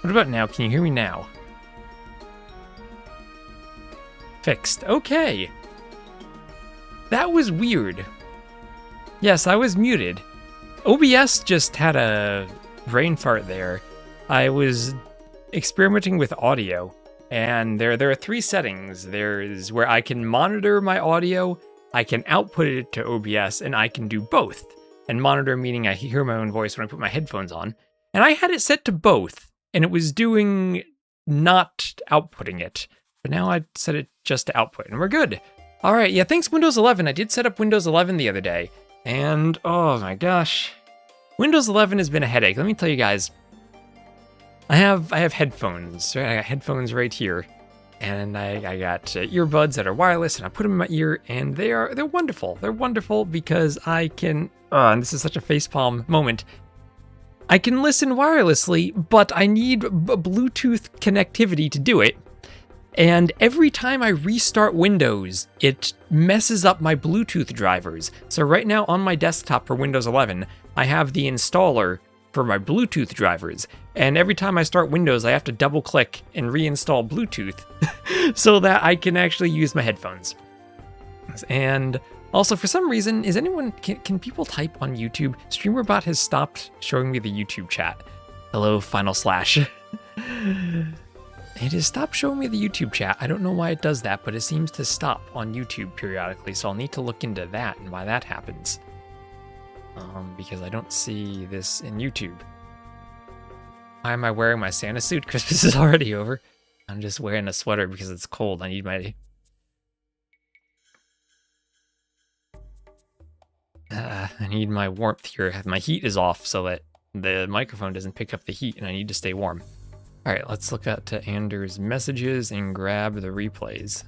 What about now? Can you hear me now? Fixed. Okay. That was weird. Yes, I was muted. OBS just had a brain fart there. I was experimenting with audio, and there are 3 settings. There's where I can monitor my audio, I can output it to OBS, and I can do both. And monitor meaning I hear my own voice when I put my headphones on. And I had it set to both, and it was doing not outputting it. But now I set it just to output, and we're good. All right, yeah, thanks Windows 11. I did set up Windows 11 the other day, and oh my gosh. Windows 11 has been a headache. Let me tell you guys. I have headphones, right? I got headphones right here, and I got earbuds that are wireless, and I put them in my ear, and they're wonderful. They're wonderful because I can, and this is such a facepalm moment, I can listen wirelessly, but I need Bluetooth connectivity to do it. And every time I restart Windows, it messes up my Bluetooth drivers. So right now on my desktop for Windows 11, I have the installer for my Bluetooth drivers. And every time I start Windows, I have to double click and reinstall Bluetooth so that I can actually use my headphones. And also for some reason, can people type on YouTube? StreamerBot has stopped showing me the YouTube chat. Hello, Final Slash. It has stopped showing me the YouTube chat. I don't know why it does that, but it seems to stop on YouTube periodically, so I'll need to look into that and why that happens. Because I don't see this in YouTube. Why am I wearing my Santa suit? Christmas is already over. I'm just wearing a sweater because it's cold. I need my... I need my warmth here. My heat is off so that the microphone doesn't pick up the heat, and I need to stay warm. All right, let's look at Anders' messages and grab the replays.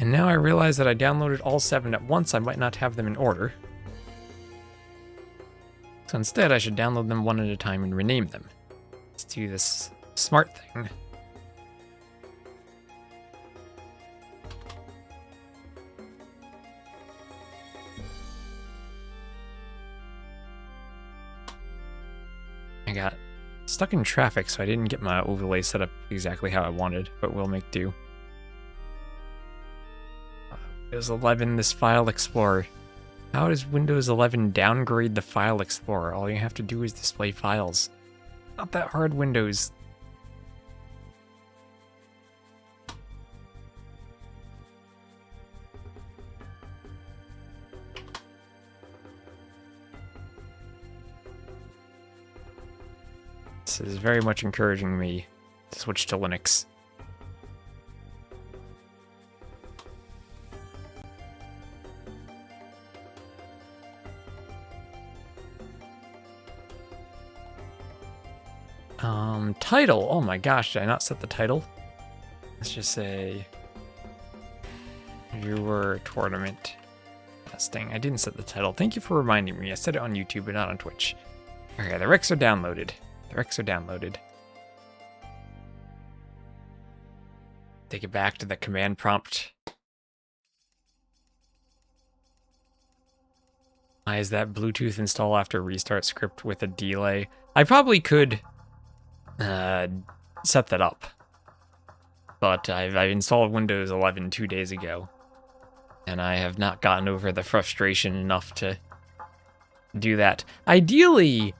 And now I realize that I downloaded all 7 at once. I might not have them in order. So instead, I should download them one at a time and rename them. Let's do this smart thing. I got stuck in traffic, so I didn't get my overlay set up exactly how I wanted, but we'll make do. Windows 11, this file explorer. How does Windows 11 downgrade the file explorer? All you have to do is display files. Not that hard, Windows. This is very much encouraging me to switch to Linux. Title. Oh my gosh, did I not set the title? Let's just say viewer tournament testing. I didn't set the title. Thank you for reminding me. I said it on YouTube, but not on Twitch. Okay, the recs are downloaded. The recs are downloaded. Take it back to the command prompt. Why is that Bluetooth install after restart script with a delay? I probably could set that up, but I've installed Windows 11 2 days ago, and I have not gotten over the frustration enough to do that. Ideally,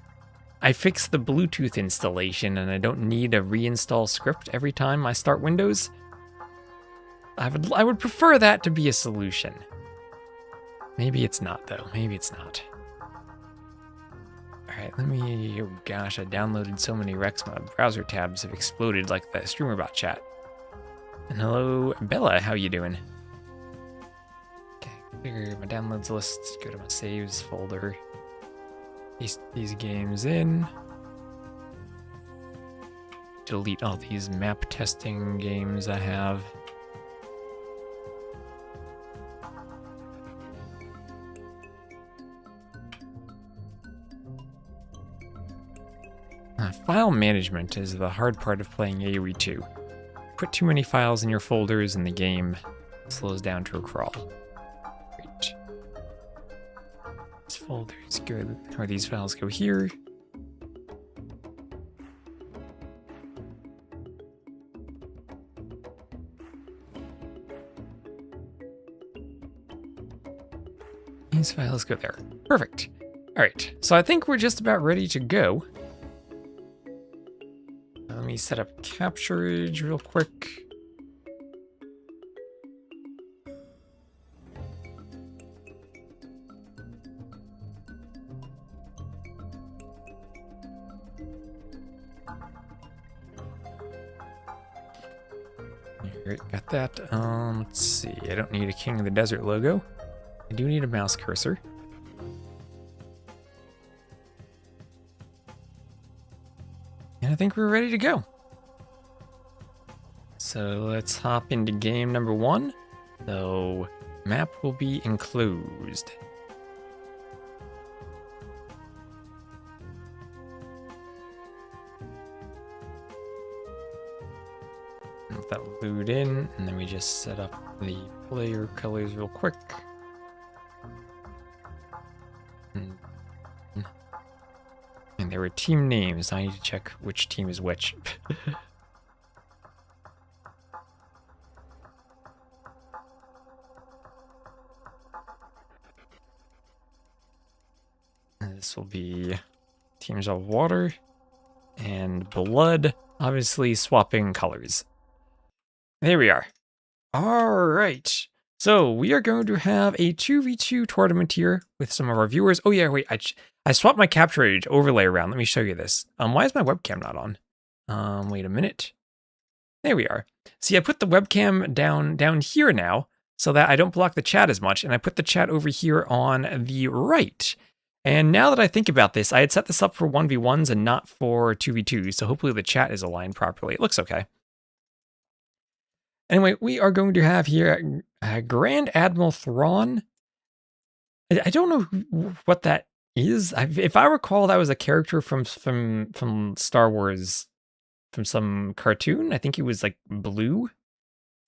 I fix the Bluetooth installation and I don't need a reinstall script every time I start Windows. I would prefer that to be a solution. Maybe it's not, though. Maybe it's not. Alright, let me... Oh gosh, I downloaded so many recs, my browser tabs have exploded like the StreamerBot chat. And hello, Bella, how you doing? Okay, clear my downloads list, go to my saves folder. Paste these games in. Delete all these map testing games I have. File management is the hard part of playing AoE 2. Put too many files in your folders and the game slows down to a crawl. Great. These folders go, or these files go here. These files go there. Perfect. All right, so I think we're just about ready to go. Let me set up capturage real quick. Alright, got that. Let's see. I don't need a King of the Desert logo. I do need a mouse cursor. And I think we're ready to go. So let's hop into game number 1. So map will be enclosed. Let that load in, and then we just set up the player colors real quick. And there were team names. I need to check which team is which. This will be teams of water and blood, obviously swapping colors. There we are. All right. So we are going to have a 2v2 tournament here with some of our viewers. Oh yeah, wait, I swapped my capture age overlay around. Let me show you this. Why is my webcam not on? Wait a minute. There we are. See, I put the webcam down here now so that I don't block the chat as much, and I put the chat over here on the right. And now that I think about this, I had set this up for 1v1s and not for 2v2s, so hopefully the chat is aligned properly. It looks okay. Anyway, we are going to have here Grand Admiral Thrawn. I don't know what that is. If I recall, that was a character from Star Wars, from some cartoon. I think he was like blue.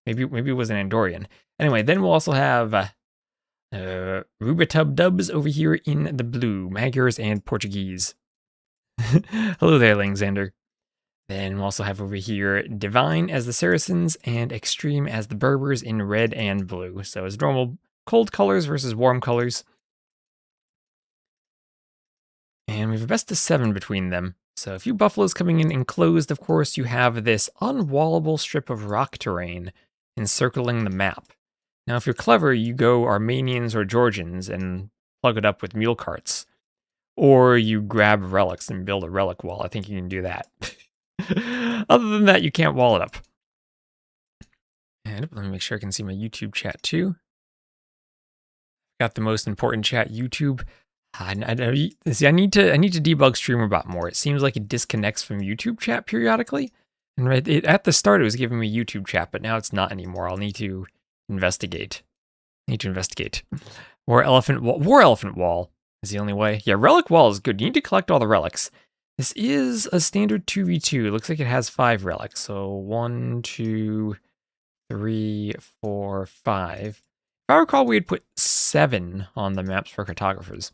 Maybe it was an Andorian. Anyway, then we'll also have Rubitub Dubs over here in the blue, Magyars and Portuguese. Hello there, Langzander. Then we'll also have over here Divine as the Saracens and Extreme as the Berbers in red and blue. So as normal, cold colors versus warm colors. And we have a best of 7 between them. So a few buffaloes coming in enclosed. Of course, you have this unwallable strip of rock terrain encircling the map. Now, if you're clever, you go Armenians or Georgians and plug it up with mule carts. Or you grab relics and build a relic wall. I think you can do that. Other than that, you can't wall it up. And let me make sure I can see my YouTube chat too. Got the most important chat, YouTube. See, I need to debug StreamerBot more. It seems like it disconnects from YouTube chat periodically. And at the start, it was giving me YouTube chat, but now it's not anymore. I'll need to investigate. War Elephant Wall is the only way. Yeah, Relic Wall is good. You need to collect all the relics. This is a standard 2v2. It looks like it has 5 relics. So 1, 2, 3, 4, 5. If I recall, we had put 7 on the maps for cartographers.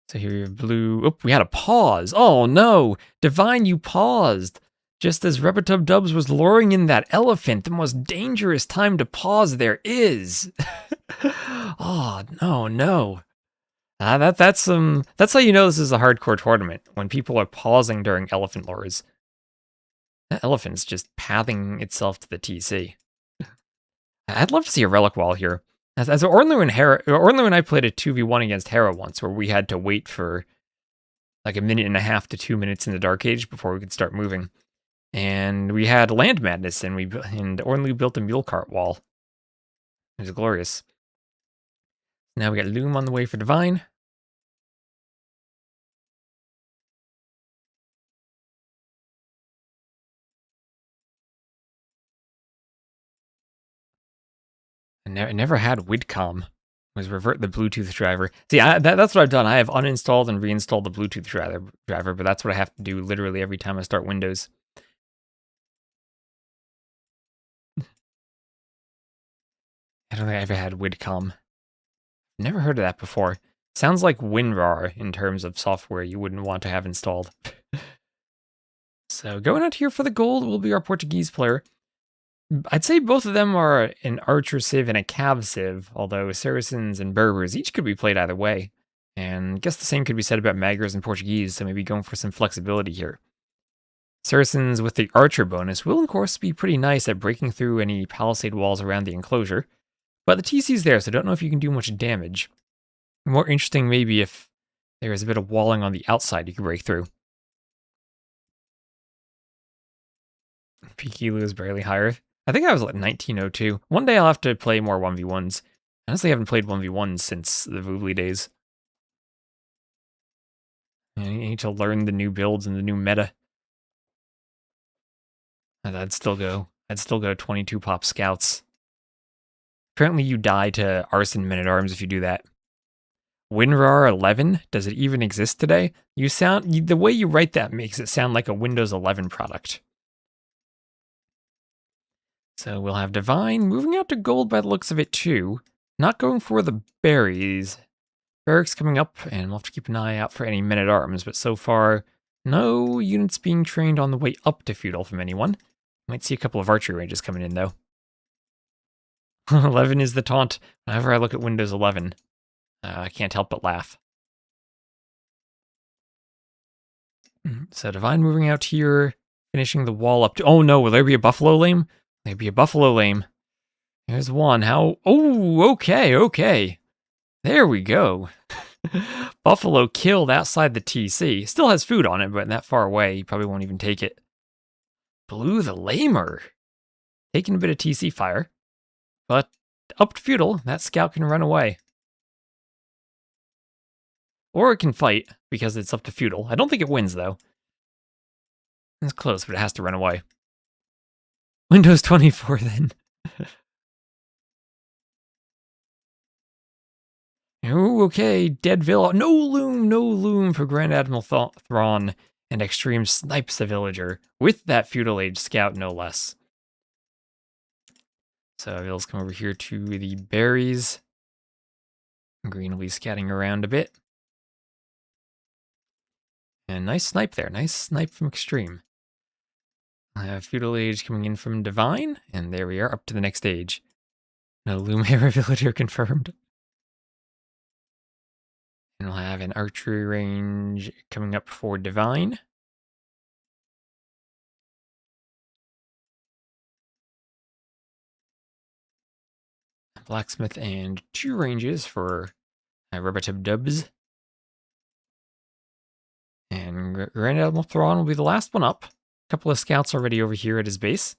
So here we have blue. Oh, we had a pause. Oh no! Divine, you paused. Just as Rebitub Dubs was luring in that elephant, the most dangerous time to pause there is. Oh, no. That's how you know this is a hardcore tournament, when people are pausing during elephant lures. That elephant's just pathing itself to the TC. I'd love to see a relic wall here. As Ornlu and I played a 2v1 against Hera once, where we had to wait for like 1.5 to 2 minutes in the Dark Age before we could start moving. And we had Land Madness, and Ornlu built a mule cart wall. It was glorious. Now we got Loom on the way for Divine. I never had Widcom. Was revert the Bluetooth driver. See, that's what I've done. I have uninstalled and reinstalled the Bluetooth driver, but that's what I have to do literally every time I start Windows. I don't think I ever had Widcom. Never heard of that before. Sounds like WinRAR in terms of software you wouldn't want to have installed. So going out here for the gold will be our Portuguese player. I'd say both of them are an archer civ and a cav civ, although Saracens and Berbers each could be played either way. And I guess the same could be said about Magyars and Portuguese, so maybe going for some flexibility here. Saracens with the archer bonus will, of course, be pretty nice at breaking through any palisade walls around the enclosure, but the TC's there, so I don't know if you can do much damage. More interesting maybe if there is a bit of walling on the outside you can break through. Pikilu is barely higher. I think I was at 1902. One day I'll have to play more 1v1s. Honestly, I haven't played 1v1s since the Voobly days. I need to learn the new builds and the new meta. And I'd still go 22 pop scouts. Apparently you die to Arson Men-at-Arms if you do that. WinRAR 11, does it even exist today? The way you write that makes it sound like a Windows 11 product. So we'll have Divine moving out to gold by the looks of it too. Not going for the berries. Barracks coming up, and we'll have to keep an eye out for any men-at-arms, but so far, no units being trained on the way up to feudal from anyone. Might see a couple of archery ranges coming in though. 11 is the taunt. Whenever I look at Windows 11, I can't help but laugh. So Divine moving out here, finishing the wall up to... Oh no, will there be a Buffalo Lame? There'd be a Buffalo Lame. There's one. How... Oh, okay. There we go. Buffalo killed outside the TC. Still has food on it, but that far away, he probably won't even take it. Blue the Lamer. Taking a bit of TC fire. But up to feudal, that scout can run away. Or it can fight, because it's up to feudal. I don't think it wins, though. It's close, but it has to run away. Windows 24, then. Oh, okay, dead villa. No loom for Grand Admiral Thrawn, and Extreme snipes the villager, with that feudal age scout, no less. So let's come over here to the berries. Green will be scatting around a bit. And nice snipe there, nice snipe from Extreme. I have feudal age coming in from Divine, and there we are, up to the next age. No loom era villager confirmed. And we'll have an archery range coming up for Divine. Blacksmith and 2 ranges for Rubbertub Dubs. And Grand Admiral Thrawn will be the last one up. A couple of scouts already over here at his base.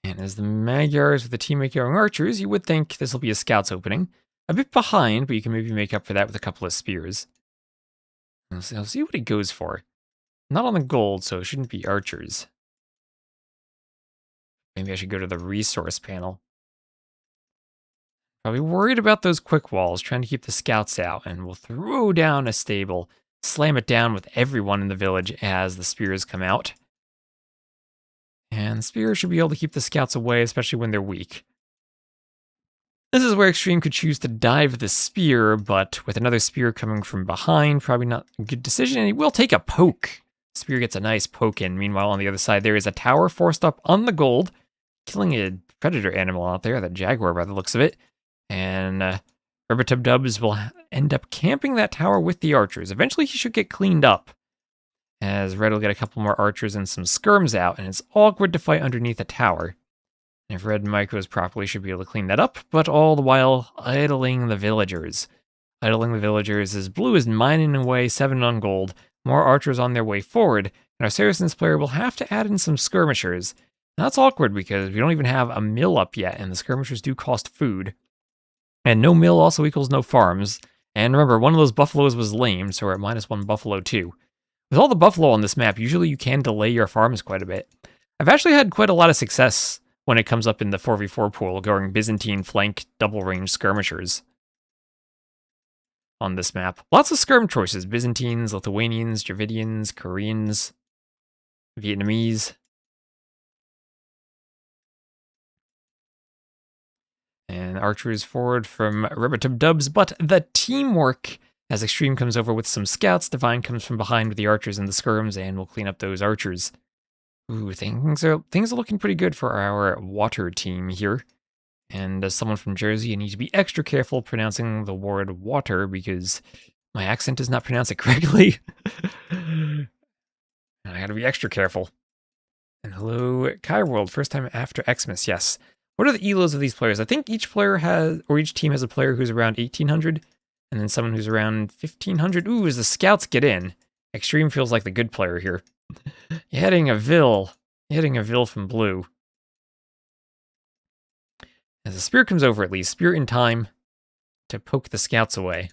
And as the Magyars with the teammate going archers, you would think this will be a scouts opening. A bit behind, but you can maybe make up for that with a couple of spears. I'll see what he goes for. Not on the gold, so it shouldn't be archers. Maybe I should go to the resource panel. Probably worried about those quick walls, trying to keep the scouts out, and we'll throw down a stable, slam it down with everyone in the village as the spears come out. And the spears should be able to keep the scouts away, especially when they're weak. This is where Extreme could choose to dive the spear, but with another spear coming from behind, probably not a good decision, and he will take a poke. Spear gets a nice poke in. Meanwhile, on the other side, there is a tower forced up on the gold, killing a predator animal out there, the jaguar by the looks of it. And Rubbertub Dubs will end up camping that tower with the archers. Eventually, he should get cleaned up, as Red will get a couple more archers and some skirms out, and it's awkward to fight underneath a tower. And if Red micros properly, should be able to clean that up, but all the while idling the villagers. Idling the villagers as Blue is mining away 7 on gold, more archers on their way forward, and our Saracens player will have to add in some skirmishers. Now, that's awkward because we don't even have a mill up yet, and the skirmishers do cost food. And no mill also equals no farms. And remember, one of those buffaloes was lame, so we're at -1 buffalo too. With all the buffalo on this map, usually you can delay your farms quite a bit. I've actually had quite a lot of success when it comes up in the 4v4 pool, going Byzantine flank double-range skirmishers on this map. Lots of skirm choices: Byzantines, Lithuanians, Dravidians, Koreans, Vietnamese. And archers forward from Rubbertub but the teamwork as Extreme comes over with some scouts, Divine comes from behind with the archers and the skirms, and we'll clean up those archers. Ooh, things are looking pretty good for our water team here. And as someone from Jersey, I need to be extra careful pronouncing the word water because my accent does not pronounce it correctly. I gotta be extra careful. And hello, Kai World, first time after Xmas, yes. What are the elos of these players? I think each player has, or each team has a player who's around 1800, and then someone who's around 1500. Ooh, as the scouts get in, Extreme feels like the good player here. You're hitting a Vil from blue. As the spear comes over, at least, spear in time to poke the scouts away.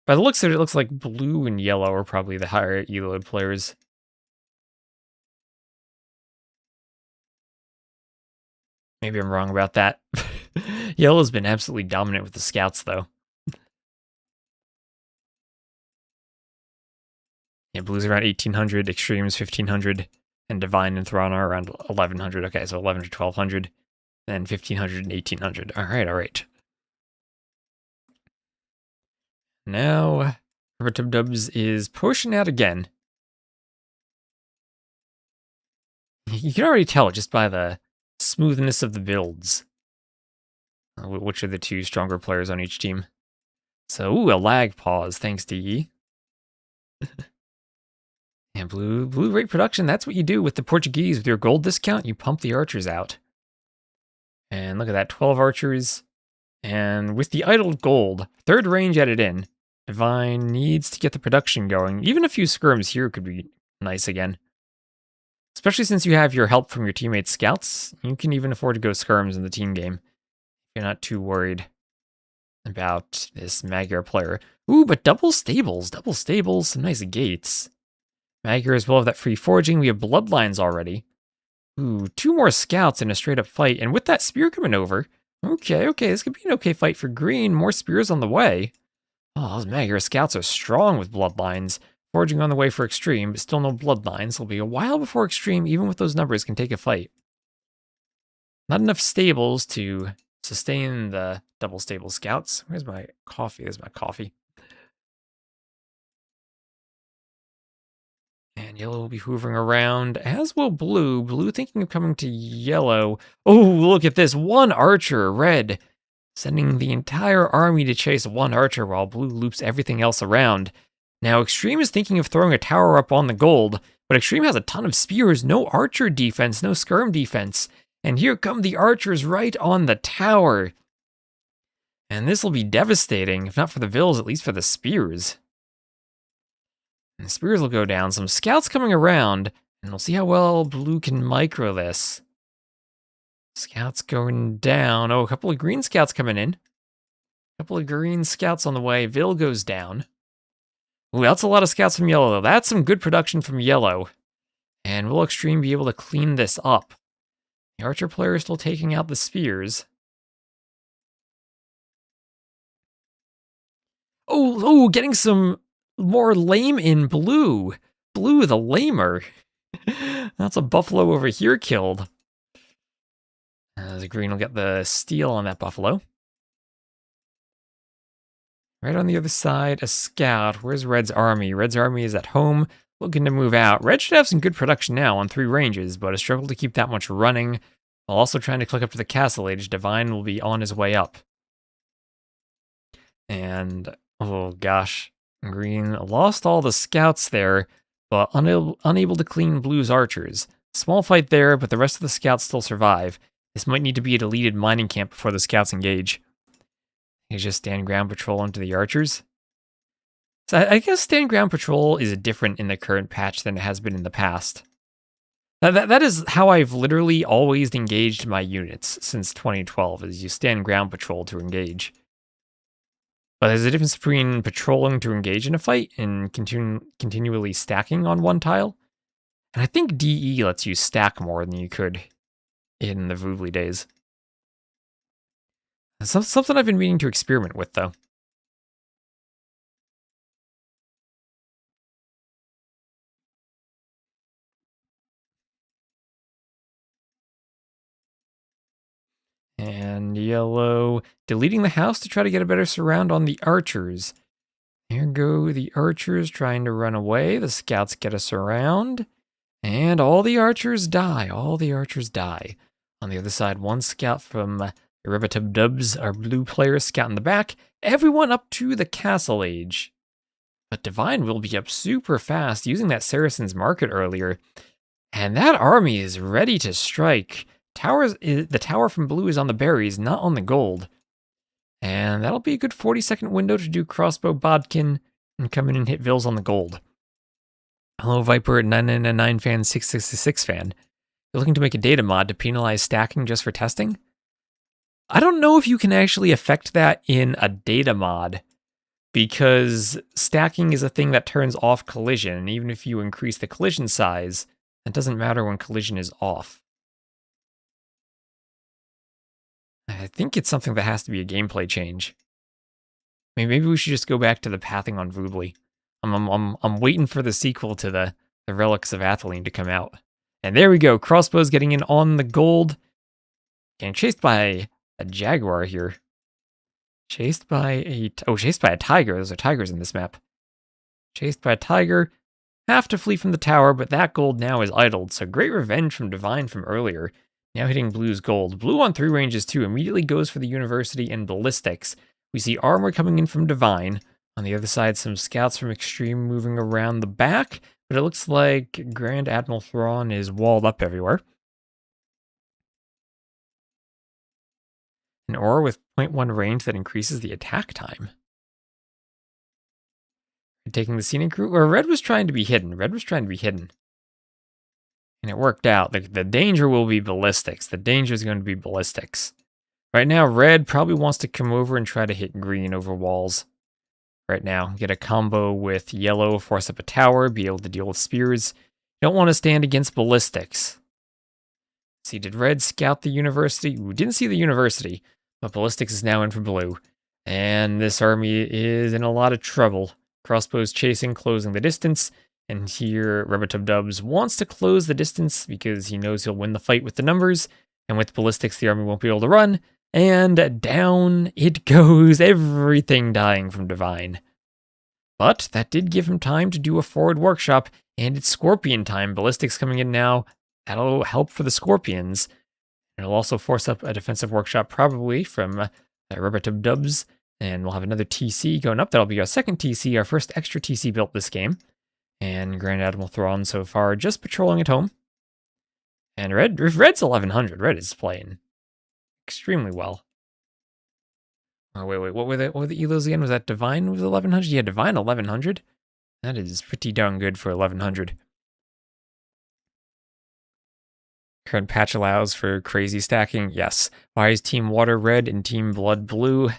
By the looks of it looks like blue and yellow are probably the higher eloed players. Maybe I'm wrong about that. Yellow's been absolutely dominant with the scouts, though. Yeah, blue's around 1800, extreme's 1500, and divine and Thrawn are around 1100. Okay, so 11 to 1200, then 1500 and 1800. All right. Now, Rubbertub is pushing out again. You can already tell just by the smoothness of the builds which are the two stronger players on each team. So, ooh, a lag pause, thanks to Yi. And blue rate production, that's what you do with the Portuguese. With your gold discount, you pump the archers out. And look at that, 12 archers. And with the idled gold, third range added in, Divine needs to get the production going. Even a few skirms here could be nice again. Especially since you have your help from your teammates' scouts, you can even afford to go skirms in the team game. You're not too worried about this Magyar player. Ooh, but double stables, some nice gates. Magyar as well have that free foraging. We have bloodlines already. Ooh, 2 more scouts in a straight up fight, and with that spear coming over, okay, this could be an okay fight for green. More spears on the way. Oh, those Magyar scouts are strong with bloodlines. Foraging on the way for extreme, but still no bloodlines. It'll be a while before extreme, even with those numbers, can take a fight. Not enough stables to sustain the double stable scouts. Where's my coffee? There's my coffee. And yellow will be hoovering around, as will blue. Blue thinking of coming to yellow. Oh, look at this. 1 archer, red. Sending the entire army to chase 1 archer while blue loops everything else around. Now, Extreme is thinking of throwing a tower up on the gold, but Extreme has a ton of spears, no archer defense, no skirm defense. And here come the archers right on the tower. And this will be devastating, if not for the Vils, at least for the spears. And the spears will go down. Some scouts coming around, and we'll see how well blue can micro this. Scouts going down. Oh, a couple of green scouts coming in. A couple of green scouts on the way. Vil goes down. Ooh, that's a lot of scouts from yellow, though. That's some good production from yellow. And will Extreme be able to clean this up? The archer player is still taking out the spears. Oh, getting some more lame in blue. Blue the lamer. That's a buffalo over here killed. The green will get the steal on that buffalo. Right on the other side, a scout. Where's Red's army? Red's army is at home, looking to move out. Red should have some good production now on 3 ranges, but a struggle to keep that much running, while also trying to click up to the castle age. Divine will be on his way up. And, oh gosh, green lost all the scouts there, but unable to clean blue's archers. Small fight there, but the rest of the scouts still survive. This might need to be a deleted mining camp before the scouts engage. You just stand ground patrol onto the archers. So I guess stand ground patrol is different in the current patch than it has been in the past. That is how I've literally always engaged my units since 2012, is you stand ground patrol to engage. But there's a difference between patrolling to engage in a fight and continually stacking on one tile. And I think DE lets you stack more than you could in the Voobly days. Something I've been meaning to experiment with, though. And and yellow, deleting the house to try to get a better surround on the archers. Here go the archers trying to run away. The scouts get us around. And all the archers die. All the archers die. On the other side, one scout from Dubs, our blue player, scout in the back. Everyone up to the castle age. But Divine will be up super fast using that Saracen's Market earlier. And that army is ready to strike. The tower from blue is on the berries, not on the gold. And that'll be a good 40-second window to do crossbow bodkin and come in and hit Vils on the gold. Hello, Viper 999 fan 666 fan. You're looking to make a data mod to penalize stacking just for testing? I don't know if you can actually affect that in a data mod, because stacking is a thing that turns off collision, and even if you increase the collision size, it doesn't matter when collision is off. I think it's something that has to be a gameplay change. Maybe we should just go back to the pathing on Vubli. I'm waiting for the sequel to the Relics of Atheline to come out. And there we go, crossbows getting in on the gold. Getting chased by a jaguar here. Chased by a tiger. Those are tigers in this map. Chased by a tiger. Have to flee from the tower, but that gold now is idled. So great revenge from Divine from earlier. Now hitting Blue's gold. Blue on 3 ranges too. Immediately goes for the University and Ballistics. We see armor coming in from Divine. On the other side, some scouts from Extreme moving around the back. But it looks like Grand Admiral Thrawn is walled up everywhere. An aura with 0.1 range that increases the attack time. Taking the scenic route where Red was trying to be hidden. And it worked out. The danger will be ballistics. The danger is going to be ballistics. Right now, Red probably wants to come over and try to hit green over walls. Right now, get a combo with yellow, force up a tower, be able to deal with spears. You don't want to stand against ballistics. See, did Red scout the University? We didn't see the University, but ballistics is now in for blue. And this army is in a lot of trouble. Crossbows chasing, closing the distance. And here, Dubs wants to close the distance because he knows he'll win the fight with the numbers. And with ballistics, the army won't be able to run. And down it goes, everything dying from Divine. But that did give him time to do a forward workshop, and it's Scorpion time. Ballistics coming in now. That'll help for the Scorpions. It'll also force up a defensive workshop, probably from Dubs. And we'll have another TC going up. That'll be our second TC, our first extra TC built this game. And Grand Admiral Thrawn so far just patrolling at home. And Red's 1100. Red is playing extremely well. Oh, wait, what were the elos again? Was that Divine was 1100? Yeah, Divine 1100. That is pretty darn good for 1100. Current patch allows for crazy stacking. Yes. Why is Team Water red and Team Blood blue?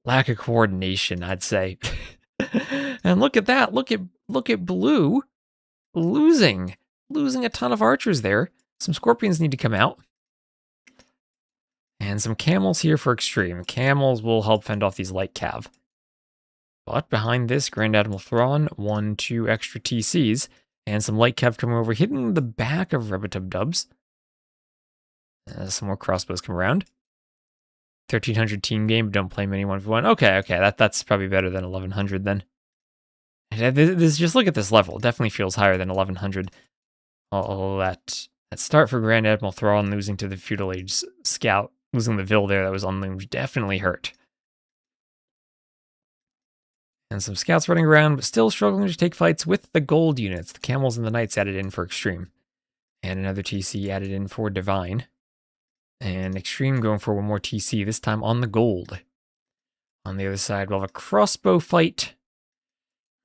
Lack of coordination, I'd say. And look at that. Look at blue losing a ton of archers there. Some Scorpions need to come out. And some camels here for extreme. Camels will help fend off these light cav. But behind this, Grand Admiral Thrawn, 2 extra TCs, and some light cav coming over, hitting the back of Dubs. Some more crossbows come around. 1300 team game, but don't play many 1v1. Okay, that's probably better than 1100 then. Just look at this level. It definitely feels higher than 1100. All that start for Grand Admiral Thrawn losing to the Feudal Age Scout. Losing the Vil there that was unloomed definitely hurt. And some scouts running around, but still struggling to take fights with the gold units. The camels and the knights added in for extreme. And another TC added in for divine. And extreme going for one more TC, this time on the gold. On the other side, we'll have a crossbow fight.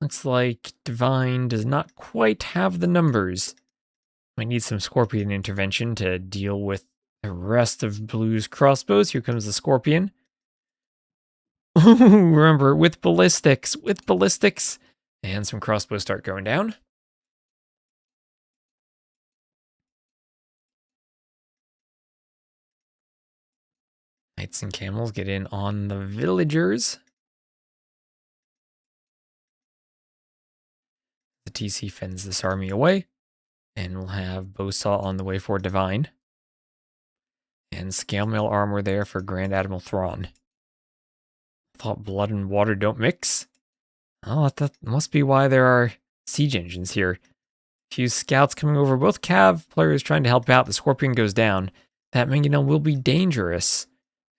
Looks like divine does not quite have the numbers. Might need some scorpion intervention to deal with the rest of blue's crossbows. Here comes the scorpion. Remember, with ballistics. And some crossbows start going down. Knights and camels get in on the villagers. The TC fends this army away. And we'll have Bowsaw on the way for divine. And scale mail armor there for Grand Admiral Thrawn. Thought blood and water don't mix? Oh, that must be why there are siege engines here. Few scouts coming over, both Cav players trying to help out. The Scorpion goes down. That mangonel will be dangerous.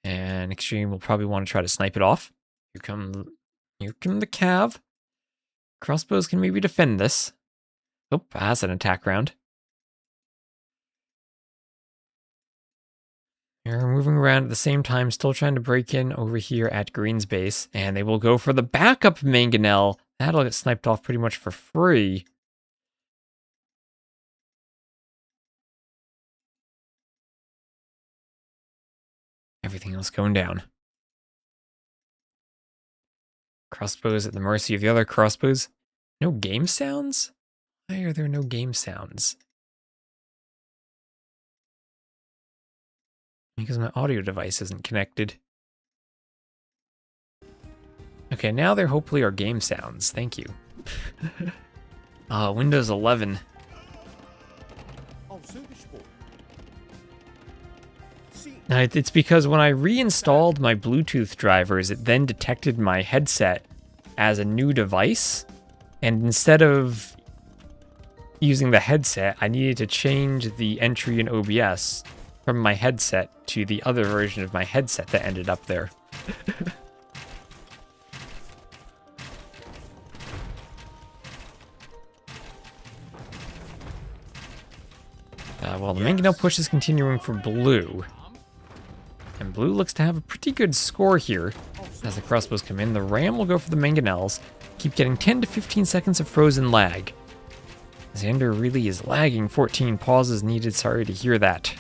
And Extreme will probably want to try to snipe it off. Here come the Cav. Crossbows can maybe defend this. Oh, that's an attack round. They're moving around at the same time, still trying to break in over here at Green's base. And they will go for the backup mangonel. That'll get sniped off pretty much for free. Everything else going down. Crossbows at the mercy of the other crossbows. No game sounds? Why are there no game sounds? Because my audio device isn't connected. Okay, now there hopefully are game sounds. Thank you. Windows 11. Now, it's because when I reinstalled my Bluetooth drivers, it then detected my headset as a new device. And instead of using the headset, I needed to change the entry in OBS from my headset to the other version of my headset that ended up there. Well, the mangonel push is continuing for blue. And blue looks to have a pretty good score here. As the crossbows come in, the ram will go for the mangonels. Keep getting 10 to 15 seconds of frozen lag. Xander really is lagging. 14 pauses needed. Sorry to hear that.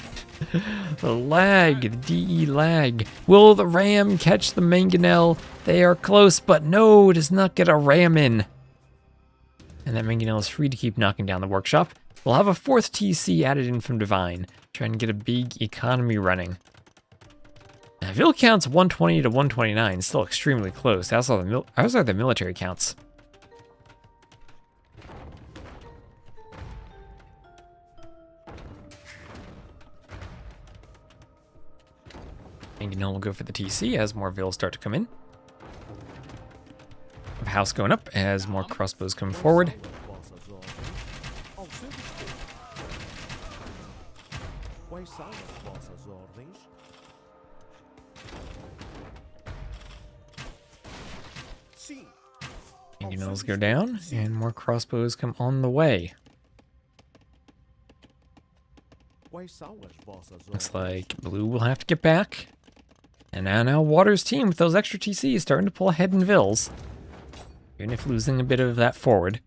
The lag, the DE lag. Will the ram catch the mangonel? They are close, but no, does not get a ram in. And that mangonel is free to keep knocking down the workshop. We'll have a fourth TC added in from Divine, trying to get a big economy running. Now, Vil counts 120 to 129, still extremely close. As are the military counts. Mangonel will go for the TC as more Vils start to come in. House going up as more crossbows come forward. Mangonels go down, and more crossbows come on the way. Looks like blue will have to get back. And now Water's team with those extra TCs starting to pull ahead in Vils. Even if losing a bit of that forward.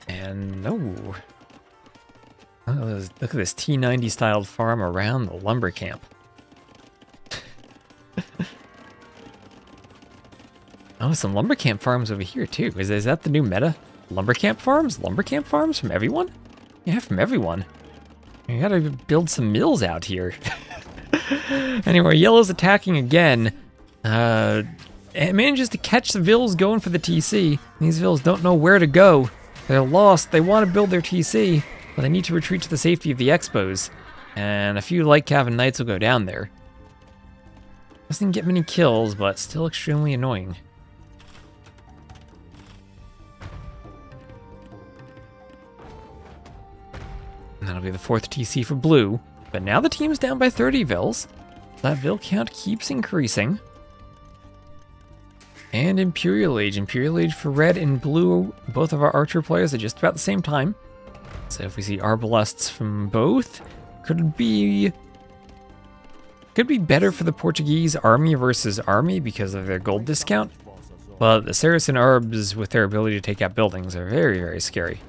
And no. Oh, look at this T90 styled farm around the lumber camp. Oh, some lumber camp farms over here too. Is that the new meta? Lumber camp farms? Lumber camp farms from everyone? Yeah, from everyone. You gotta build some mills out here. Anyway, yellow's attacking again. It manages to catch the Vils going for the TC. These Vils don't know where to go. They're lost. They want to build their TC, but they need to retreat to the safety of the Expos. And a few light cav and knights will go down there. Doesn't get many kills, but still extremely annoying. And that'll be the fourth TC for blue. But now the team's down by 30 Vils. That Vil count keeps increasing. And Imperial Age for red and blue. Both of our archer players at just about the same time. So if we see arbalests from both, could be better for the Portuguese army versus army because of their gold discount. But the Saracen Arbs, with their ability to take out buildings, are very, very scary.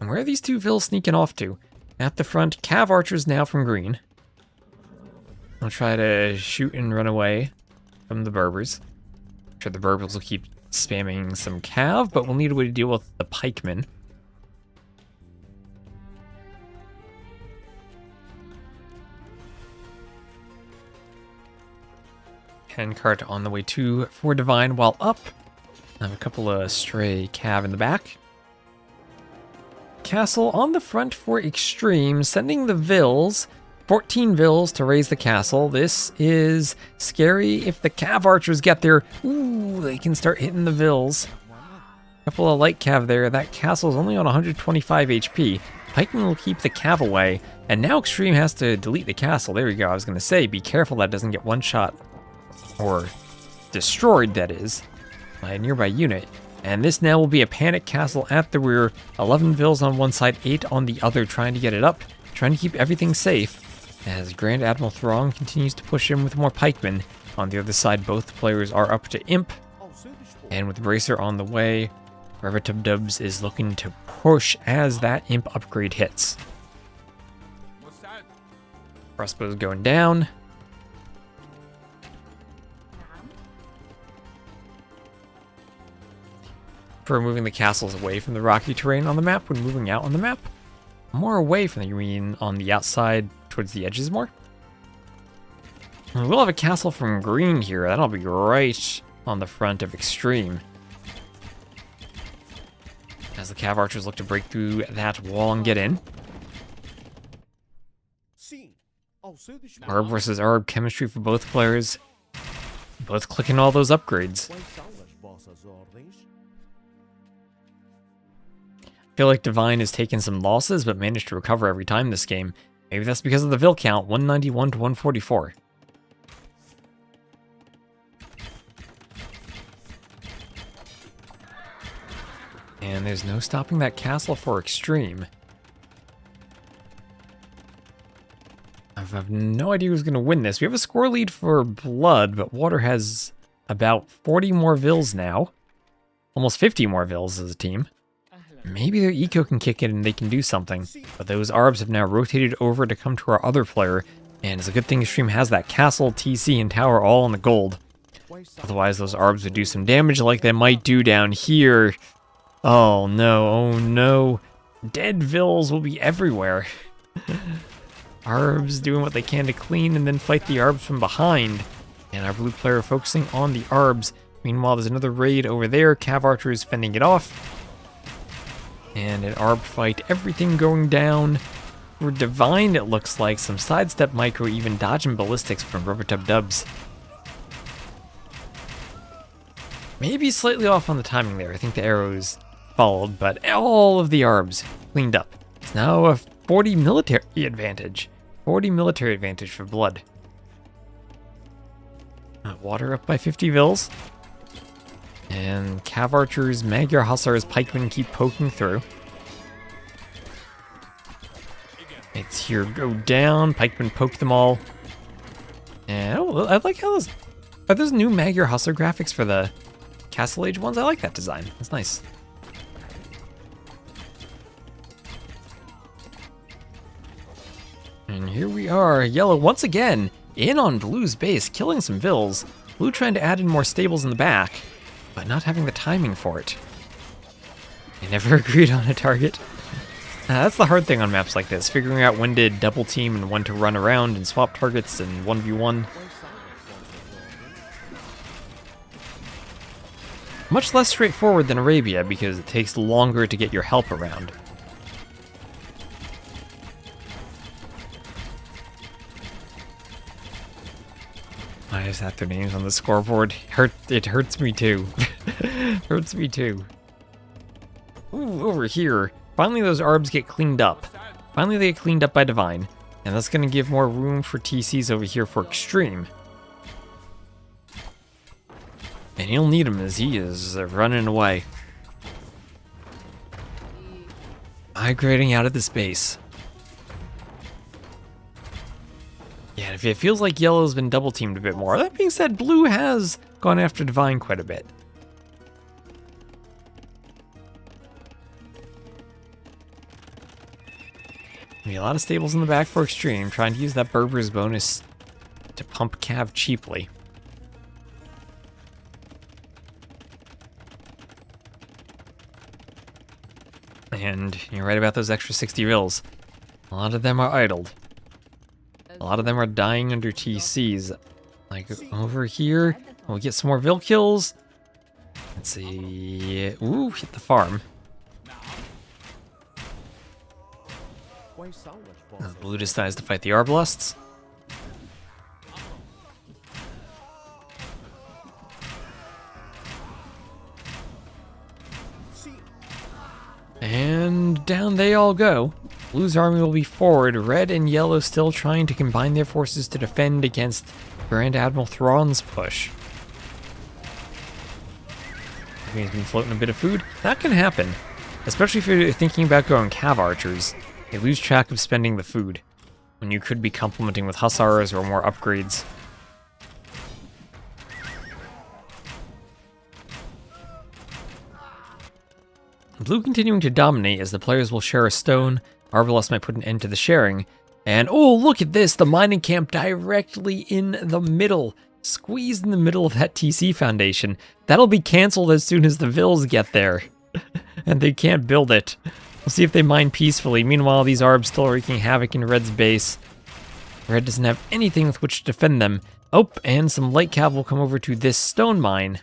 And where are these two Vils sneaking off to? At the front, Cav archers now from green. I'll try to shoot and run away from the Berbers. I'm sure the Berbers will keep spamming some Cav, but we'll need a way to deal with the pikemen. Handcart on the way for Divine while up. I have a couple of stray cav in the back. Castle on the front for extreme, sending the vills. 14 vills to raise the castle. This is scary. If the cav archers get there, ooh, they can start hitting the vills. Couple of light cav there. That castle is only on 125 HP. Pikeman will keep the cav away. And now extreme has to delete the castle. There we go. I was going to say, be careful that doesn't get one shot. Or destroyed, that is, by a nearby unit. And this now will be a panic castle at the rear. 11 vills on one side, 8 on the other, trying to get it up. Trying to keep everything safe. As Grand Admiral Throng continues to push in with more pikemen. On the other side, both players are up to Imp. And with Bracer on the way, Rubbertub is looking to push as that Imp upgrade hits. Crossbow's going down. For moving the castles away from the rocky terrain on the map when moving out on the map. More away from the green on the outside towards the edges more. And we'll have a castle from green here. That'll be right on the front of extreme. As the cav archers look to break through that wall and get in. Arb versus Arb chemistry for both players. Both clicking all those upgrades. I feel like Divine has taken some losses, but managed to recover every time this game. Maybe that's because of the Vil count, 191 to 144. And there's no stopping that castle for extreme. I have no idea who's going to win this. We have a score lead for Blood, but Water has about 40 more Vils now. Almost 50 more Vils as a team. Maybe their eco can kick in and they can do something. But those Arbs have now rotated over to come to our other player. And it's a good thing Extreme has that castle, TC, and tower all in the gold. Otherwise those Arbs would do some damage like they might do down here. Oh no. Dead Vils will be everywhere. Arbs doing what they can to clean and then fight the Arbs from behind. And our blue player focusing on the Arbs. Meanwhile, there's another raid over there. Cav Archer is fending it off. And an Arb fight, everything going down. For Divine, it looks like some sidestep micro, even dodging ballistics from Rubbertub. Maybe slightly off on the timing there. I think the arrows followed, but all of the Arbs cleaned up. It's now a 40 military advantage. 40 military advantage for Blood. Water up by 50 Vils. And Cav Archers, Magyar Hussars, Pikemen keep poking through. It's here, go down. Pikemen poke them all. And I like how those... Are those new Magyar Hussar graphics for the Castle Age ones? I like that design. That's nice. And here we are. Yellow once again in on Blue's base, killing some Vils. Blue trying to add in more stables in the back, but not having the timing for it. They never agreed on a target. That's the hard thing on maps like this, figuring out when to double team and when to run around and swap targets and 1v1. Much less straightforward than Arabia because it takes longer to get your help around. I just have their names on the scoreboard. It hurts me too. Hurts me too. Ooh, over here. Finally those Arbs get cleaned up. Finally they get cleaned up by Divine. And that's going to give more room for TCs over here for Extreme. And he'll need him as he is running away. Migrating out of the space. Yeah, it feels like Yellow's been double teamed a bit more. That being said, Blue has gone after Divine quite a bit. Be a lot of stables in the back for Extreme, trying to use that Berber's bonus to pump Cav cheaply. And you're right about those extra 60 Vils. A lot of them are idled. A lot of them are dying under TCs. Like over here, we'll get some more Vil kills. Let's see. Ooh, hit the farm. Blue decides to fight the Arbalasts. And down they all go. Blue's army will be forward, red and yellow still trying to combine their forces to defend against Grand Admiral Thrawn's push. He's been floating a bit of food. That can happen, especially if you're thinking about going Cav Archers. You lose track of spending the food, when you could be complementing with Hussars or more upgrades. Blue continuing to dominate as the players will share a stone. Arbalest might put an end to the sharing. And oh, look at this, the mining camp directly in the middle. Squeezed in the middle of that TC foundation. That'll be canceled as soon as the Vills get there. And they can't build it. We'll see if they mine peacefully. Meanwhile, these Arbs still wreaking havoc in Red's base. Red doesn't have anything with which to defend them. Oh, and some light cav will come over to this stone mine.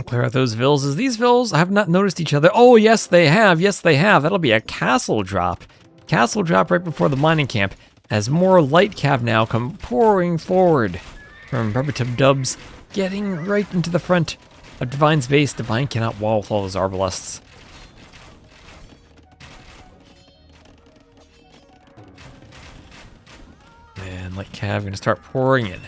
Clear out those Vills. As these Vills have not noticed each other. Oh, yes, they have. Yes, they have. That'll be a castle drop. Castle drop right before the mining camp. As more light cav now come pouring forward from Rubbertub Dubs, getting right into the front of Divine's base. Divine cannot wall with all those Arbalests. And light cav gonna start pouring in.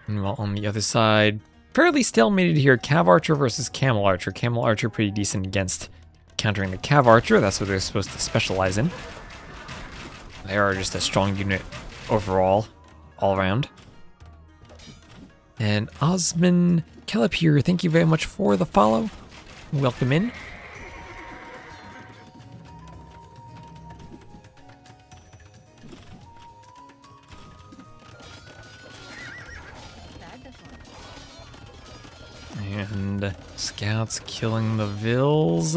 Meanwhile, on the other side, fairly stalemated here. Cav Archer versus Camel Archer. Camel Archer pretty decent against countering the Cav Archer. That's what they're supposed to specialize in. They are just a strong unit overall, all around. And Osman Kelep here, thank you very much for the follow. Welcome in. And scouts killing the Vills.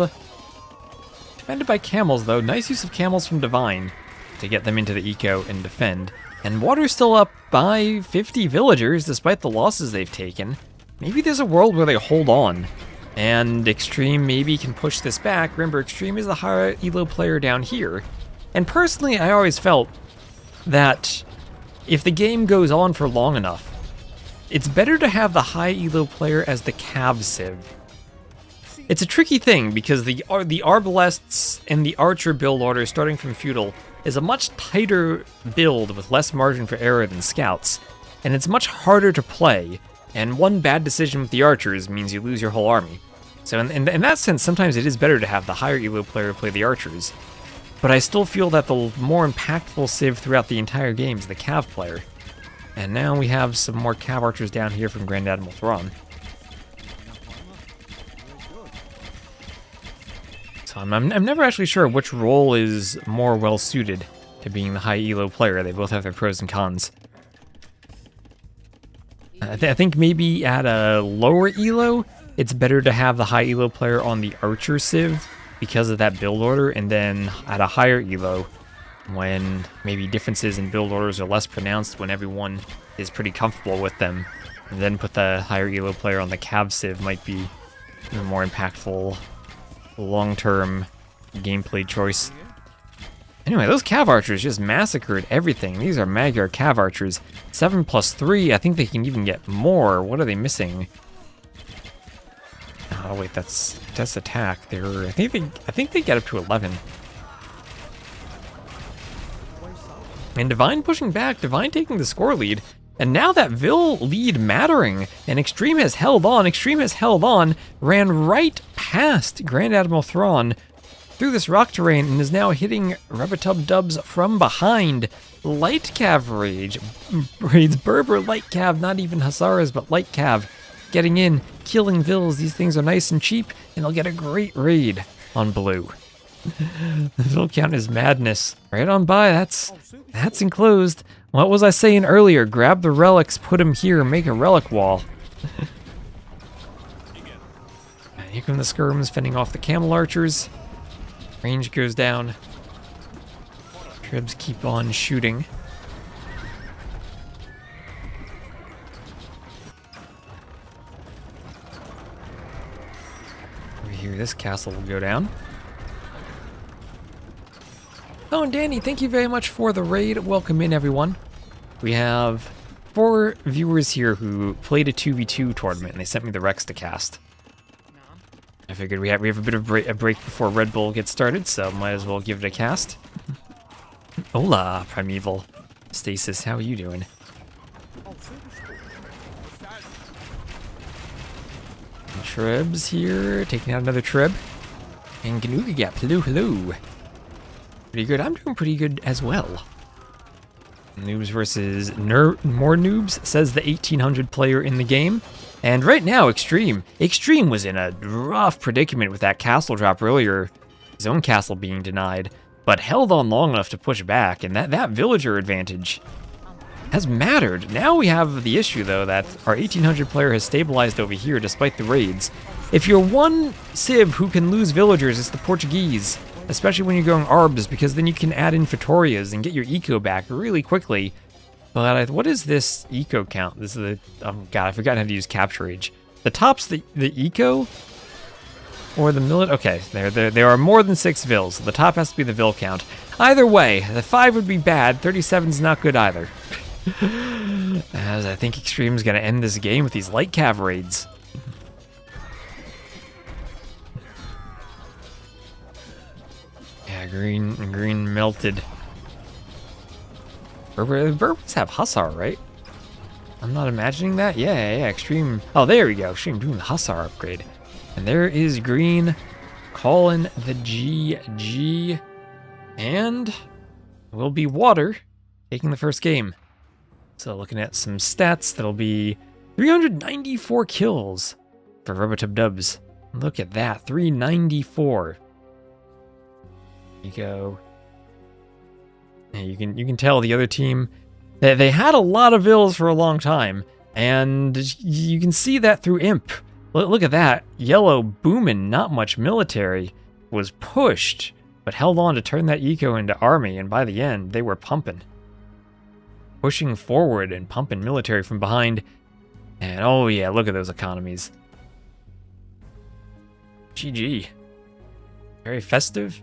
Defended by camels, though. Nice use of camels from Divine to get them into the eco and defend. And water's still up by 50 villagers, despite the losses they've taken. Maybe there's a world where they hold on, and Extreme maybe can push this back. Remember, Extreme is the higher elo player down here. And personally, I always felt that if the game goes on for long enough, it's better to have the high elo player as the Cav Civ. It's a tricky thing because the Arbalests and the Archer build order starting from Feudal is a much tighter build with less margin for error than Scouts, and it's much harder to play, and one bad decision with the Archers means you lose your whole army. So in that sense, sometimes it is better to have the higher elo player play the Archers, but I still feel that the more impactful Civ throughout the entire game is the Cav player. And now we have some more Cav Archers down here from Grand Admiral Thrawn. So I'm never actually sure which role is more well suited to being the high elo player. They both have their pros and cons. I think maybe at a lower elo, it's better to have the high elo player on the Archer Civ because of that build order, and then at a higher elo, when maybe differences in build orders are less pronounced, when everyone is pretty comfortable with them, and then put the higher elo player on the Cav Civ might be a more impactful long-term gameplay choice. Anyway, those Cav Archers just massacred everything. These are Magyar Cav Archers. 7+3, I think they can even get more. What are they missing? Oh wait, that's attack. I think they get up to 11. And Divine pushing back, Divine taking the score lead, and now that Vil lead mattering, and Extreme has held on, ran right past Grand Admiral Thrawn through this rock terrain, and is now hitting Rubbertub Dubs from behind. Light Cav raids Berber Light Cav, not even Hussars, but Light Cav, getting in, killing Vils. These things are nice and cheap, and they'll get a great raid on Blue. The Vil count is madness. Right on by, that's enclosed. What was I saying earlier? Grab the relics, put them here, make a relic wall. And here come the skirms, fending off the Camel Archers. Range goes down. Tribs keep on shooting. Over here, this castle will go down. Oh, and Danny, thank you very much for the raid. Welcome in, everyone. We have 4 viewers here who played a 2v2 tournament, and they sent me the Rex to cast. I figured we have a bit of a break before Red Bull gets started, so might as well give it a cast. Hola, Primeval. Stasis, how are you doing? Tribs here, taking out another Trib. And Ganuga, hello. Pretty good. I'm doing pretty good as well. Noobs versus more noobs, says the 1800 player in the game. And right now, Extreme was in a rough predicament with that castle drop earlier. His own castle being denied, but held on long enough to push back. And that villager advantage has mattered. Now we have the issue, though, that our 1800 player has stabilized over here despite the raids. If you're one civ who can lose villagers, it's the Portuguese. Especially when you're going ARBs, because then you can add in Vitorias and get your eco back really quickly. But what is this eco count? This is the, oh god, I forgot how to use capture age. The top's the eco? Or the millet? Okay, there are more than 6 vills. So the top has to be the vill count. Either way, the 5 would be bad, 37's not good either. As I think Extreme's gonna end this game with these light cav raids. Yeah, green melted. Bourbons have Hussar, right? I'm not imagining that. Yeah, Extreme. Oh, there we go. Extreme doing the Hussar upgrade. And there is green calling the GG. And will be water taking the first game. So looking at some stats, that'll be 394 kills for Rubbertub Dubs. Look at that, 394. You go. And you can tell the other team that they had a lot of vills for a long time, and you can see that through Imp. Look at that, yellow booming, not much military, was pushed, but held on to turn that eco into army, and by the end they were pumping, pushing forward and pumping military from behind. And oh yeah, look at those economies. GG. Very festive.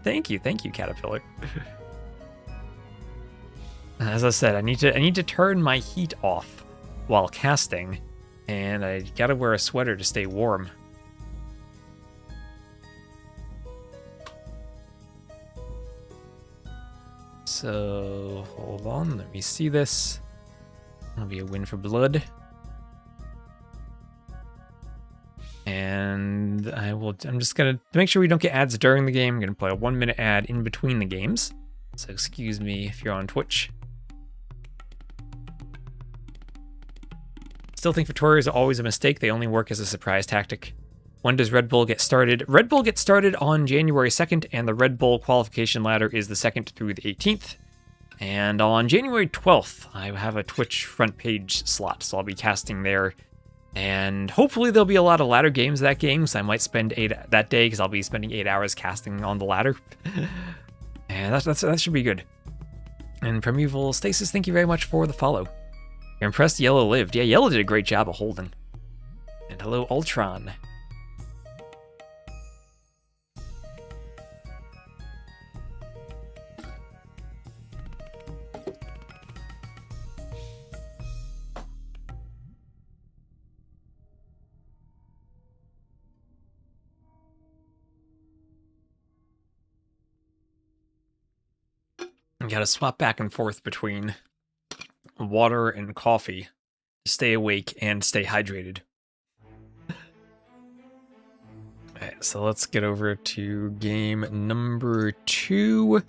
Thank you, Caterpillar. As I said, I need to turn my heat off while casting, and I gotta wear a sweater to stay warm. So hold on, let me see this. That'll be a win for blood. And I'm just gonna, to make sure we don't get ads during the game, I'm gonna play a 1-minute ad in between the games. So excuse me if you're on Twitch. Still think Vitorias are always a mistake. They only work as a surprise tactic. When does Red Bull get started? Red Bull gets started on January 2nd, and the Red Bull qualification ladder is the 2nd through the 18th. And on January 12th, I have a Twitch front page slot, so I'll be casting there. And hopefully there'll be a lot of ladder games that game, so I might spend 8 that day, because I'll be spending 8 hours casting on the ladder. And that should be good. And Primeval Stasis, thank you very much for the follow. You're impressed Yellow lived. Yeah, Yellow did a great job of holding. And hello, Ultron. I gotta swap back and forth between water and coffee to stay awake and stay hydrated. Alright, so let's get over to game number 2.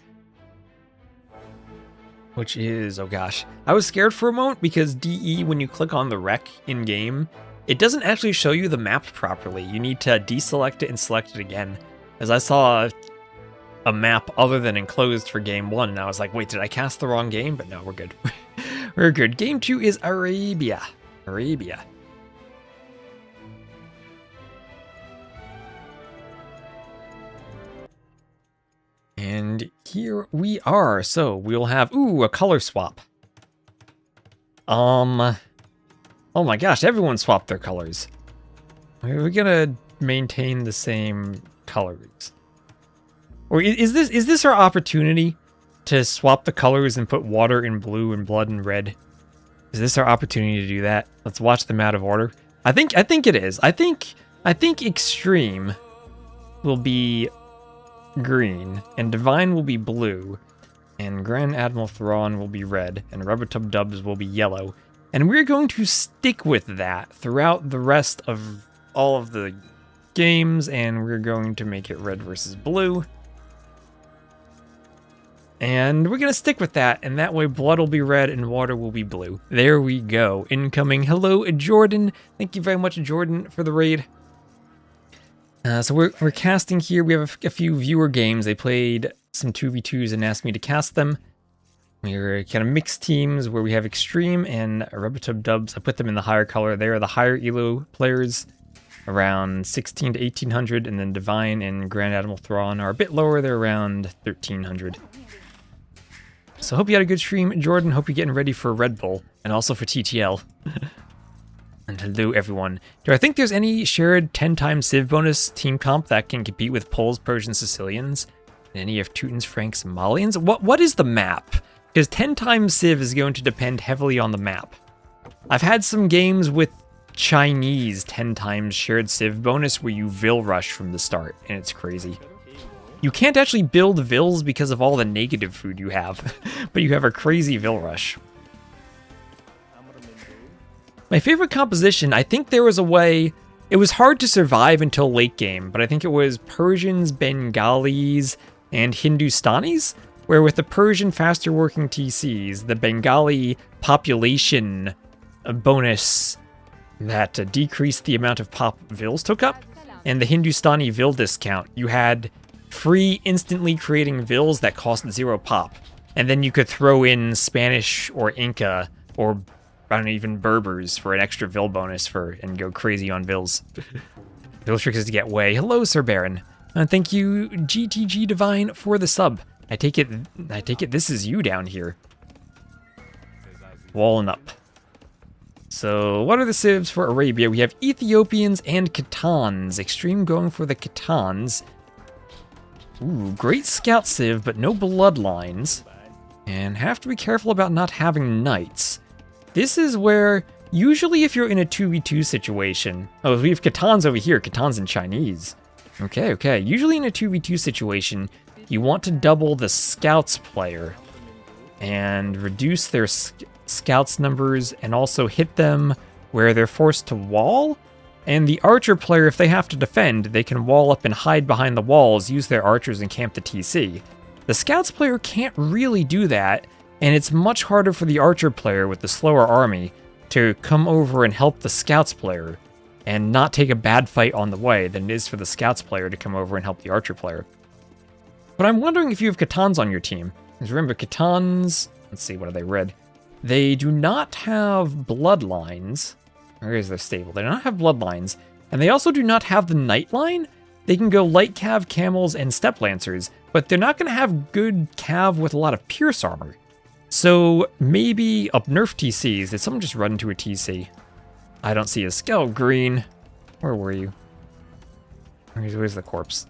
Which is, oh gosh. I was scared for a moment because DE, when you click on the rec in-game, it doesn't actually show you the map properly. You need to deselect it and select it again. As I saw a map other than enclosed for game 1, and I was like, wait, did I cast the wrong game? But no, we're good. We're good. Game 2 is Arabia. Arabia. And And here we are. So we'll have, ooh, a color swap. Oh my gosh, everyone swapped their colors. We're gonna maintain the same colors. Or is this our opportunity to swap the colors and put water in blue and blood in red? Is this our opportunity to do that? Let's watch them out of order. I think it is. I think Extreme will be green, and Divine will be blue, and Grand Admiral Thrawn will be red, and Rubbertub Dubs will be yellow. And we're going to stick with that throughout the rest of all of the games, and we're going to make it red versus blue. And we're going to stick with that, and that way blood will be red and water will be blue. There we go. Incoming. Hello, Jordan. Thank you very much, Jordan, for the raid. So we're casting here. We have a few viewer games. They played some 2v2s and asked me to cast them. We're kind of mixed teams where we have Extreme and Rubbertub Dubs. I put them in the higher color. They are the higher elo players, around 16 to 1800, and then Divine and Grand Admiral Thrawn are a bit lower. They're around 1300. So hope you had a good stream, Jordan. Hope you're getting ready for Red Bull and also for TTL. And hello, everyone. Do I think there's any shared 10 times Civ bonus team comp that can compete with Poles, Persians, Sicilians, and any of Teutons, Franks, and Malians? What is the map? Because 10 times Civ is going to depend heavily on the map. I've had some games with Chinese 10 times shared Civ bonus where you Vil rush from the start, and it's crazy. You can't actually build Vils because of all the negative food you have, but you have a crazy Vil rush. My favorite composition, I think there was a way, it was hard to survive until late game, but I think it was Persians, Bengalis, and Hindustanis, where with the Persian faster working TCs, the Bengali population bonus that decreased the amount of pop Vils took up, and the Hindustani Vil discount, you had free instantly creating Vils that cost 0 pop. And then you could throw in Spanish or Inca or I don't know, even Berbers for an extra Vil bonus and go crazy on Vils. Vil trick is to get way. Hello, Sir Baron. And thank you, GTG Divine, for the sub. I take it this is you down here. Walling up. So, what are the civs for Arabia? We have Ethiopians and Khitans. Extreme going for the Khitans. Ooh, great scout civ, but no bloodlines. And have to be careful about not having knights. This is where, usually if you're in a 2v2 situation... Oh, we have Khitans over here. Khitans in Chinese. Okay. Usually in a 2v2 situation, you want to double the scouts player. And reduce their scouts numbers, and also hit them where they're forced to wall. And the archer player, if they have to defend, they can wall up and hide behind the walls, use their archers and camp the TC. The scouts player can't really do that, and it's much harder for the archer player with the slower army to come over and help the scouts player and not take a bad fight on the way than it is for the scouts player to come over and help the archer player. But I'm wondering if you have Khitans on your team. Because remember, Khitans, let's see, what are they red? They do not have bloodlines. Where is their stable? They do not have bloodlines. And they also do not have the knight line. They can go light cav, camels, and steppe lancers, but they're not going to have good cav with a lot of pierce armor. So maybe up nerf TCs. Did someone just run into a TC? I don't see a skull. Green. Where were you? Where's the corpse?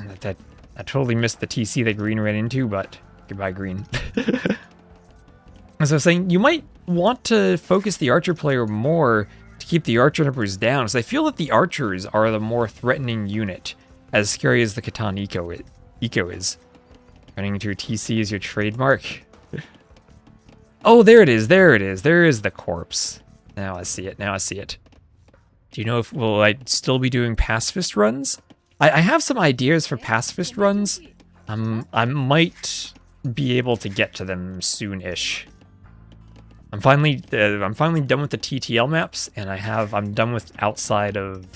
I totally missed the TC that Green ran into, but goodbye, Green. As I was saying, you might want to focus the archer player more to keep the archer numbers down, because I feel that the archers are the more threatening unit, as scary as the Khitan eco is. Running into a TC is your trademark. Oh, there it is. There is the corpse. Now I see it. Do you know if will I still be doing pacifist runs? I have some ideas for pacifist runs. I might be able to get to them soon-ish. I'm finally done with the TTL maps, and I'm done with outside of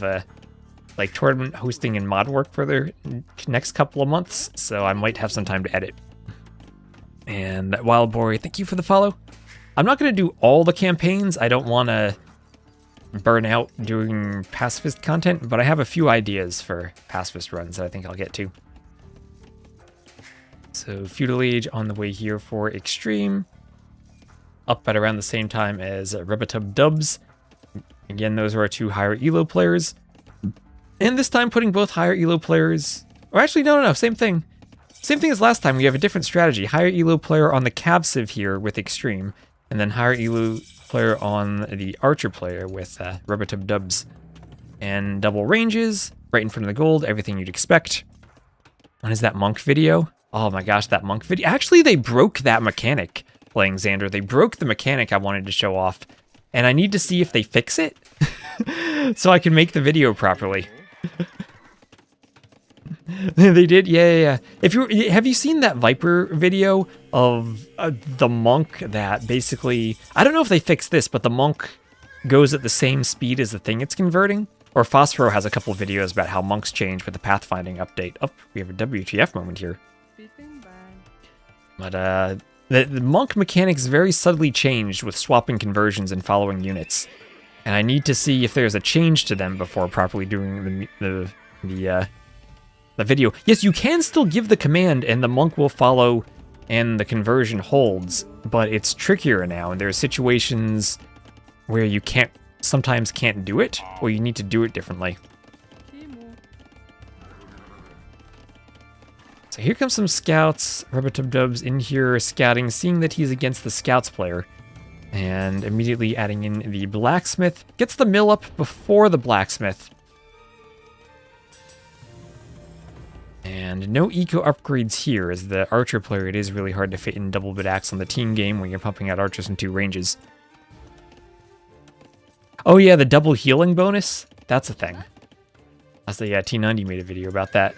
like tournament hosting and mod work for the next couple of months, so I might have some time to edit. And Wild Boy, thank you for the follow. I'm not going to do all the campaigns. I don't want to burn out doing pacifist content, but I have a few ideas for pacifist runs that I think I'll get to. So Feudal Age on the way here for Extreme. Up at around the same time as Rubbatub Dubs. Again, those are our two higher ELO players. And this time putting both higher ELO players... Or actually, no, same thing. Same thing as last time. We have a different strategy. Higher ELO player on the Cav Civ here with Extreme. And then higher ELO player on the Archer player with Rubbatub Dubs. And double ranges, right in front of the gold, everything you'd expect. When is that monk video? Oh my gosh, that monk video. Actually, they broke that mechanic playing Xander. They broke the mechanic I wanted to show off. And I need to see if they fix it so I can make the video properly. They did? Yeah. Have you seen that Viper video of the monk that basically... I don't know if they fixed this, but the monk goes at the same speed as the thing it's converting. Or Phosphoro has a couple of videos about how monks change with the pathfinding update. Oh, we have a WTF moment here. But the monk mechanics very subtly changed with swapping conversions and following units. And I need to see if there's a change to them before properly doing the video. Yes, you can still give the command and the monk will follow and the conversion holds, but it's trickier now and there are situations where you sometimes can't do it, or you need to do it differently. So here comes some scouts. Rubbatub Dubs in here scouting, seeing that he's against the scouts player. And immediately adding in the blacksmith. Gets the mill up before the blacksmith. And no eco upgrades here, as the archer player, it is really hard to fit in double bit axe on the team game when you're pumping out archers in 2 ranges. Oh yeah, the double healing bonus? That's a thing. That's the T90 made a video about that.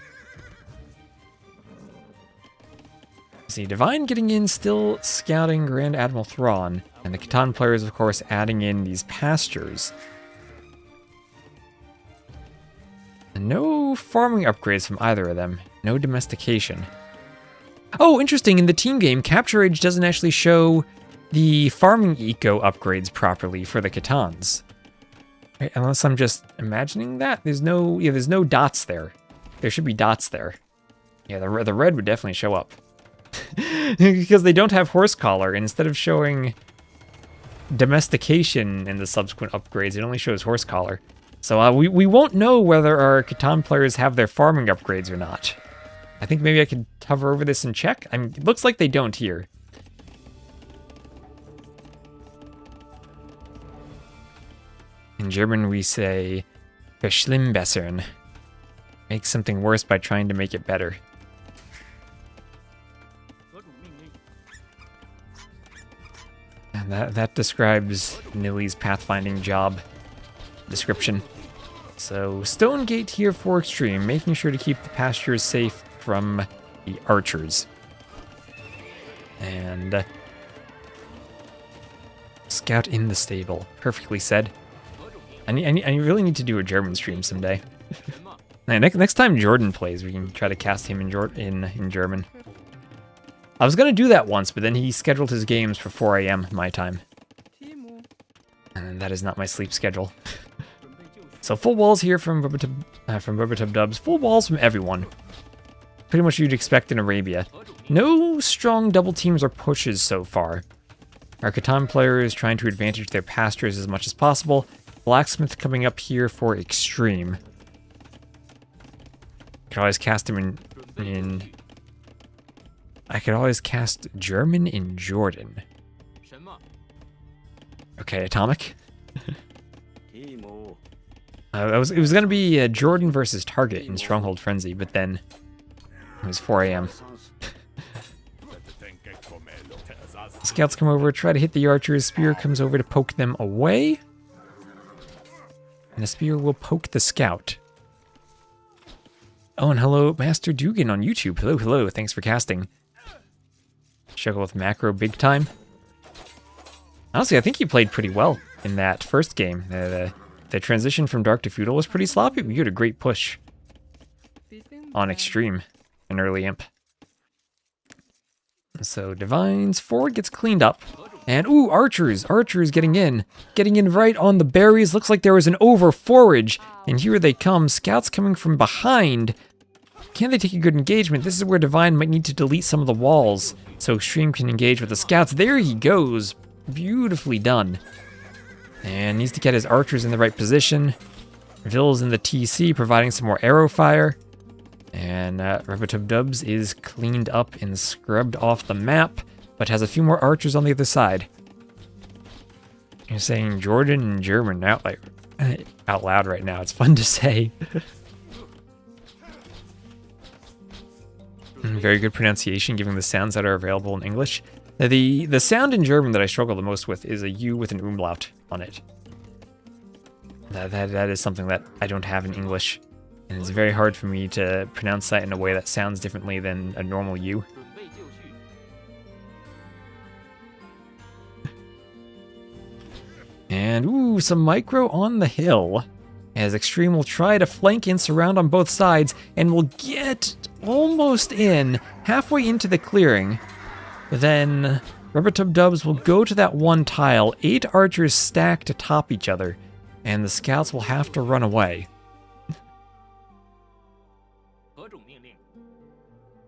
See, Divine getting in, still scouting Grand Admiral Thrawn, and the Catan players, of course, adding in these pastures. And no farming upgrades from either of them. No domestication. Oh, interesting, in the team game, Capture Age doesn't actually show the farming eco upgrades properly for the Catans. Right, unless I'm just imagining that. There's no dots there. There should be dots there. Yeah, the red would definitely show up. Because they don't have horse collar, and instead of showing domestication in the subsequent upgrades, it only shows horse collar. So we won't know whether our Catan players have their farming upgrades or not. I think maybe I could hover over this and check. It looks like they don't here. In German we say verschlimmbessern. Make something worse by trying to make it better. And that describes Nilly's pathfinding job description. So Stone Gate here for Extreme, making sure to keep the pastures safe from the archers. And scout in the stable. Perfectly said. I really need to do a German stream someday. Next time Jordan plays, we can try to cast him in German. I was going to do that once, but then he scheduled his games for 4 a.m. my time. And that is not my sleep schedule. So full walls here from Rubbatub Dubs. Full walls from everyone. Pretty much you'd expect in Arabia. No strong double teams or pushes so far. Our Catan player is trying to advantage their pastures as much as possible. Blacksmith coming up here for Extreme. Could always cast him in I could always cast German in Jordan. Okay, Atomic. It was going to be Jordan versus Target in Stronghold Frenzy, but then it was 4 a.m. Scouts come over, try to hit the archers. Spear comes over to poke them away. And the spear will poke the scout. Oh, and hello, Master Dugan on YouTube. Hello, thanks for casting. Struggle with macro big time. Honestly, I think he played pretty well in that first game. The transition from Dark to Feudal was pretty sloppy, but you had a great push on Extreme, an early imp. So Divine's forward gets cleaned up. And, ooh, archers. Archers getting in. Getting in right on the berries. Looks like there was an over-forage. And here they come. Scouts coming from behind. Can they take a good engagement? This is where Divine might need to delete some of the walls so Extreme can engage with the scouts. There he goes. Beautifully done. And needs to get his archers in the right position. Vill's in the TC, providing some more arrow fire. And Rubbertub is cleaned up and scrubbed off the map, but has a few more archers on the other side. You're saying Jordan and German out loud right now. It's fun to say. Very good pronunciation, given the sounds that are available in English. The sound in German that I struggle the most with is a U with an umlaut on it. That is something that I don't have in English, and it's very hard for me to pronounce that in a way that sounds differently than a normal U. And, ooh, some micro on the hill. As Extreme will try to flank and surround on both sides, and will get almost in, halfway into the clearing. Then Rubbertub will go to that one tile, 8 archers stacked atop each other, and the scouts will have to run away.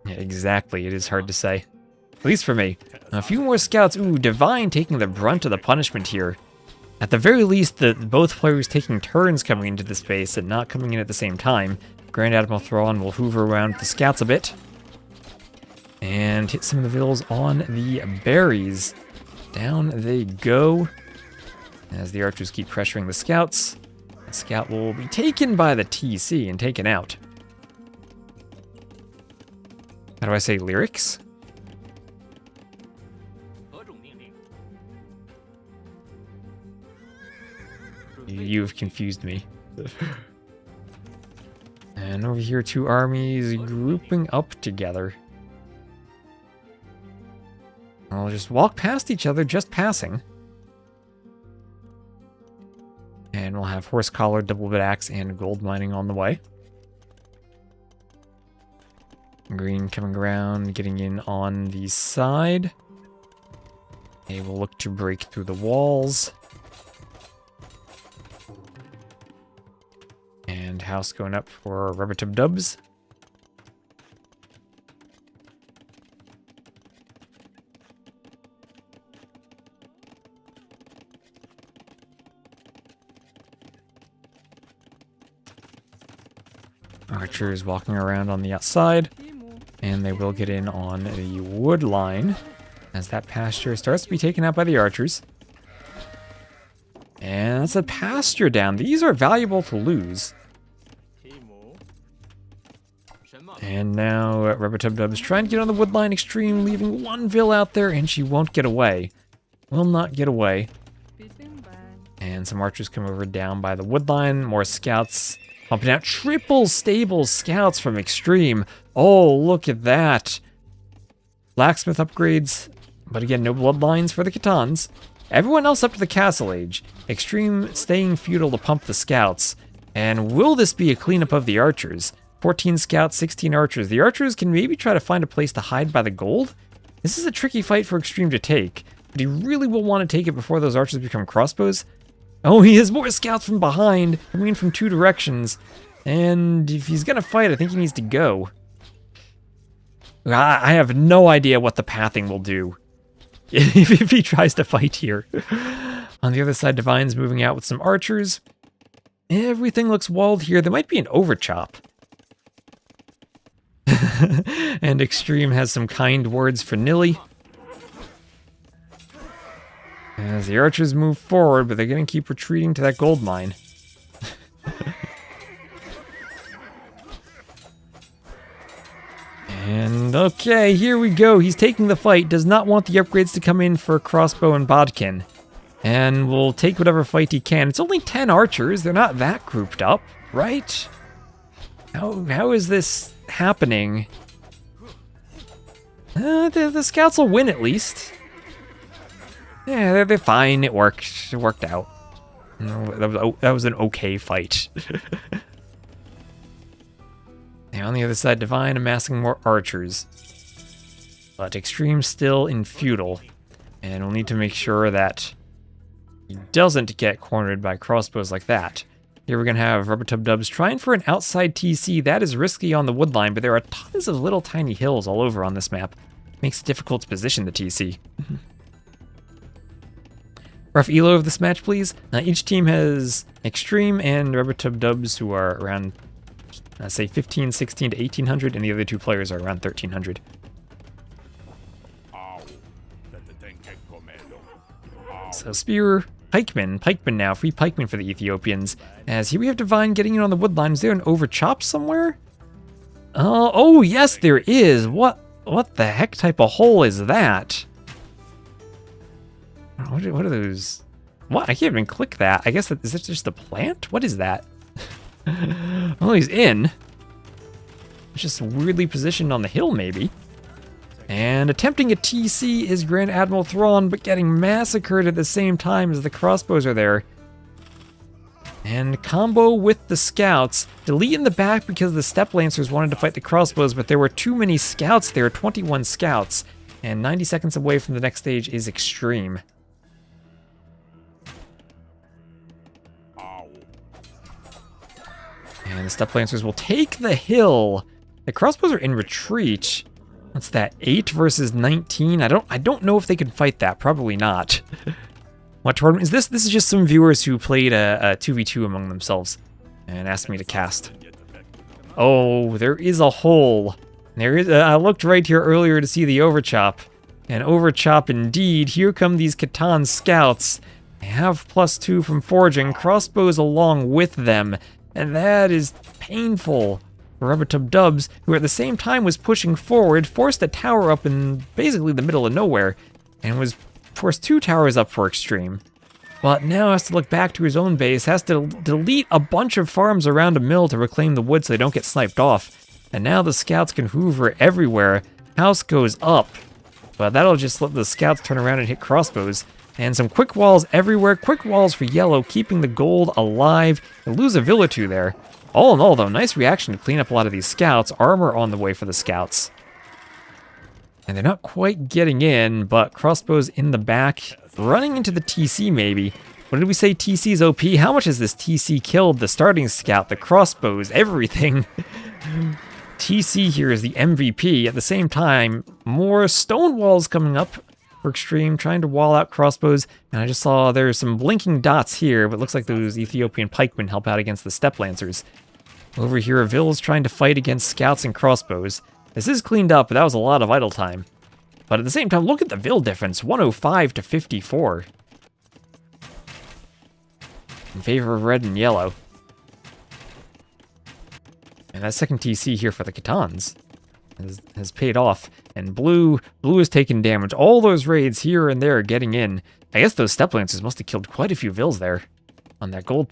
Yeah, exactly, it is hard to say. At least for me. A few more scouts. Ooh, Divine taking the brunt of the punishment here. At the very least, both players taking turns coming into the space and not coming in at the same time. Grand Admiral Thrawn will hoover around the scouts a bit. And hit some of the vills on the berries. Down they go. As the archers keep pressuring the scouts. The scout will be taken by the TC and taken out. How do I say lyrics? You've confused me. And over here, 2 armies grouping up together. I'll just walk past each other, just passing. And we'll have horse collar, double bit axe, and gold mining on the way. Green coming around, getting in on the side. They will look to break through the walls. And house going up for Rubbertub. Archers walking around on the outside, and they will get in on the wood line as that pasture starts to be taken out by the archers. And that's a pasture down. These are valuable to lose. And now Rubbertub trying to get on the wood line. Extreme leaving one vill out there, and she won't get away. Will not get away. And some archers come over down by the wood line. More scouts pumping out. Triple stable scouts from Extreme. Oh, look at that. Blacksmith upgrades. But again, no bloodlines for the Khitans. Everyone else up to the Castle Age. Extreme staying feudal to pump the scouts. And will this be a cleanup of the archers? 14 scouts, 16 archers. The archers can maybe try to find a place to hide by the gold. This is a tricky fight for Extreme to take, but he really will want to take it before those archers become crossbows. Oh, he has more scouts from behind, coming in from 2 directions. And if he's going to fight, I think he needs to go. I have no idea what the pathing will do if he tries to fight here. On the other side, Divine's moving out with some archers. Everything looks walled here. There might be an overchop. And Extreme has some kind words for Nilly. As the archers move forward, but they're going to keep retreating to that gold mine. And okay, here we go. He's taking the fight. Does not want the upgrades to come in for crossbow and bodkin. And will take whatever fight he can. It's only 10 archers. They're not that grouped up, right? How is this happening? The scouts will win at least. Yeah, they're fine. It worked. It worked out. That was an okay fight. And on the other side, Divine amassing more archers. But Extreme still in feudal. And we'll need to make sure that he doesn't get cornered by crossbows like that. Here we're going to have Rubber-Tub-Dubs trying for an outside TC. That is risky on the wood line, but there are tons of little tiny hills all over on this map. Makes it difficult to position the TC. Rough elo of this match, please. Each team has Extreme and Rubber-Tub-Dubs, who are around, say, 15, 16 to 1800, and the other two players are around 1300. So Spear, Pikeman now, free Pikeman for the Ethiopians. As here we have Divine getting in on the wood line. Is there an overchop somewhere? Oh yes, there is. What the heck type of hole is that? What are those? What? I can't even click that. I guess is it just a plant? What is that? Oh, he's in. It's just weirdly positioned on the hill, maybe. And attempting a TC is Grand Admiral Thrawn, but getting massacred at the same time as the crossbows are there. And combo with the scouts. Delete in the back because the Step Lancers wanted to fight the crossbows, but there were too many scouts there, 21 scouts. And 90 seconds away from the next stage is Extreme. And the Step Lancers will take the hill. The crossbows are in retreat. What's that, 8 versus 19? I don't know if they can fight that. Probably not. What tournament is this? This is just some viewers who played a 2v2 among themselves and asked me to cast. Oh, there is a hole. There is. I looked right here earlier to see the overchop. And overchop indeed. Here come these Catan scouts. They have +2 from forging, crossbows along with them. And that is painful. Rubber-Tub-Dubs, who at the same time was pushing forward, forced a tower up in basically the middle of nowhere, and was forced 2 towers up for Extreme. But now has to look back to his own base, has to delete a bunch of farms around a mill to reclaim the wood so they don't get sniped off. And now the scouts can hoover everywhere. House goes up, but that'll just let the scouts turn around and hit crossbows. And some quick walls everywhere, quick walls for yellow, keeping the gold alive. They lose a vill or 2 there. All in all, though, nice reaction to clean up a lot of these scouts. Armor on the way for the scouts. And they're not quite getting in, but crossbows in the back. Running into the TC, maybe. What did we say? TC's OP? How much has this TC killed? The starting scout, the crossbows, everything. TC here is the MVP. At the same time, more stone walls coming up for Extreme, trying to wall out crossbows. And I just saw there's some blinking dots here, but it looks like those Ethiopian pikemen help out against the Step Lancers. Over here, Vill's trying to fight against scouts and crossbows. This is cleaned up, but that was a lot of idle time. But at the same time, look at the Vill difference, 105 to 54. In favor of red and yellow. And that second TC here for the Catans has paid off. And blue has taken damage. All those raids here and there getting in. I guess those Step Lancers must have killed quite a few Vills there on that gold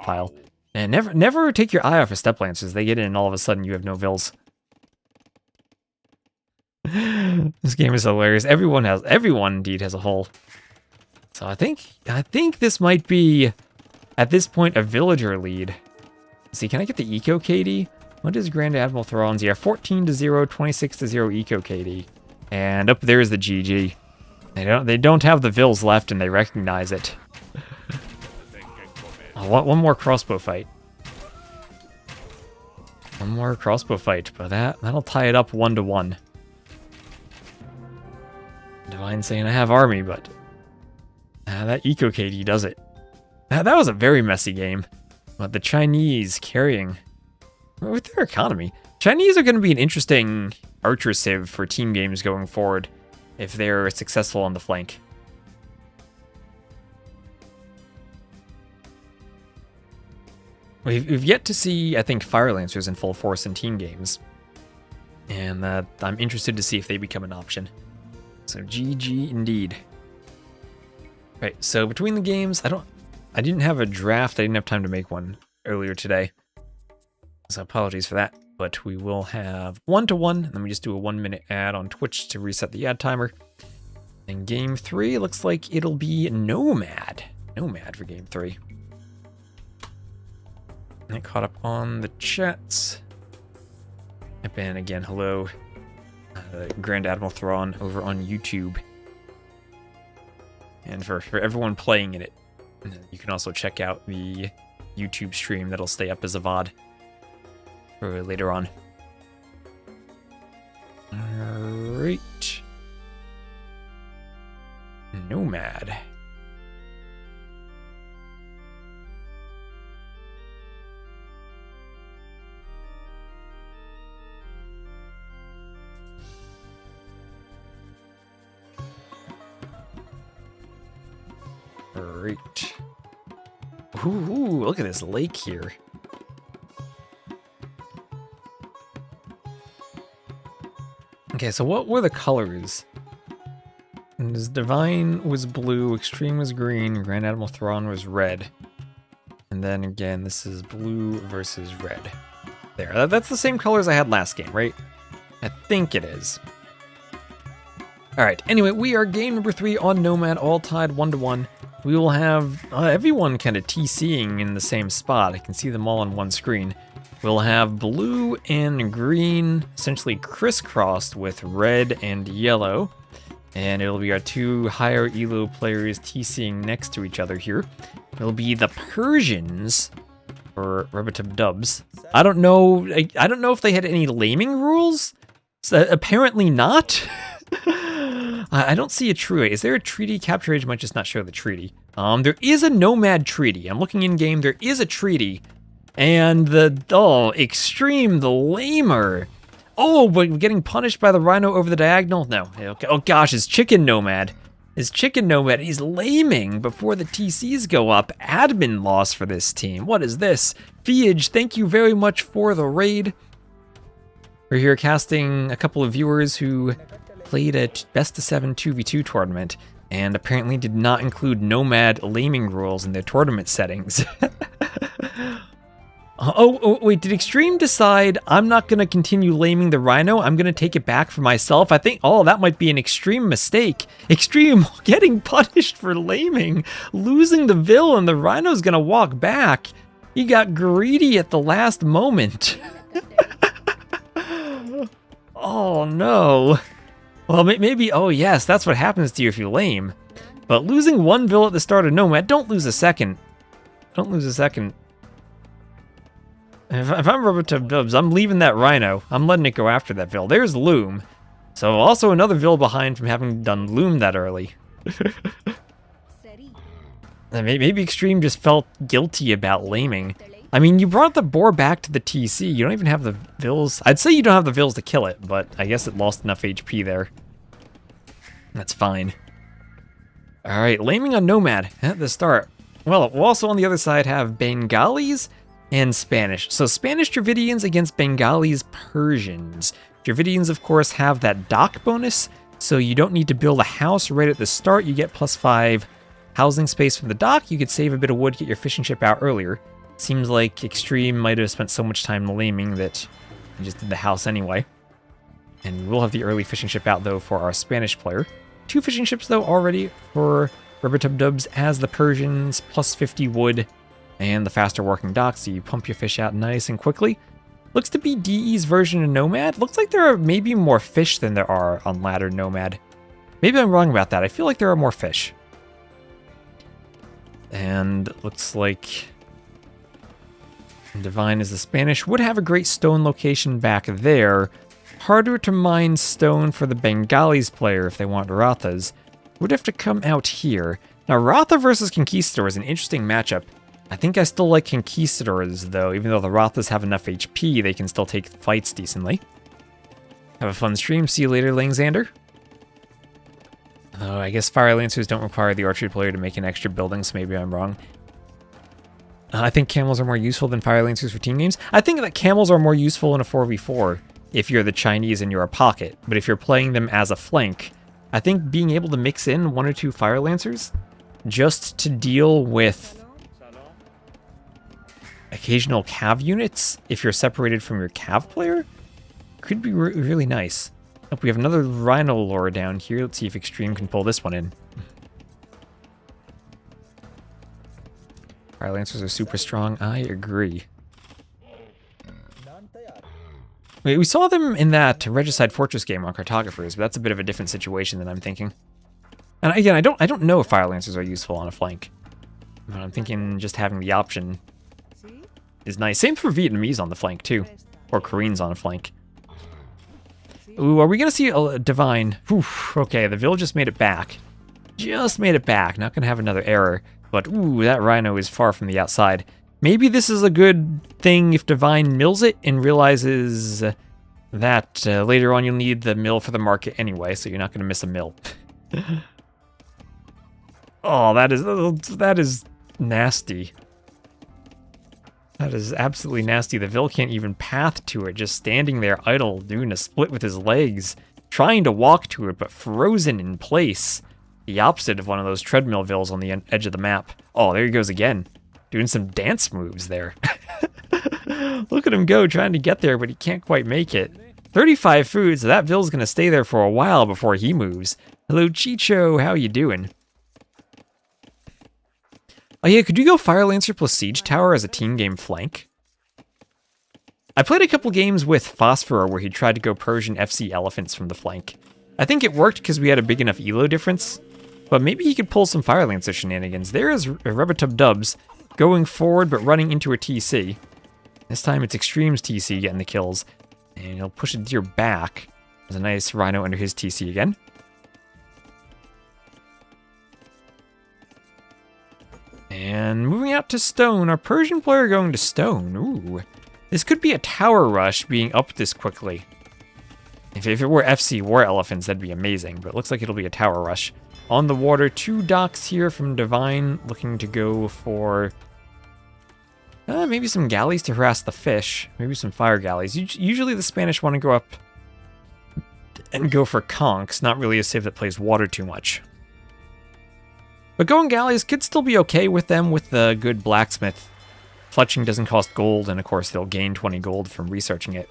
pile. And never take your eye off of Step Lancers. They get in and all of a sudden you have no Vills. This game is hilarious. Everyone indeed has a hole. So I think this might be, at this point, a villager lead. Let's see, can I get the Eco KD? What is Grand Admiral Thrawn's? Yeah, 14 to 0, 26 to 0 Eco KD. And up there is the GG. They don't have the Vills left and they recognize it. One more crossbow fight. One more crossbow fight, but that'll tie it up 1-1. Divine saying I have army, but that Eco KD does it. That was a very messy game. But the Chinese carrying with their economy. Chinese are going to be an interesting archer civ for team games going forward if they're successful on the flank. We've yet to see, I think, Fire Lancers in full force in team games. And I'm interested to see if they become an option. So GG indeed. Right, so between the games, I didn't have a draft. I didn't have time to make one earlier today. So apologies for that. But we will have 1-1. Let me just do a 1-minute ad on Twitch to reset the ad timer. And game 3 looks like it'll be Nomad. Nomad for game 3. I caught up on the chats. Type in again, hello. Grand Admiral Thrawn over on YouTube. and for everyone playing in it. You can also check out the YouTube stream that'll stay up as a VOD for later on. Alright. Nomad. Great. Ooh, look at this lake here. Okay, so what were the colors? This Divine was blue, Extreme was green, Grand Admiral Thrawn was red. And then again, this is blue versus red. There, that's the same colors I had last game, right? I think it is. Alright, anyway, we are game number 3 on Nomad, all tied 1-1. We will have everyone kind of TCing in the same spot. I can see them all on one screen. We'll have blue and green essentially crisscrossed with red and yellow. And it'll be our 2 higher elo players TCing next to each other here. It'll be the Persians for Rubbertub Dubs. I don't know if they had any laming rules. So, apparently not. I don't see a treaty. Is there a treaty? Capture Age might just not show the treaty. There is a Nomad treaty. I'm looking in game. There is a treaty. And Extreme, the lamer. Oh, but getting punished by the Rhino over the diagonal? No. Okay. Oh gosh, his Chicken Nomad. He's laming before the TCs go up. Admin loss for this team. What is this? Fiage, thank you very much for the raid. We're here casting a couple of viewers who played a best of 7 2v2 tournament and apparently did not include Nomad laming rules in their tournament settings. Wait, did Extreme decide I'm not going to continue laming the Rhino? I'm going to take it back for myself? I think, that might be an Extreme mistake. Extreme getting punished for laming, losing the Vil, and the Rhino's going to walk back. He got greedy at the last moment. Oh no. Well, maybe, oh yes, that's what happens to you if you lame. But losing 1 Vil at the start of Nomad, don't lose a second. Don't lose a second. If I'm Rubbertub Dubs, I'm leaving that Rhino. I'm letting it go after that Vil. There's Loom. So also another Vil behind from having done Loom that early. Maybe Extreme just felt guilty about laming. I mean, you brought the boar back to the TC. You don't even have the Vils. I'd say you don't have the Vils to kill it, but I guess it lost enough HP there. That's fine. Alright, laming on Nomad at the start. Well, we'll also on the other side have Bengalis and Spanish. So Spanish Dravidians against Bengalis Persians. Dravidians, of course, have that dock bonus, so you don't need to build a house right at the start. You get +5 housing space from the dock. You could save a bit of wood, get your fishing ship out earlier. Seems like Extreme might have spent so much time laming that he just did the house anyway. And we'll have the early fishing ship out, though, for our Spanish player. 2 fishing ships, though, already for Rubbertub Dubs as the Persians, +50 wood, and the faster working dock, so you pump your fish out nice and quickly. Looks to be DE's version of Nomad. Looks like there are maybe more fish than there are on Ladder Nomad. Maybe I'm wrong about that. I feel like there are more fish. And looks like Divine is the Spanish. Would have a great stone location back there. Harder to mine stone for the Bengalis player if they want Rathas. Would have to come out here. Now, Ratha versus Conquistador is an interesting matchup. I think I still like Conquistadors, though. Even though the Rathas have enough HP, they can still take fights decently. Have a fun stream. See you later, Langzander. Oh, I guess Fire Lancers don't require the archery player to make an extra building, so maybe I'm wrong. I think camels are more useful than Fire Lancers for team games. I think that camels are more useful in a 4v4 if you're the Chinese and you're a pocket. But if you're playing them as a flank, I think being able to mix in 1 or 2 Fire Lancers just to deal with occasional cav units, if you're separated from your cav player, could be really nice. Oh, we have another Rhino lore down here. Let's see if Extreme can pull this one in. Fire Lancers are super strong. I agree. Wait, we saw them in that Regicide Fortress game on Cartographers, but that's a bit of a different situation than I'm thinking. And again, I don't know if Fire Lancers are useful on a flank. But I'm thinking just having the option is nice. Same for Vietnamese on the flank, too. Or Koreans on a flank. Ooh, are we going to see a Divine? Oof, okay, the Vil just made it back. Just made it back. Not going to have another error. But, ooh, that Rhino is far from the outside. Maybe this is a good thing if Divine mills it and realizes that later on you'll need the mill for the market anyway, so you're not going to miss a mill. Oh, that is nasty. That is absolutely nasty. The Vil can't even path to it, just standing there idle, doing a split with his legs, trying to walk to it, but frozen in place. The opposite of one of those treadmill Vils on the edge of the map. Oh, there he goes again. Doing some dance moves there. Look at him go, trying to get there, but he can't quite make it. 35 food, so that Vil's gonna stay there for a while before he moves. Hello, Chicho, how you doing? Oh yeah, could you go Fire Lancer plus Siege Tower as a team game flank? I played a couple games with Phosphor where he tried to go Persian FC Elephants from the flank. I think it worked because we had a big enough elo difference, but maybe he could pull some Fire Lancer shenanigans. There is Rubbertub Dubs going forward but running into a TC. This time it's Extreme's TC getting the kills, and he'll push a deer back. There's a nice Rhino under his TC again. And moving out to Stone, our Persian player going to Stone. Ooh, this could be a tower rush being up this quickly. If it were FC War Elephants, that'd be amazing, but it looks like it'll be a tower rush. On the water, 2 docks here from Divine, looking to go for maybe some galleys to harass the fish, maybe some fire galleys. Usually the Spanish want to go up and go for conchs, not really a civ that plays water too much. But going galleys could still be okay with them with the good blacksmith. Fletching doesn't cost gold, and of course they'll gain 20 gold from researching it.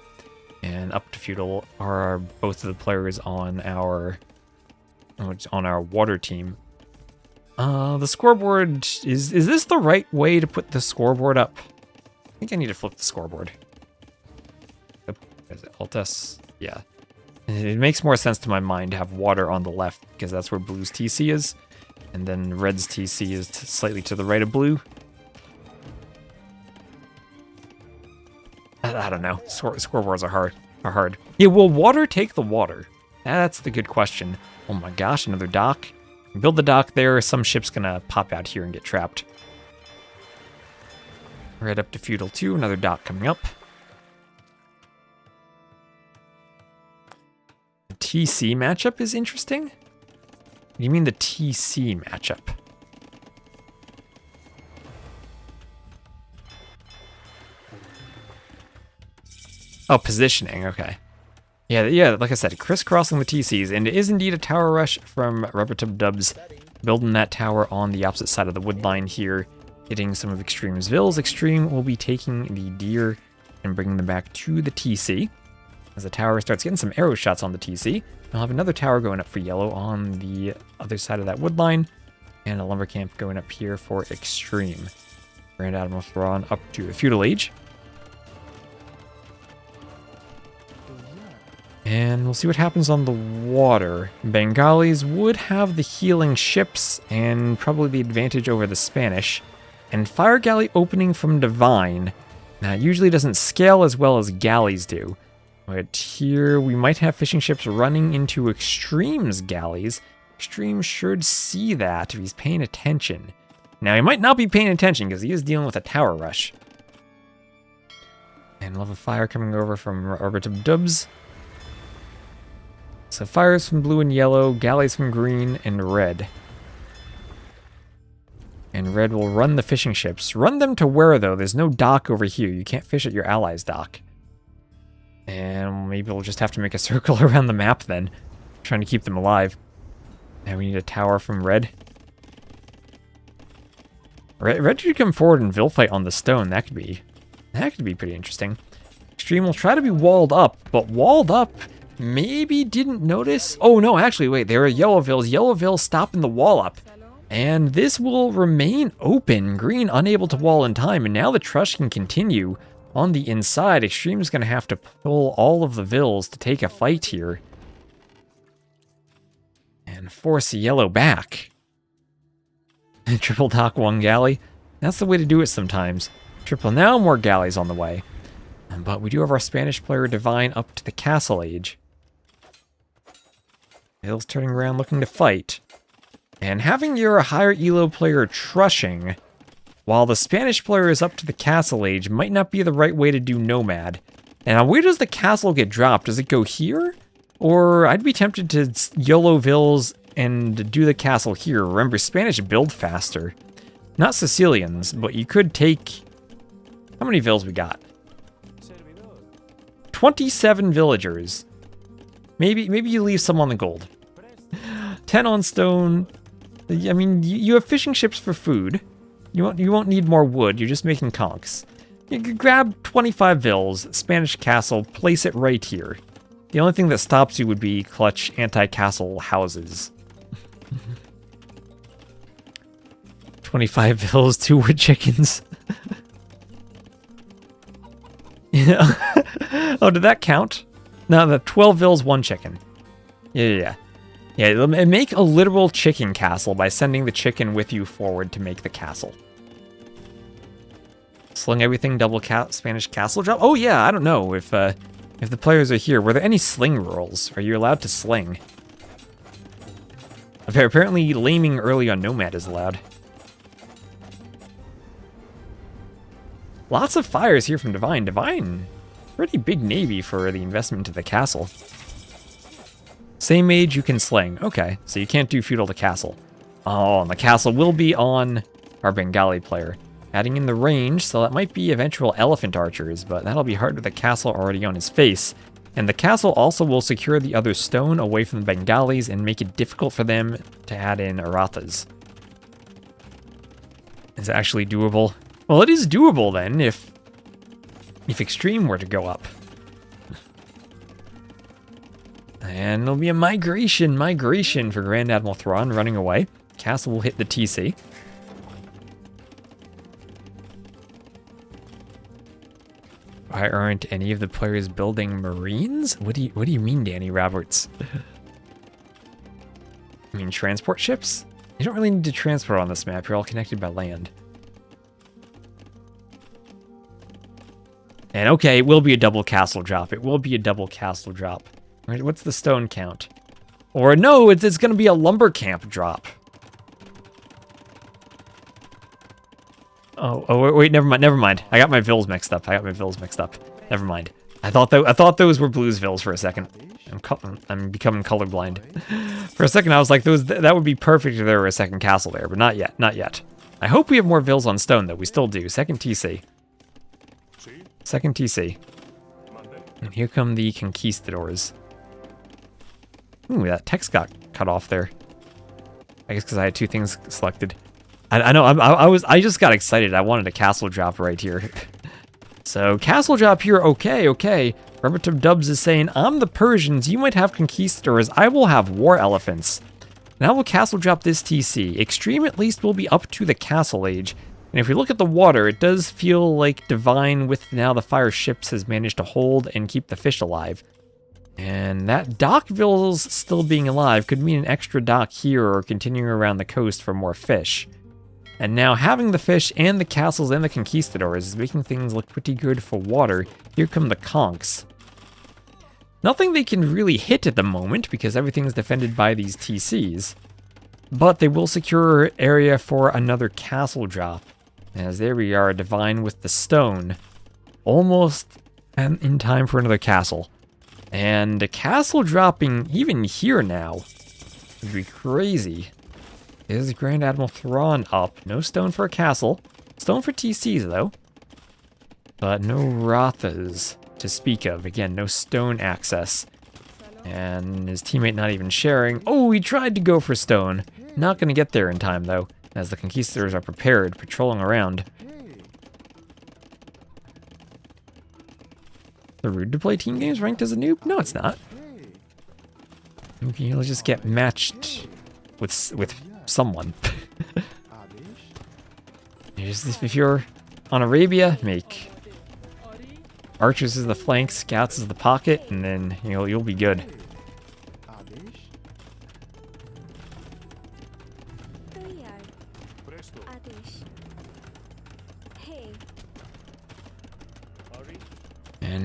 And up to feudal are both of the players on our water team. The scoreboard is this the right way to put the scoreboard up? I think I need to flip the scoreboard. Is it Alt S? Yeah. It makes more sense to my mind to have water on the left because that's where blue's TC is. And then red's TC is slightly to the right of blue. I don't know. Scoreboards are hard. Yeah, will water take the water? That's the good question. Oh my gosh, another dock. Build the dock there. Some ship's gonna pop out here and get trapped. Right up to Feudal 2. Another dock coming up. The TC matchup is interesting. What do you mean the TC matchup? Oh, positioning, okay. Yeah, like I said, crisscrossing the TCs, and it is indeed a tower rush from Rubbertub Dubs, building that tower on the opposite side of the wood line here, hitting some of Extreme's Vils. Extreme will be taking the deer and bringing them back to the TC. As the tower starts getting some arrow shots on the TC, we'll have another tower going up for yellow on the other side of that wood line, and a lumber camp going up here for Extreme. Grand Admiral Thrawn up to the Feudal Age. And we'll see what happens on the water. Bengalis would have the healing ships and probably the advantage over the Spanish. And Fire Galley opening from Divine. Now, it usually doesn't scale as well as galleys do. But here we might have fishing ships running into Extreme's galleys. Extreme should see that if he's paying attention. Now, he might not be paying attention because he is dealing with a tower rush. And we'll have a fire coming over from Rubbertub Dubs. So fires from blue and yellow, galleys from green and red. And red will run the fishing ships. Run them to where, though? There's no dock over here. You can't fish at your allies' dock. And maybe we'll just have to make a circle around the map then. Trying to keep them alive. And we need a tower from red. Red should come forward and Vil fight on the stone. That could be pretty interesting. Extreme will try to be walled up, but walled up maybe didn't notice. Oh no, actually, wait, there are yellow Vils. Yellow Vils stopping the wall up. And this will remain open. Green unable to wall in time, and now the trush can continue on the inside. Extreme's going to have to pull all of the Vils to take a fight here. And force a yellow back. Triple dock 1 galley. That's the way to do it sometimes. Triple now, more galleys on the way. But we do have our Spanish player Divine up to the castle age. Hill's turning around looking to fight. And having your higher elo player trushing, while the Spanish player is up to the castle age, might not be the right way to do Nomad. Now, where does the castle get dropped? Does it go here? Or I'd be tempted to YOLO Vills and do the castle here. Remember, Spanish build faster. Not Sicilians, but you could take... How many vills we got? 27 villagers. Maybe you leave some on the gold. 10 on stone. I mean, you have fishing ships for food. You won't need more wood. You're just making conchs. You could grab 25 vills, Spanish castle, place it right here. The only thing that stops you would be clutch anti-castle houses. 25 vills, 2 wood chickens. Yeah. Oh, did that count? No, the 12 vills, 1 chicken. Yeah. Make a literal chicken castle by sending the chicken with you forward to make the castle. Sling everything, double Spanish castle drop. Oh yeah, I don't know if the players are here. Were there any sling rolls? Are you allowed to sling? Apparently, laming early on Nomad is allowed. Lots of fires here from Divine. Divine, pretty big navy for the investment into the castle. Same age, you can sling. Okay, so you can't do feudal to castle. Oh, and the castle will be on our Bengali player. Adding in the range, so that might be eventual elephant archers, but that'll be hard with the castle already on his face. And the castle also will secure the other stone away from the Bengalis and make it difficult for them to add in Arathas. Is it actually doable? Well, it is doable then, if Extreme were to go up. And there'll be a migration for Grand Admiral Thrawn running away. Castle will hit the TC. Why aren't any of the players building marines? What do you mean, Danny Roberts? I mean transport ships? You don't really need to transport on this map. You're all connected by land. And okay, it will be a double castle drop. It will be a double castle drop. What's the stone count? Or no, it's going to be a lumber camp drop. Oh, wait, never mind. I got my vills mixed up. Never mind. I thought those were blues vills for a second. I'm becoming colorblind. For a second, I was like, that would be perfect if there were a second castle there, but not yet. I hope we have more vills on stone, though. We still do. Second TC. And here come the conquistadors. Ooh, that text got cut off there. I guess because I had 2 things selected. I know, I just got excited. I wanted a castle drop right here. So, castle drop here, okay. Rubbertub Dubs is saying, I'm the Persians, you might have conquistadors, I will have war elephants. Now we'll castle drop this TC. Extreme at least will be up to the castle age. And if we look at the water, it does feel like Divine with now the fire ships has managed to hold and keep the fish alive. And that Dockville's still being alive could mean an extra dock here or continuing around the coast for more fish. And now having the fish and the castles and the conquistadors is making things look pretty good for water. Here come the conchs. Nothing they can really hit at the moment because everything's defended by these TCs. But they will secure area for another castle drop. As there we are, Divine with the stone. Almost in time for another castle. And a castle dropping even here now would be crazy. Is Grand Admiral Thrawn up? No stone for a castle. Stone for TCs, though. But no Rathas to speak of. Again, no stone access. And his teammate not even sharing. Oh, he tried to go for stone. Not going to get there in time, though, as the conquistadors are prepared, patrolling around. The rude to play team games ranked as a noob? No, it's not. You'll just get matched with someone. If you're on Arabia, make archers as the flank, scouts as the pocket, and then you'll be good.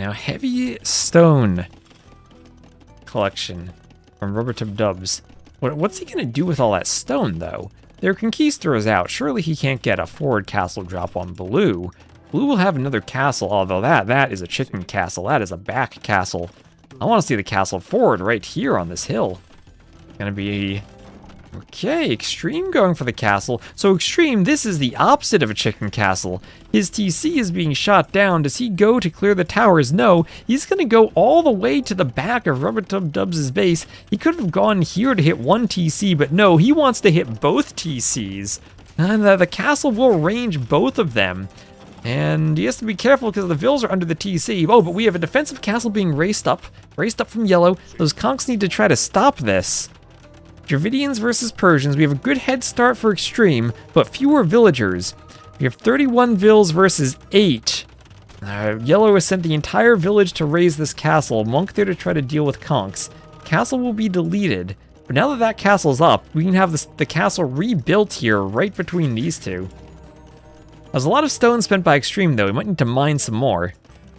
Now, heavy stone collection from Rubbertub Dubs. What's he going to do with all that stone, though? Their conquistadors out. Surely he can't get a forward castle drop on Blue. Blue will have another castle, although that is a chicken castle. That is a back castle. I want to see the castle forward right here on this hill. Gonna be... Okay, Extreme going for the castle. So Extreme, this is the opposite of a chicken castle. His TC is being shot down. Does he go to clear the towers? No, he's going to go all the way to the back of Rubbertub Dubs' base. He could have gone here to hit one TC, but no, he wants to hit both TCs. And the castle will range both of them. And he has to be careful because the Vills are under the TC. Oh, but we have a defensive castle being raced up from yellow. Those conks need to try to stop this. Dravidians versus Persians. We have a good head start for Extreme, but fewer villagers. We have 31 vills versus 8. Yellow has sent the entire village to raise this castle. Monk there to try to deal with conks. Castle will be deleted. But now that that castle's up, we can have the castle rebuilt here right between these two. There's a lot of stone spent by Extreme, though. We might need to mine some more.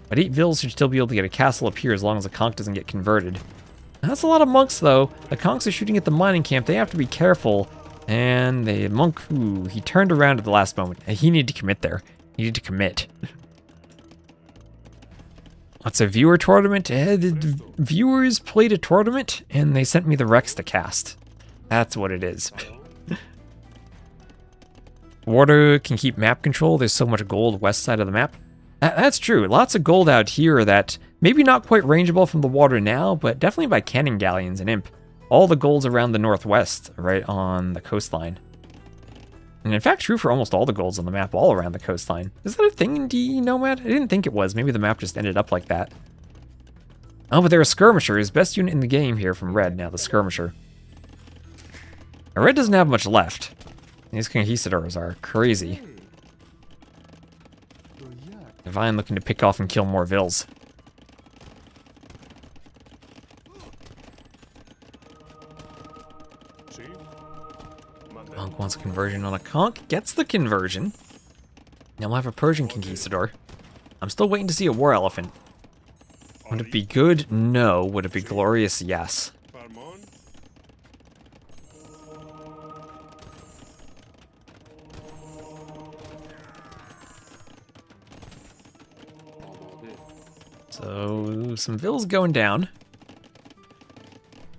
But 8 vills should still be able to get a castle up here as long as the conk doesn't get converted. That's a lot of monks, though. The conks are shooting at the mining camp. They have to be careful. And the monk, ooh, he turned around at the last moment. He needed to commit there. He needed to commit. What's a viewer tournament? The viewers played a tournament, and they sent me the Rex to cast. That's what it is. Water can keep map control. There's so much gold west side of the map. That's true. Lots of gold out here that maybe not quite rangeable from the water now, but definitely by cannon galleons and imp. All the gold's around the northwest, right on the coastline. And in fact, true for almost all the golds on the map, all around the coastline. Is that a thing in DE Nomad? I didn't think it was. Maybe the map just ended up like that. Oh, but there are skirmishers. Best unit in the game here from Red now, the skirmisher. Now, Red doesn't have much left. These conquistadors are crazy. Divine looking to pick off and kill more vills. Monk wants a conversion on a conk. Gets the conversion. Now we'll have a Persian conquistador. I'm still waiting to see a war elephant. Would it be good? No. Would it be glorious? Yes. So, some vills going down.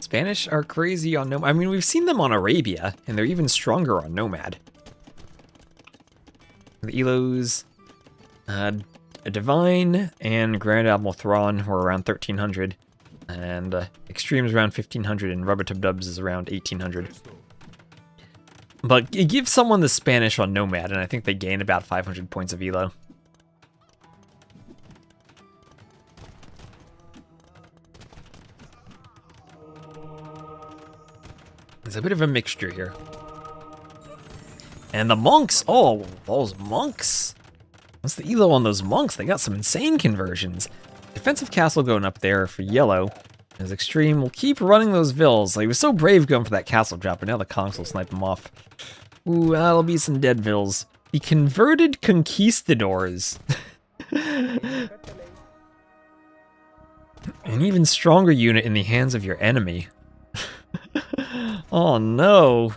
Spanish are crazy on Nomad. I mean, we've seen them on Arabia, and they're even stronger on Nomad. The Elos, a Divine, and Grand Admiral Thrawn were around 1300, and Extreme's around 1500, and Rubbertub Dubs is around 1800. But it gives someone the Spanish on Nomad, and I think they gain about 500 points of Elo. There's a bit of a mixture here. And the monks, oh, those monks. What's the elo on those monks? They got some insane conversions. Defensive castle going up there for yellow. As Extreme will keep running those vills. Like, he was so brave going for that castle drop, but now the conks will snipe him off. Ooh, that'll be some dead vills. The converted conquistadors. An even stronger unit in the hands of your enemy. Oh no.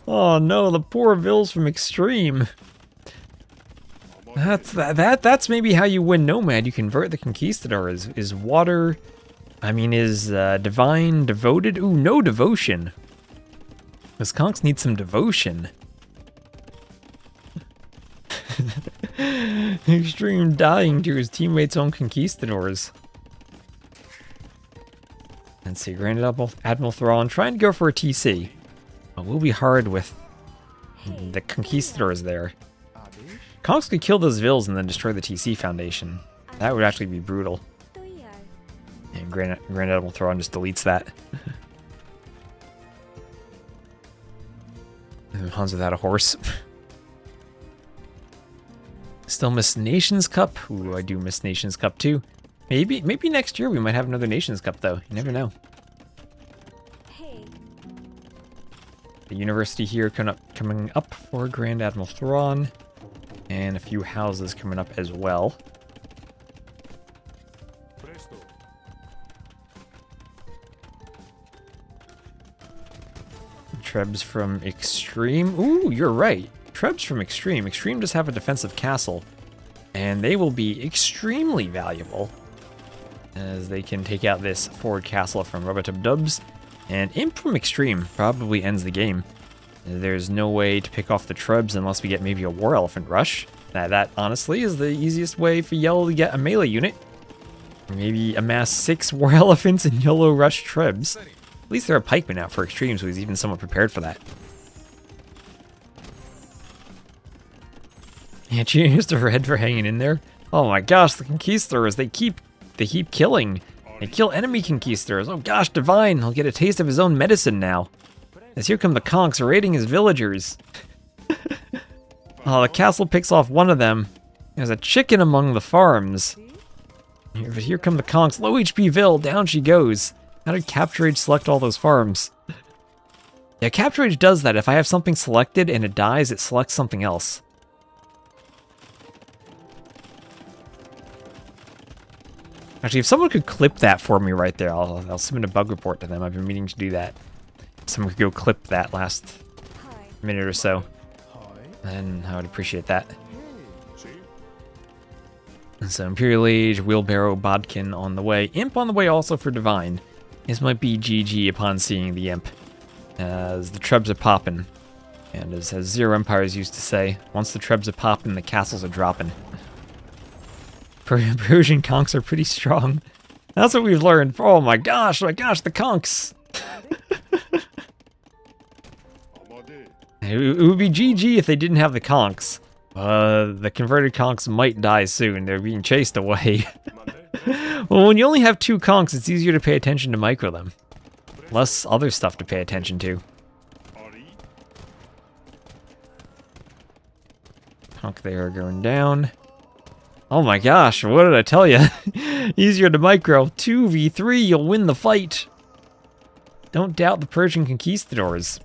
Oh no, the poor vills from Extreme. That's maybe how you win Nomad. You convert the conquistador. Is water, I mean, is divine devoted? Ooh, no devotion. Those conks need some devotion. Extreme dying to his teammates' own conquistadors. Let's see, Grand Admiral Thrawn trying to go for a TC. But will be hard with the conquistadors there. Conks could kill those vills and then destroy the TC foundation. That would actually be brutal. And Grand Admiral Thrawn just deletes that. Hans without a horse. Still miss Nations Cup. Ooh, I do miss Nations Cup too. Maybe next year we might have another Nations Cup, though. You never know. The university here coming up for Grand Admiral Thrawn. And a few houses coming up as well. Trebs from Extreme. Ooh, you're right. Trebs from Extreme. Extreme does have a defensive castle, and they will be extremely valuable as they can take out this forward castle from Rubbertub-Dubs. And Imp from Extreme probably ends the game. There's no way to pick off the Trebs unless we get maybe a War Elephant rush. That honestly is the easiest way for Yellow to get a melee unit. Maybe amass 6 War Elephants and Yellow rush Trebs. At least there are pikemen out for Extreme, so he's even somewhat prepared for that. Yeah, cheers to Red for hanging in there. Oh my gosh, the Conquistadors, they keep killing. They kill enemy Conquistadors. Oh gosh, Divine, he'll get a taste of his own medicine now. As here come the conks raiding his villagers. Oh, the castle picks off one of them. There's a chicken among the farms. But here come the conks. Low HP Ville, down she goes. How did Capture Age select all those farms? Yeah, Capture Age does that. If I have something selected and it dies, it selects something else. Actually, if someone could clip that for me right there, I'll submit a bug report to them. I've been meaning to do that. Someone could go clip that last minute or so. And I would appreciate that. And so Imperial Age, Wheelbarrow, Bodkin on the way. Imp on the way also for Divine. This might be GG upon seeing the Imp, as the Trebs are popping. And as Zero Empires used to say, once the Trebs are popping, the castles are dropping. Persian conks are pretty strong. That's what we've learned. Oh my gosh, the conks! It would be GG if they didn't have the conks. The converted conks might die soon. They're being chased away. Well, when you only have 2 conks, it's easier to pay attention to micro them. Less other stuff to pay attention to. Conk there going down. Oh my gosh, what did I tell you? Easier to micro. 2v3, you'll win the fight. Don't doubt the Persian Conquistadors.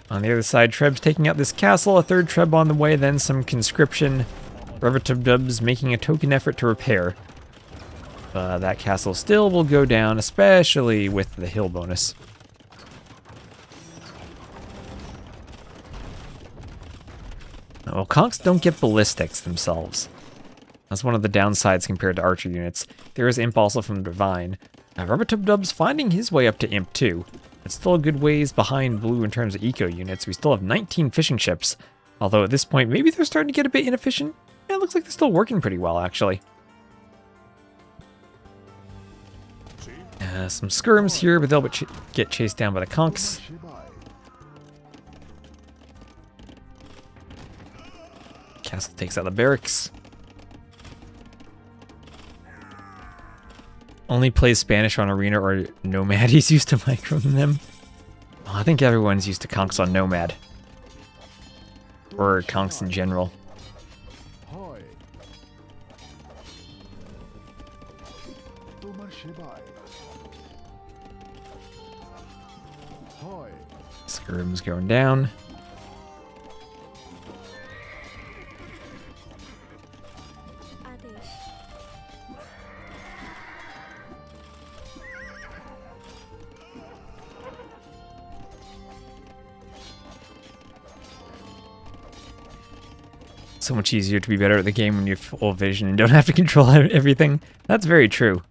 On the other side, Treb's taking out this castle, a third Treb on the way, then some conscription. Rubbertub-Dubs making a token effort to repair. That castle still will go down, especially with the hill bonus. Well, conks don't get ballistics themselves. That's one of the downsides compared to archer units. There is Imp also from Divine. Now, Rubbertub-Dubs finding his way up to Imp too. It's still a good ways behind Blue in terms of eco units. We still have 19 fishing ships. Although at this point, maybe they're starting to get a bit inefficient. Yeah, it looks like they're still working pretty well, actually. Some skirms here, but they'll get chased down by the conks. Castle takes out the barracks. Only plays Spanish on Arena or Nomad. He's used to micro them. Oh, I think everyone's used to conks on Nomad. Or conks in general. Skirm's going down. So much easier to be better at the game when you have full vision and don't have to control everything. That's very true.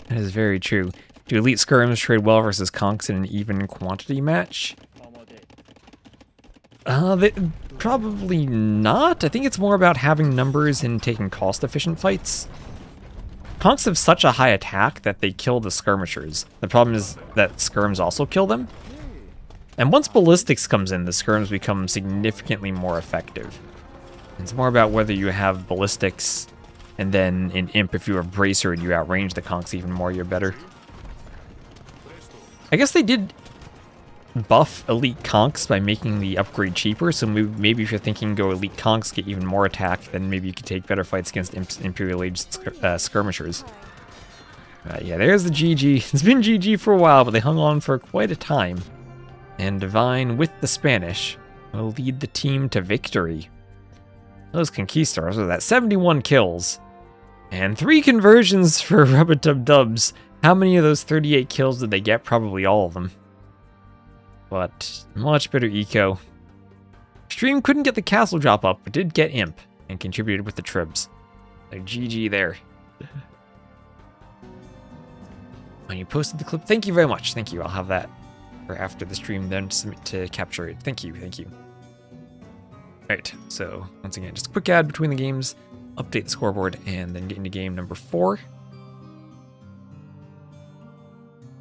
That is very true. Do elite skirms trade well versus conks in an even quantity match? Probably not. I think it's more about having numbers and taking cost-efficient fights. Conks have such a high attack that they kill the skirmishers. The problem is that skirms also kill them. And once ballistics comes in, the skirms become significantly more effective. It's more about whether you have ballistics, and then in Imp, if you're a bracer and you outrange the conks even more, you're better. I guess they did buff elite conks by making the upgrade cheaper, so maybe if you're thinking go elite conks, get even more attack, then maybe you could take better fights against Imperial Age skirmishers. Yeah, there's the GG. It's been GG for a while, but they hung on for quite a time. And Divine, with the Spanish, will lead the team to victory. Those Conquistadors, what was that? 71 kills. And 3 conversions for Rub-a-Dub-Dubs. How many of those 38 kills did they get? Probably all of them. But much better eco. Stream couldn't get the castle drop up, but did get Imp and contributed with the tribs. Like GG there. When you posted the clip, thank you very much. Thank you. I'll have that for after the stream then to capture it. Thank you. Thank you. Alright, so once again, just a quick ad between the games, update the scoreboard, and then get into game number 4.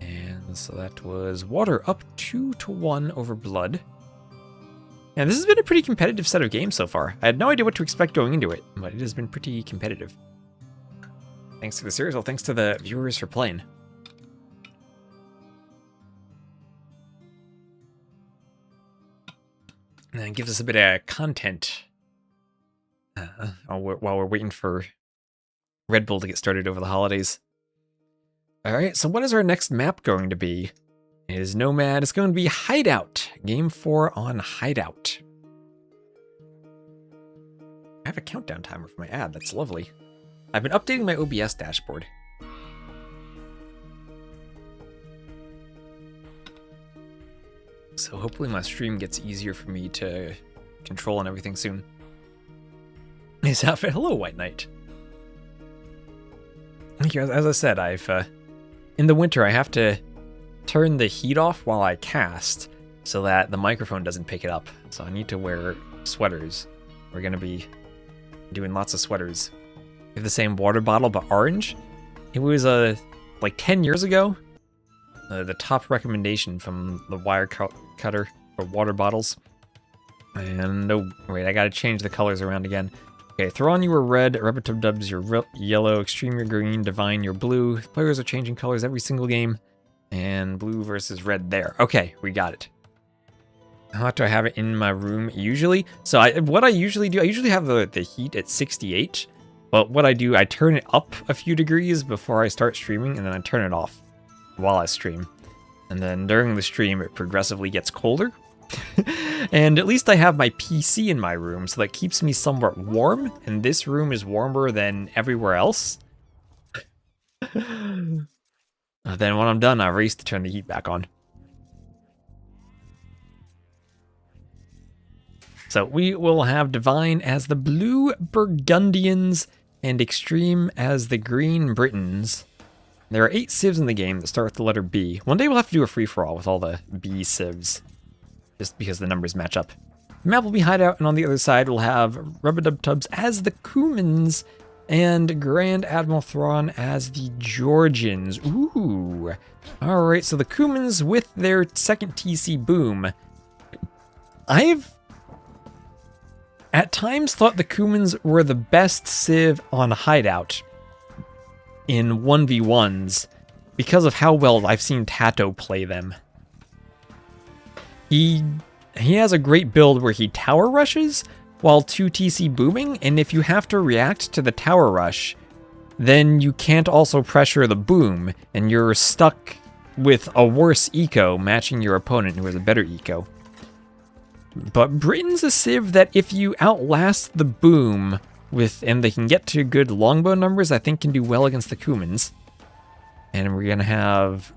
And so that was Water up 2-1 over Blood. And this has been a pretty competitive set of games so far. I had no idea what to expect going into it, but it has been pretty competitive. Thanks to the series, well, thanks to the viewers for playing. And it gives us a bit of content while we're waiting for Red Bull to get started over the holidays. Alright, so what is our next map going to be? It is Nomad. It's going to be Hideout. Game 4 on Hideout. I have a countdown timer for my ad. That's lovely. I've been updating my OBS dashboard. So hopefully my stream gets easier for me to control and everything soon. His outfit. Hello, White Knight. Thank you. As I said, in the winter I have to turn the heat off while I cast so that the microphone doesn't pick it up. So I need to wear sweaters. We're gonna be doing lots of sweaters. We have the same water bottle but orange. It was like 10 years ago. The top recommendation from the wire cutter for water bottles. And oh wait, I gotta change the colors around again. Okay, Thrawn, you were red, Rub-a-Dub-Dubs, you're yellow, Extreme, you're green, Divine, you're blue. Players are changing colors every single game. And blue versus red there. Okay, we got it. How much do I have it in my room usually? So what I usually do, I usually have the heat at 68. But what I do, I turn it up a few degrees before I start streaming, and then I turn it off while I stream. And then during the stream, it progressively gets colder. And at least I have my PC in my room, so that keeps me somewhat warm. And this room is warmer than everywhere else. Then when I'm done, I race to turn the heat back on. So we will have Divine as the Blue Burgundians and Extreme as the Green Britons. There are 8 civs in the game that start with the letter B. One day we'll have to do a free-for-all with all the B civs, just because the numbers match up. The map will be Hideout, and on the other side we'll have Rub-a-Dub-Tubs as the Cumans and Grand Admiral Thrawn as the Georgians. Ooh. Alright, so the Cumans with their second TC boom. I've at times thought the Cumans were the best civ on Hideout in 1v1s because of how well I've seen Tato play them. He has a great build where he tower rushes while 2 TC booming, and if you have to react to the tower rush, then you can't also pressure the boom, and you're stuck with a worse eco matching your opponent who has a better eco. But Britain's a civ that if you outlast the boom and they can get to good longbow numbers, I think can do well against the Cumans. And we're going to have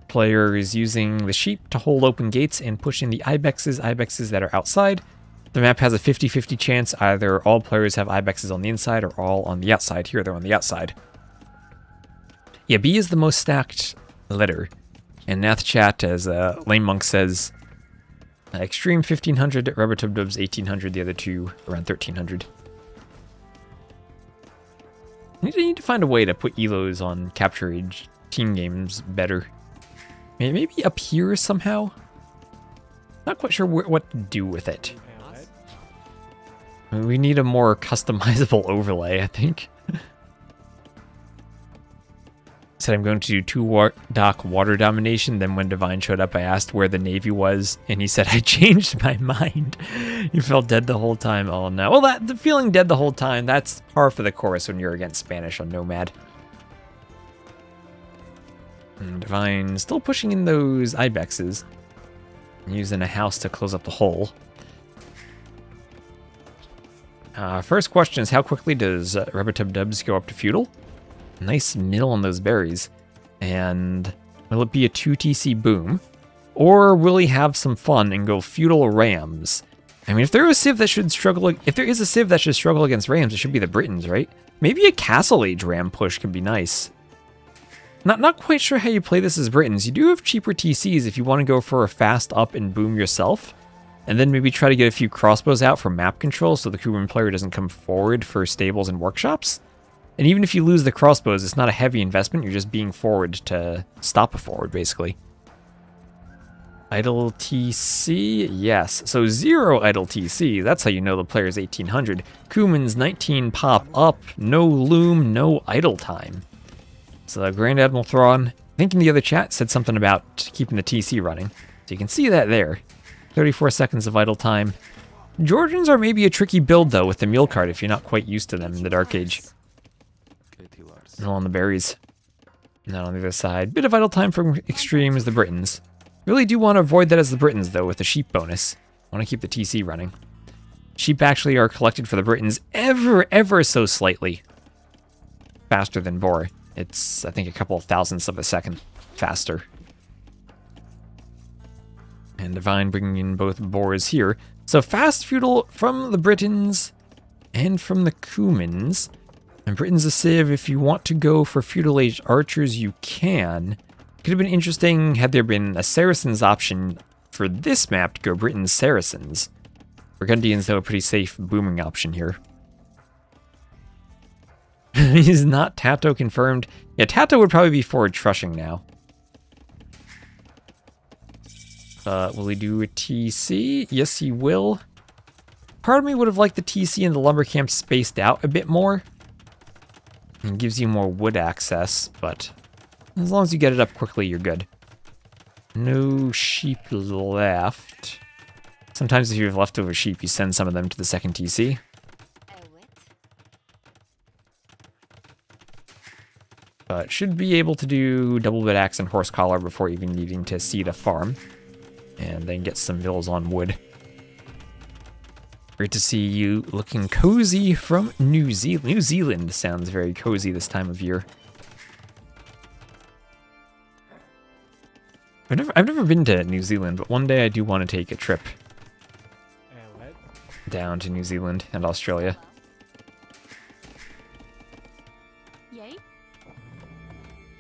players using the sheep to hold open gates and pushing the ibexes that are outside. The map has a 50-50 chance either all players have ibexes on the inside or all on the outside. Here they're on the outside. Yeah, B is the most stacked letter. And Nath Chat, as Lame Monk says, Extreme 1500, Rub-a-Dub-Dubs 1800, the other two around 1300. I need to find a way to put elos on Capture Age team games better. Maybe up here somehow? Not quite sure what to do with it. We need a more customizable overlay, I think. Said I'm going to do 2-dock water domination. Then when Divine showed up, I asked where the Navy was, and he said, I changed my mind. You felt dead the whole time. Oh no. Well, the feeling dead the whole time, that's par for the course when you're against Spanish on Nomad. And Divine still pushing in those ibexes. Using a house to close up the hole. First question is, how quickly does Rubber-Tub-Dubs go up to feudal? Nice mill on those berries. And will it be a 2 TC boom? Or will he have some fun and go feudal Rams? I mean, if there is a civ that should struggle against Rams, it should be the Britons, right? Maybe a Castle Age Ram push could be nice. Not quite sure how you play this as Britons. You do have cheaper TCs if you want to go for a fast up and boom yourself. And then maybe try to get a few crossbows out for map control so the Cuban player doesn't come forward for stables and workshops. And even if you lose the crossbows, it's not a heavy investment. You're just being forward to stop a forward, basically. Idle TC, yes. So 0 idle TC, that's how you know the player's 1800. Cuman's 19 pop up, no loom, no idle time. So Grand Admiral Thrawn, I think in the other chat, said something about keeping the TC running. So you can see that there. 34 seconds of idle time. Georgians are maybe a tricky build, though, with the mule cart if you're not quite used to them in the Dark Age. And on the berries. And on the other side, bit of idle time from Extreme as the Britons. Really do want to avoid that as the Britons, though, with the sheep bonus. I want to keep the TC running. Sheep actually are collected for the Britons ever so slightly faster than boar. It's, I think, a couple of thousandths of a second faster. And Divine bringing in both boars here. So fast feudal from the Britons and from the Cumans. And Britain's a civ. If you want to go for feudal age archers, you can. Could have been interesting had there been a Saracens option for this map to go Britain's Saracens. Burgundians, though, a pretty safe booming option here. He's not Tato confirmed. Yeah, Tato would probably be forward trushing now. Will he do a TC? Yes, he will. Part of me would have liked the TC and the lumber camp spaced out a bit more. It gives you more wood access, but as long as you get it up quickly, you're good. No sheep left. Sometimes if you have leftover sheep, you send some of them to the second TC. But should be able to do double bit axe and horse collar before even needing to seed a farm. And then get some mills on wood. Great to see you looking cozy from New Zealand. New Zealand sounds very cozy this time of year. I've never been to New Zealand, but one day I do want to take a trip down to New Zealand and Australia. Yay.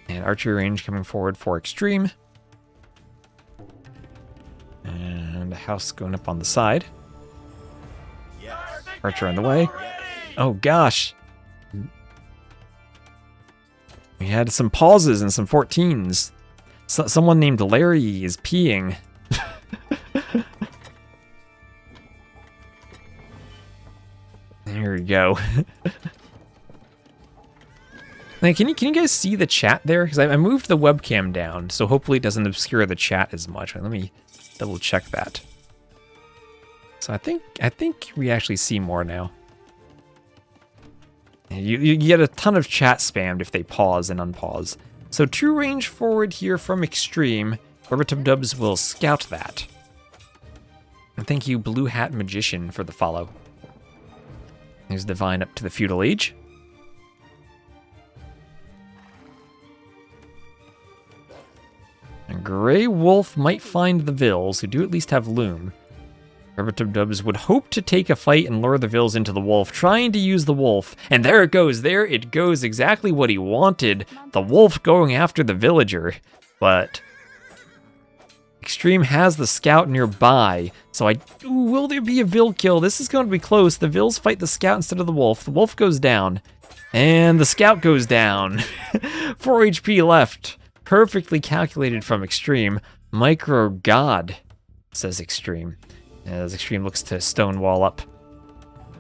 And archery range coming forward for Extreme. And a house going up on the side. Archer on the way. Oh gosh. We had some pauses and some 14s. Someone named Larry is peeing. There we go. Like, can you guys see the chat there? Because I moved the webcam down, so hopefully it doesn't obscure the chat as much. Let me double check that. So I think we actually see more now. You get a ton of chat spammed if they pause and unpause. So 2 range forward here from Extreme. Rubber-Tub-Dubs will scout that. And thank you, Blue Hat Magician, for the follow. There's Divine up to the feudal age. And Grey Wolf might find the Vills, who do at least have loom. Rubber-Tub-Dubs would hope to take a fight and lure the Vills into the wolf, trying to use the wolf. And there it goes. There it goes. Exactly what he wanted. The wolf going after the villager. But Extreme has the scout nearby. So will there be a Vill kill? This is going to be close. The Vills fight the scout instead of the wolf. The wolf goes down. And the scout goes down. 4 HP left. Perfectly calculated from Extreme. Micro God, says Extreme. As Extreme looks to stonewall up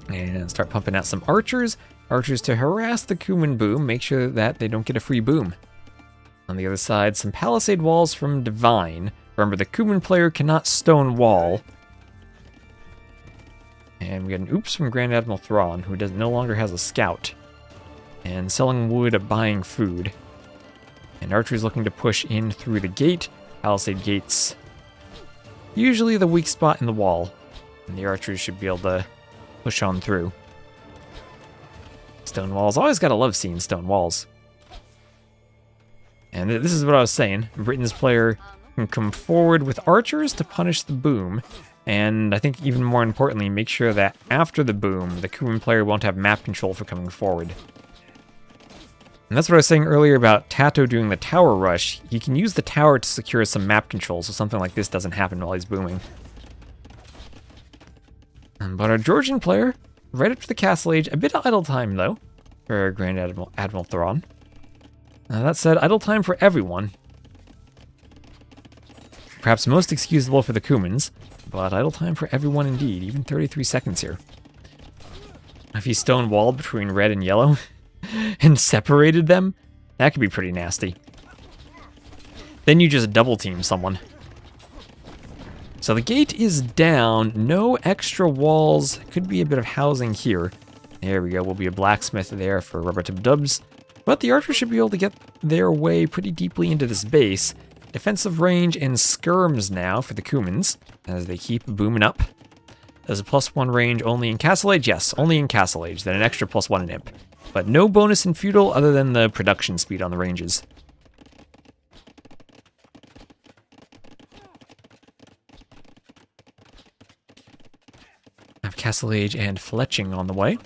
and start pumping out some archers. Archers to harass the Cuman boom, make sure that they don't get a free boom. On the other side, some palisade walls from Divine. Remember, the Cuman player cannot stonewall. And we got an oops from Grand Admiral Thrawn, who no longer has a scout. And selling wood, buying food. And archers looking to push in through the gate. Palisade gates. Usually the weak spot in the wall, and the archers should be able to push on through. Stone walls. Always gotta love seeing stone walls. And this is what I was saying. Britain's player can come forward with archers to punish the boom. And I think even more importantly, make sure that after the boom, the Kuman player won't have map control for coming forward. And that's what I was saying earlier about Tato doing the tower rush. He can use the tower to secure some map control, so something like this doesn't happen while he's booming. But our Georgian player, right up to the castle age, a bit of idle time though, for Grand Admiral Thrawn. That said, idle time for everyone. Perhaps most excusable for the Kumans, but idle time for everyone indeed, even 33 seconds here. If he stone walled between red and yellow and separated them, that could be pretty nasty. Then you just double team someone. So the gate is down, no extra walls, could be a bit of housing here. There we go, will be a blacksmith there for rubber tub dubs. But the archers should be able to get their way pretty deeply into this base. Defensive range and skirms now for the Kumans, as they keep booming up. There's a +1 range only in Castle Age? Yes, only in Castle Age, then an extra +1 in Imp. But no bonus in Feudal other than the production speed on the ranges. I have Castle Age and Fletching on the way.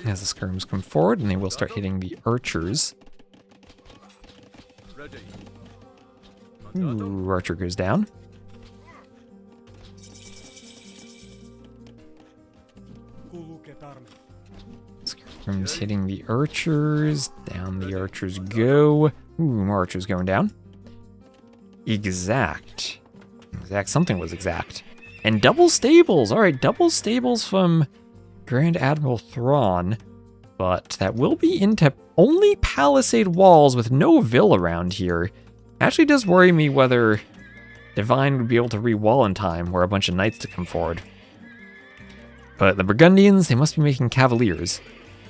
As the skirms come forward, and they will start hitting the archers. Ooh, archer goes down. Skirms hitting the archers. Down the archers go. Ooh, more archers going down. Exact. Something was exact. And double stables. All right, double stables from Grand Admiral Thrawn, but that will be into only palisade walls with no Vil around here. Actually does worry me whether Divine would be able to re-wall in time were a bunch of knights to come forward. But the Burgundians, they must be making cavaliers,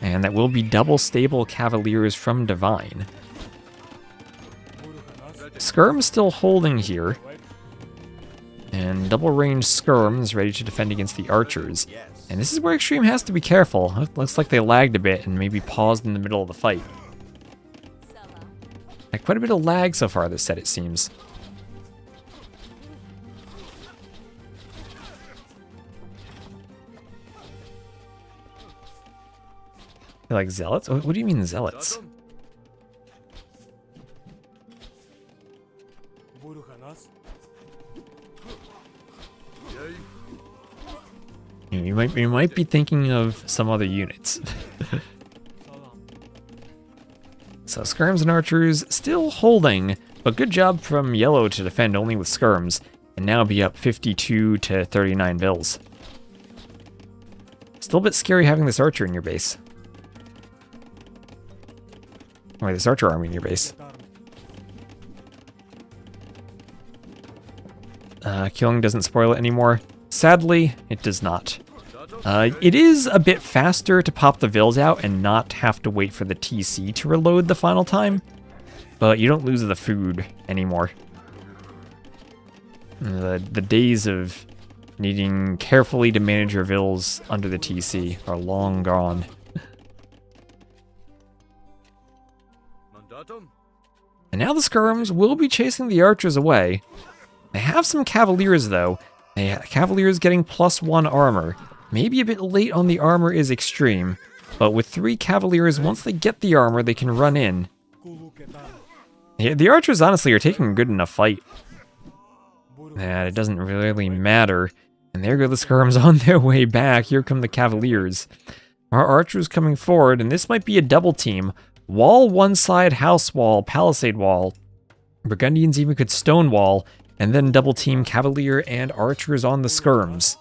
and that will be double stable cavaliers from Divine. Skirm still holding here, and double range skirms ready to defend against the archers. And this is where Extreme has to be careful. It looks like they lagged a bit and maybe paused in the middle of the fight. Quite a bit of lag so far this set, it seems. They're like zealots? What do you mean zealots? You might be thinking of some other units. So skirms and archers still holding, but good job from yellow to defend only with skirms, and now be up 52 to 39 Vils. Still a bit scary having this archer in your base. Or this archer army in your base. Killing doesn't spoil it anymore. Sadly, it does not. It is a bit faster to pop the Vils out and not have to wait for the TC to reload the final time, but you don't lose the food anymore. The days of needing carefully to manage your Vils under the TC are long gone. And now the skirms will be chasing the archers away. They have some cavaliers though. Cavaliers getting +1 armor. Maybe a bit late on the armor is extreme, but with 3 cavaliers, once they get the armor, they can run in. Yeah, the archers honestly are taking a good enough fight that it doesn't really matter. And there go the skirms on their way back. Here come the cavaliers. Our archers coming forward, and this might be a double team. Wall one side, house wall, palisade wall. Burgundians even could stone wall, and then double team cavalier and archers on the skirms.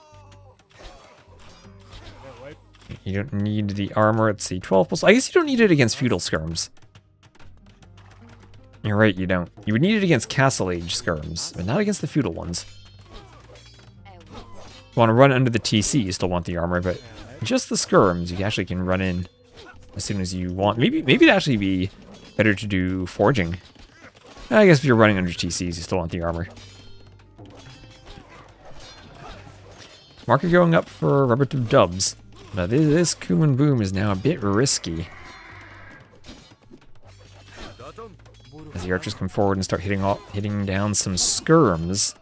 You don't need the armor at C12+. I guess you don't need it against feudal skirms. You're right, you don't. You would need it against castle age skirms, but not against the feudal ones. You want to run under the TC, you still want the armor, but just the skirms, you actually can run in as soon as you want. Maybe it'd actually be better to do forging. I guess if you're running under TCs, you still want the armor. Market going up for Rubber Tub Dubs. But this Kuman Boom is now a bit risky. As the archers come forward and start hitting down some skirms.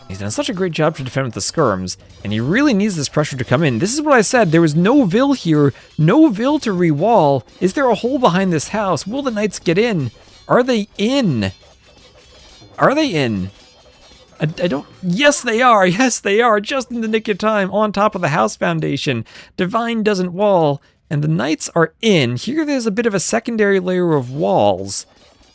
He's done such a great job to defend with the skirms, and he really needs this pressure to come in. This is what I said, there was no Vil here, no Vil to re-wall. Is there a hole behind this house? Will the knights get in? Are they in? Are they in? I don't... Yes, they are! Yes, they are! Just in the nick of time, on top of the house foundation. Divine doesn't wall, and the knights are in. Here there's a bit of a secondary layer of walls.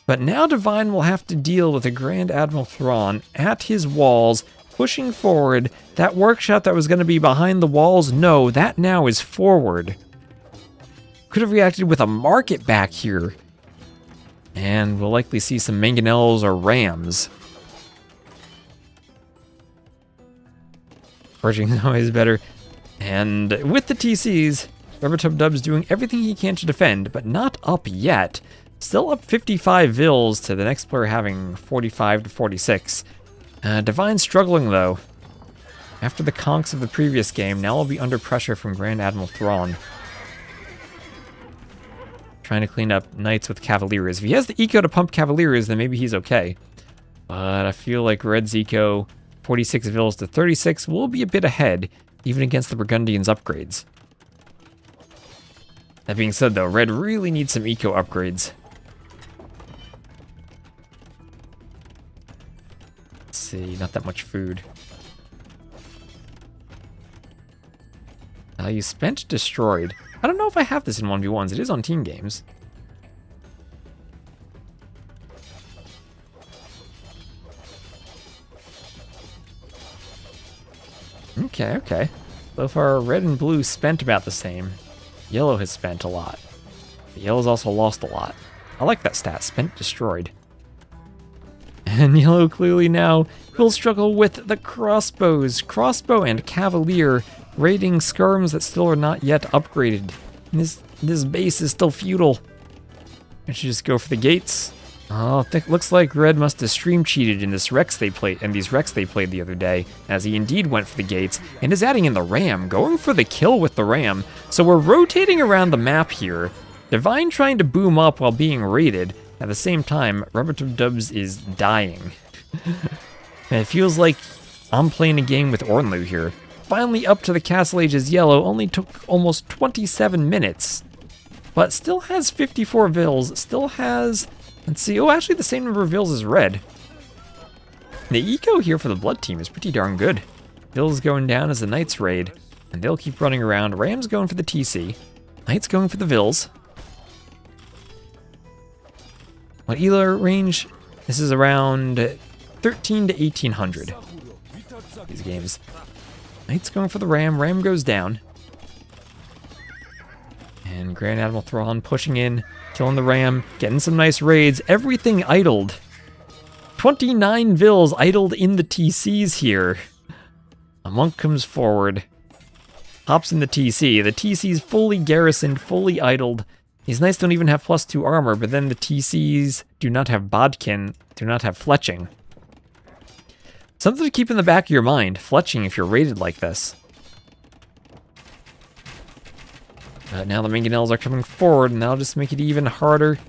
But now Divine will have to deal with a Grand Admiral Thrawn at his walls, pushing forward. That workshop that was going to be behind the walls, no, that now is forward. Could have reacted with a market back here. And we'll likely see some mangonels or rams. Forging is always better. And with the TCs, Rubber Tub Dub's doing everything he can to defend, but not up yet. Still up 55 Vils to the next player having 45 to 46. Divine struggling though. After the conks of the previous game, now will be under pressure from Grand Admiral Thrawn. Trying to clean up knights with cavaliers. If he has the eco to pump cavaliers, then maybe he's okay. But I feel like Red's eco, 46 Vils to 36, will be a bit ahead, even against the Burgundians' upgrades. That being said though, Red really needs some eco upgrades. Let's see, not that much food. You spent destroyed. I don't know if I have this in 1v1s. It is on team games. Okay, okay. So far, red and blue spent about the same. Yellow has spent a lot. But yellow's also lost a lot. I like that stat, spent destroyed. And yellow clearly now will struggle with the crossbows. Crossbow and cavalier raiding skirms that still are not yet upgraded. And this base is still feudal. I should just go for the gates. Oh, looks like Red must have stream cheated in this Rex they played the other day, as he indeed went for the gates and is adding in the ram, going for the kill with the ram. So we're rotating around the map here. Divine trying to boom up while being raided. At the same time, Rubber Tub Dubs is dying. And it feels like I'm playing a game with Ornlu here. Finally up to the Castle Age's yellow, only took almost 27 minutes. But still has 54 Vils, still has, let's see, oh actually the same number of Vils as red. The eco here for the blood team is pretty darn good. Vils going down as the Knights raid, and they'll keep running around. Rams going for the TC, Knights going for the Vils. What Elo range? This is around 13 to 1800. These games. Knights going for the ram. Ram goes down. And Grand Admiral Thrawn pushing in, killing the ram, getting some nice raids. Everything idled. 29 Vils idled in the TCs here. A monk comes forward, hops in the TC. The TC's fully garrisoned, fully idled. These knights don't even have +2 armor, but then the TCs do not have bodkin, do not have fletching. Something to keep in the back of your mind, fletching if you're raided like this. Now the mangonels are coming forward, and that'll just make it even harder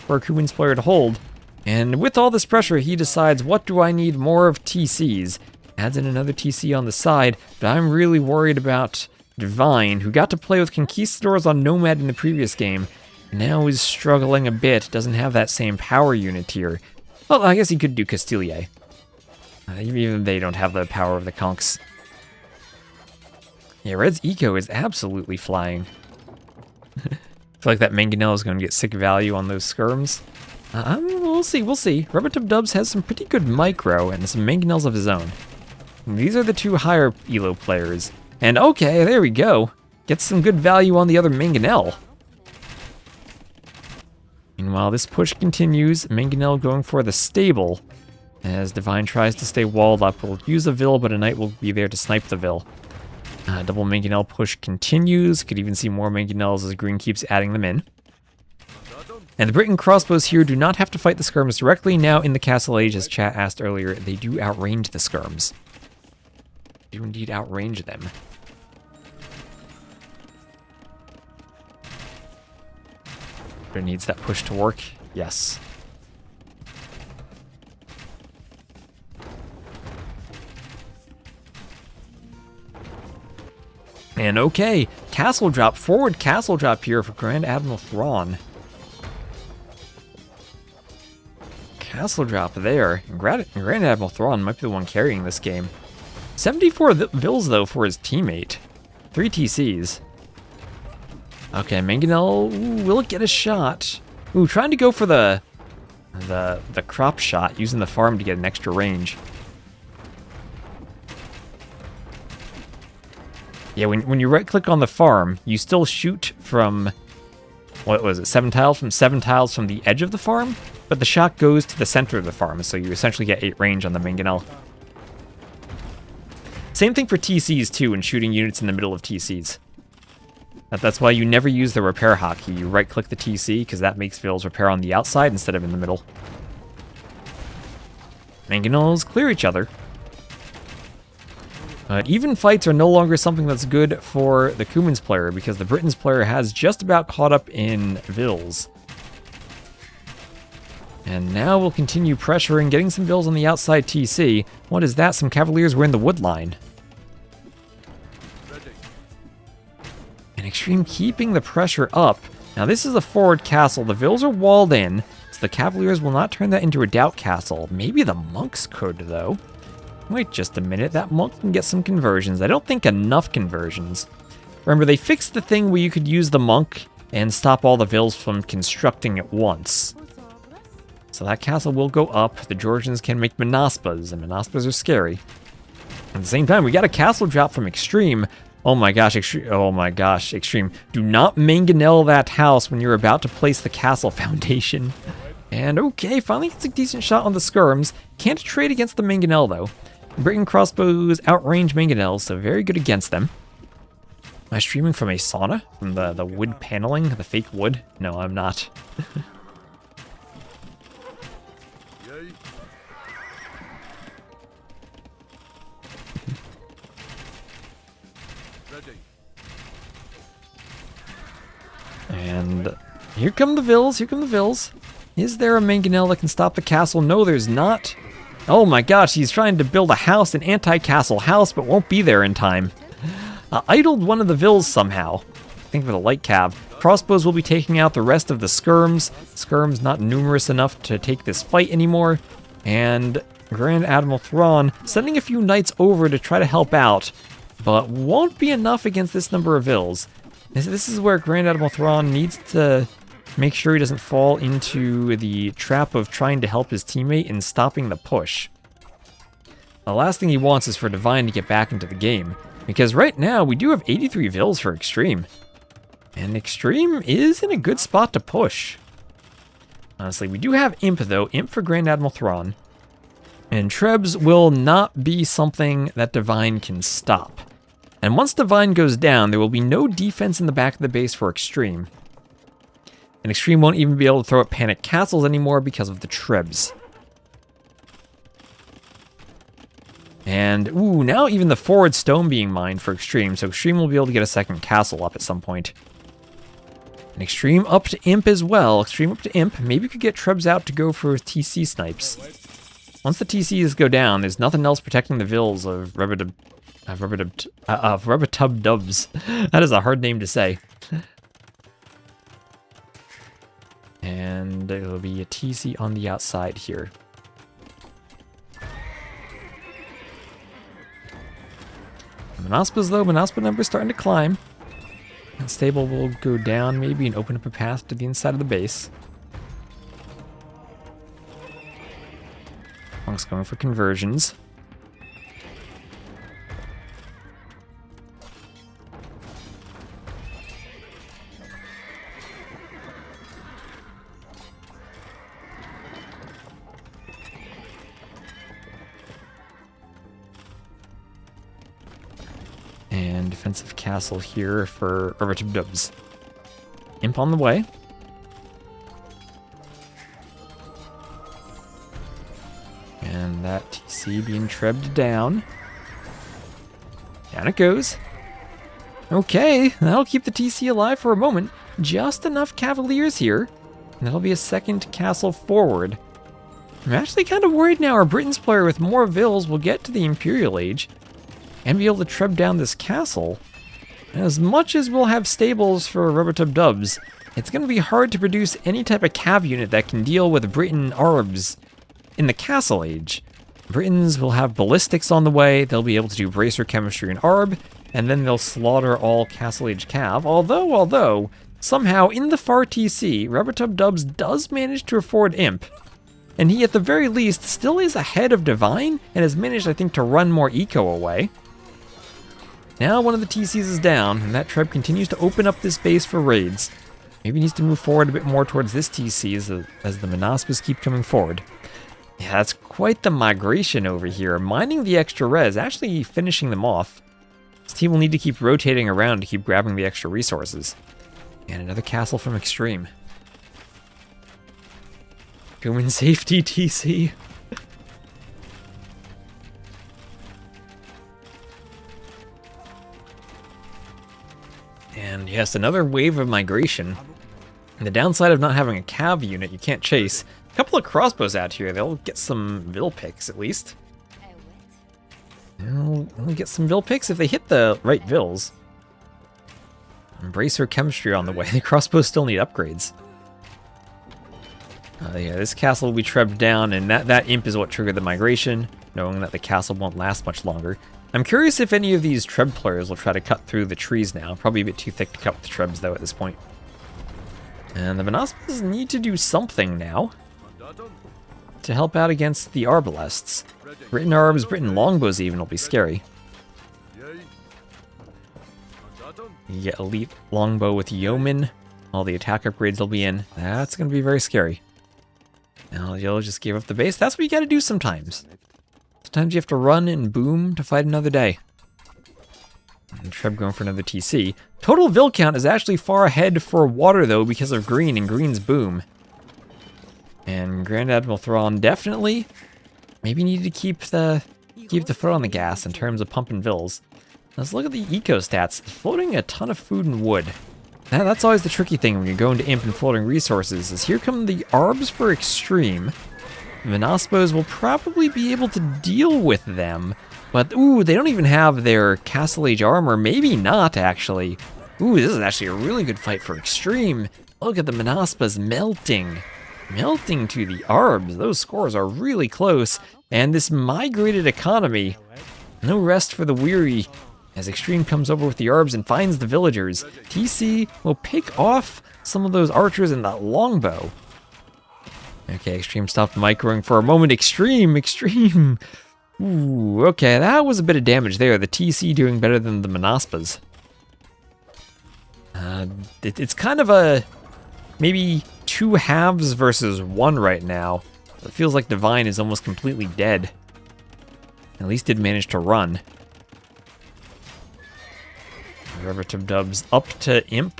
for a Kuman's player to hold. And with all this pressure, he decides, what do I need more of TCs? Adds in another TC on the side, but I'm really worried about Divine, who got to play with Conquistadors on Nomad in the previous game, now is struggling a bit, doesn't have that same power unit here. Well, I guess he could do Castilier. Even they don't have the power of the conks. Yeah, Red's eco is absolutely flying. I feel like that mangonel is going to get sick value on those skirms. We'll see, we'll see. Rubber Tub Dubs has some pretty good micro and some mangonels of his own. And these are the two higher elo players. And okay, there we go. Gets some good value on the other mangonel. Meanwhile, this push continues. Mangonel going for the stable. As Divine tries to stay walled up, we'll use a Vil, but a Knight will be there to snipe the Vil. Double Mangonel push continues. Could even see more Mangonels as Green keeps adding them in. And the Briton crossbows here do not have to fight the skirms directly. Now in the Castle Age, as chat asked earlier, they do outrange the skirms. Do indeed outrange them. But it needs that push to work. Yes. And okay, castle drop, forward castle drop here for Grand Admiral Thrawn. Castle drop there. And Grand Admiral Thrawn might be the one carrying this game. 74 vills though for his teammate. 3 TCs. Okay, Mangonel will get a shot. Ooh, trying to go for the crop shot, using the farm to get an extra range. Yeah, when you right-click on the farm, you still shoot from, what was it, 7 tiles? From 7 tiles from the edge of the farm, but the shot goes to the center of the farm, so you essentially get 8 range on the Mangonel. Same thing for TCs, too, when shooting units in the middle of TCs. That's why you never use the repair hotkey. You right-click the TC, because that makes vills repair on the outside instead of in the middle. Mangonels clear each other. But even fights are no longer something that's good for the Cummins player, because the Britons player has just about caught up in vills. And now we'll continue pressuring, getting some vills on the outside TC. What is that? Some Cavaliers were in the wood line. And Extreme keeping the pressure up. Now this is a forward castle. The vills are walled in, so the Cavaliers will not turn that into a doubt castle. Maybe the monks could, though. Wait just a minute, that monk can get some conversions. I don't think enough conversions. Remember, they fixed the thing where you could use the monk and stop all the vills from constructing at once. So that castle will go up. The Georgians can make Manaspas, and Manaspas are scary. At the same time, we got a castle drop from Extreme. Oh my gosh, Extreme. Oh my gosh, Extreme. Do not mangonel that house when you're about to place the castle foundation. And okay, finally gets a decent shot on the skirms. Can't trade against the mangonel, though. Britain crossbows outrange mangonels, so very good against them. Am I streaming from a sauna? From the wood paneling? The fake wood? No, I'm not. And here come the vills, here come the vills. Is there a mangonel that can stop the castle? No, there's not. Oh my gosh, he's trying to build a house, an anti-castle house, but won't be there in time. Idled one of the vills somehow. I think with a light cav. Crossbows will be taking out the rest of the skirms. Skirms not numerous enough to take this fight anymore. And Grand Admiral Thrawn sending a few knights over to try to help out, but won't be enough against this number of vills. This is where Grand Admiral Thrawn needs to make sure he doesn't fall into the trap of trying to help his teammate and stopping the push. The last thing he wants is for Divine to get back into the game, because right now we do have 83 vills for Extreme. And Extreme is in a good spot to push. Honestly, we do have Imp though, Imp for Grand Admiral Thrawn. And Trebs will not be something that Divine can stop. And once Divine goes down, there will be no defense in the back of the base for Extreme. And Extreme won't even be able to throw up Panic Castles anymore because of the Trebs. And, ooh, now even the forward stone being mined for Extreme, so Extreme will be able to get a second castle up at some point. And Extreme up to Imp as well. Extreme up to Imp. Maybe could get Trebs out to go for TC snipes. Once the TCs go down, there's nothing else protecting the vills of Rubbertub Dubs. That is a hard name to say. And there will be a TC on the outside here. Manaspas though, Manaspa numbers starting to climb. And stable will go down maybe and open up a path to the inside of the base. Monk's going for conversions. And defensive castle here for Rubbertub Dubs. Imp on the way. And that TC being trebbed down. Down it goes. Okay, that'll keep the TC alive for a moment. Just enough cavaliers here. And that'll be a second castle forward. I'm actually kind of worried now our Britain's player with more vills will get to the Imperial Age and be able to treb down this castle. And as much as we'll have stables for Rubbertub Dubs, it's going to be hard to produce any type of cav unit that can deal with Britain Arbs in the Castle Age. Britons will have ballistics on the way, they'll be able to do bracer chemistry and Arb, and then they'll slaughter all Castle Age cav. Although, somehow in the far TC, Rubbertub Dubs does manage to afford Imp. And he, at the very least, still is ahead of Divine, and has managed, I think, to run more eco away. Now one of the TCs is down, and that Treb continues to open up this base for raids. Maybe needs to move forward a bit more towards this TC as the Manaspas keep coming forward. Yeah, that's quite the migration over here. Mining the extra res, actually finishing them off. This team will need to keep rotating around to keep grabbing the extra resources. And another castle from Extreme. Human safety TC. And yes, another wave of migration. And the downside of not having a cav unit you can't chase. A couple of crossbows out here, they'll get some Vil picks at least. They'll get some Vil picks if they hit the right Vils. Embracer chemistry on the way. The crossbows still need upgrades. Yeah, this castle will be trebbed down, and that imp is what triggered the migration, knowing that the castle won't last much longer. I'm curious if any of these Treb players will try to cut through the trees now. Probably a bit too thick to cut with the Trebs, though, at this point. And the Manaspas need to do something now to help out against the Arbalests. Britain Arbs, Britain Longbows even will be scary. You get Elite Longbow with Yeoman. All the attack upgrades they'll be in. That's going to be very scary. Now you'll just give up the base. That's what you got to do sometimes. Sometimes you have to run and boom to fight another day. And Treb going for another TC. Total Vil count is actually far ahead for water, though, because of green, and green's boom. And Grand Admiral Thrawn definitely maybe needed to keep the foot on the gas in terms of pumping Vils. Let's look at the eco stats. Floating a ton of food and wood. Now, that's always the tricky thing when you go into Imp and floating resources, is here come the Arbs for Extreme. The Manaspos will probably be able to deal with them, but ooh, they don't even have their Castle Age armor. Maybe not, actually. Ooh, this is actually a really good fight for Extreme. Look at the Manaspas melting. Melting to the Arbs. Those scores are really close. And this migrated economy, no rest for the weary. As Extreme comes over with the Arbs and finds the villagers, TC will pick off some of those archers in that longbow. Okay, Extreme stopped microing for a moment. Extreme! Ooh, okay, that was a bit of damage there. The TC doing better than the Manaspas. It's kind of a maybe two halves versus one right now. It feels like Divine is almost completely dead. At least did manage to run. Rubbertub Dubs up to Imp,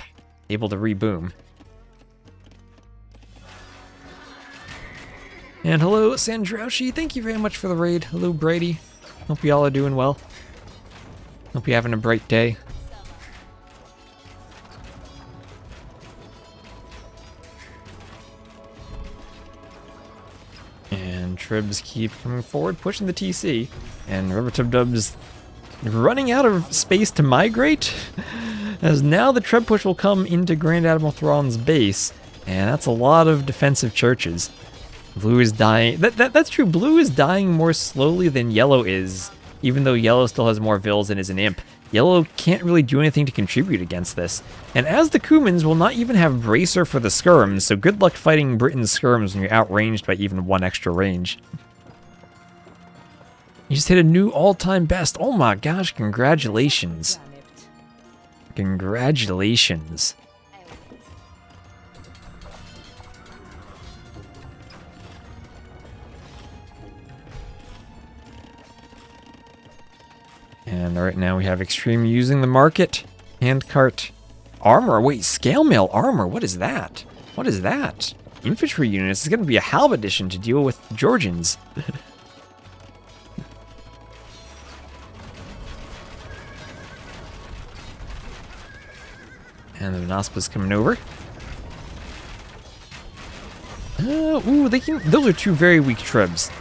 able to reboom. And hello, Sandraushi, thank you very much for the raid. Hello, Brady. Hope y'all are doing well. Hope you're having a bright day. And Tribs keep coming forward, pushing the TC. And Rubbertub Dubs running out of space to migrate, as now the Treb push will come into Grand Admiral Thrawn's base, and that's a lot of defensive churches. Blue is dying. That's true. Blue is dying more slowly than yellow is, even though yellow still has more Vils and is an imp. Yellow can't really do anything to contribute against this. And as the Cumans will not even have Bracer for the skirms, so good luck fighting Britain's skirms when you're outranged by even one extra range. You just hit a new all-time best. Oh my gosh, congratulations. Congratulations. And right now we have Extreme using the market. Handcart. Armor. Wait, scale mail armor. What is that? What is that? Infantry units. It's going to be a halb edition to deal with Georgians. And the Manaspa's coming over. Ooh, those are two very weak trebs.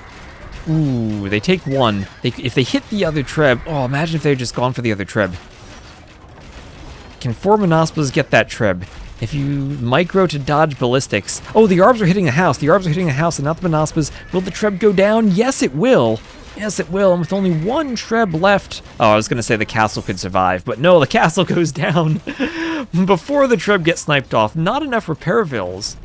Ooh, they take one. If they hit the other treb, oh, imagine if they had just gone for the other treb. Can 4 Manaspas get that treb? If you micro to dodge ballistics. Oh, the Arbs are hitting a house. The Arbs are hitting a house and not the Manaspas. Will the treb go down? Yes, it will. Yes, it will. And with only one treb left. Oh, I was going to say the castle could survive, but no, the castle goes down before the treb gets sniped off. Not enough repair vills.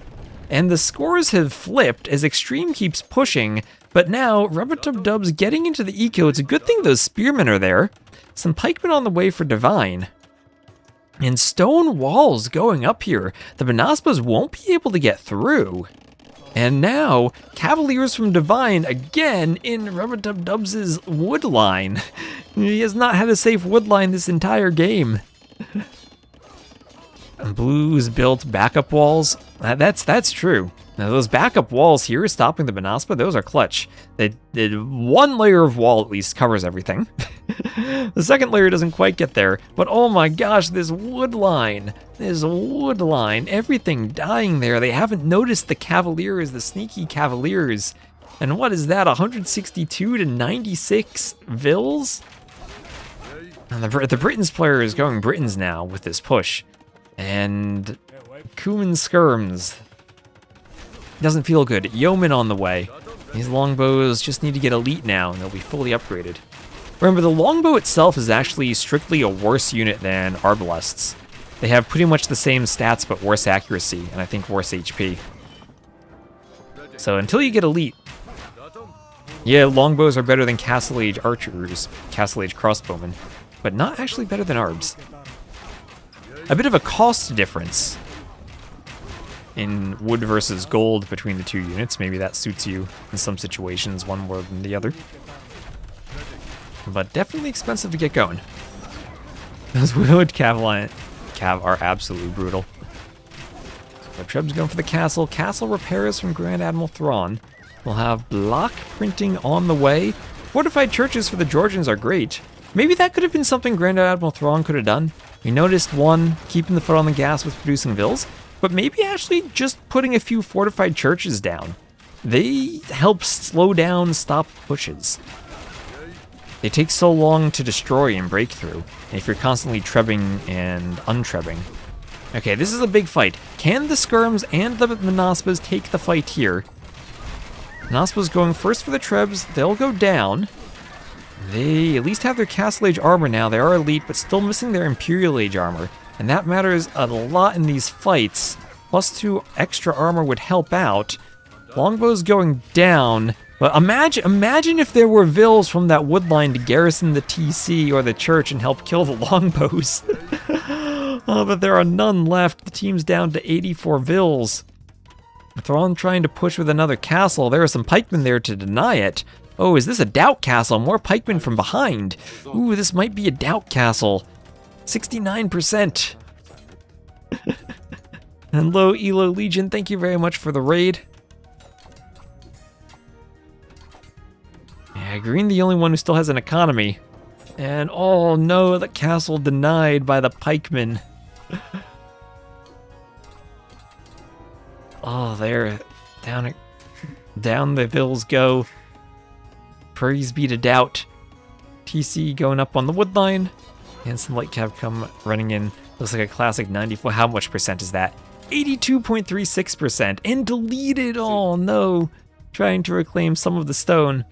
And the scores have flipped as Extreme keeps pushing, but now Rubber-Tub-Dub's getting into the eco. It's a good thing those spearmen are there. Some pikemen on the way for Divine. And stone walls going up here. The Manaspas won't be able to get through. And now, Cavaliers from Divine again in Rubber-Tub-Dub's wood line. He has not had a safe wood line this entire game. Blues built backup walls. That's true. Now those backup walls here stopping the Manaspa, those are clutch. One layer of wall at least covers everything. The second layer doesn't quite get there, but oh my gosh, this wood line, everything dying there. They haven't noticed the Cavaliers, the sneaky Cavaliers. And what is that, 162 to 96 Vills? And the Britons player is going Britons now with this push. And Kuman skirms. Doesn't feel good. Yeoman on the way. These longbows just need to get elite now and they'll be fully upgraded. Remember, the longbow itself is actually strictly a worse unit than arbalests. They have pretty much the same stats but worse accuracy and I think worse HP. So until you get elite, yeah, longbows are better than Castle Age archers, Castle Age crossbowmen, but not actually better than arbs. A bit of a cost difference in wood versus gold between the two units. Maybe that suits you in some situations, one more than the other. But definitely expensive to get going. Those wood cav are absolutely brutal. The Treb's going for the castle. Castle repairs from Grand Admiral Thrawn. We'll have block printing on the way. Fortified churches for the Georgians are great. Maybe that could have been something Grand Admiral Thrawn could have done. We noticed one, keeping the foot on the gas with producing vills, but maybe actually just putting a few fortified churches down. They help slow down, stop pushes. They take so long to destroy and break through, if you're constantly trebbing and untrebbing. Okay, this is a big fight. Can the skirms and the Manaspas take the fight here? Manaspas going first for the trebs, they'll go down. They at least have their Castle Age armor now. They are elite, but still missing their Imperial Age armor. And that matters a lot in these fights. +2 extra armor would help out. Longbow's going down. But imagine if there were vills from that wood line to garrison the TC or the church and help kill the longbows. Oh, but there are none left. The team's down to 84 vills. Thrawn trying to push with another castle. There are some pikemen there to deny it. Oh, is this a doubt castle? More pikemen from behind. Ooh, this might be a doubt castle. 69%. Hello, Elo Legion. Thank you very much for the raid. Yeah, Green the only one who still has an economy. And oh no, the castle denied by the pikemen. Oh, there. Down the vills go. Praise be to doubt. TC going up on the wood line. And some light cav come running in. Looks like a classic 94. How much percent is that? 82.36%. And deleted. Oh no. Trying to reclaim some of the stone.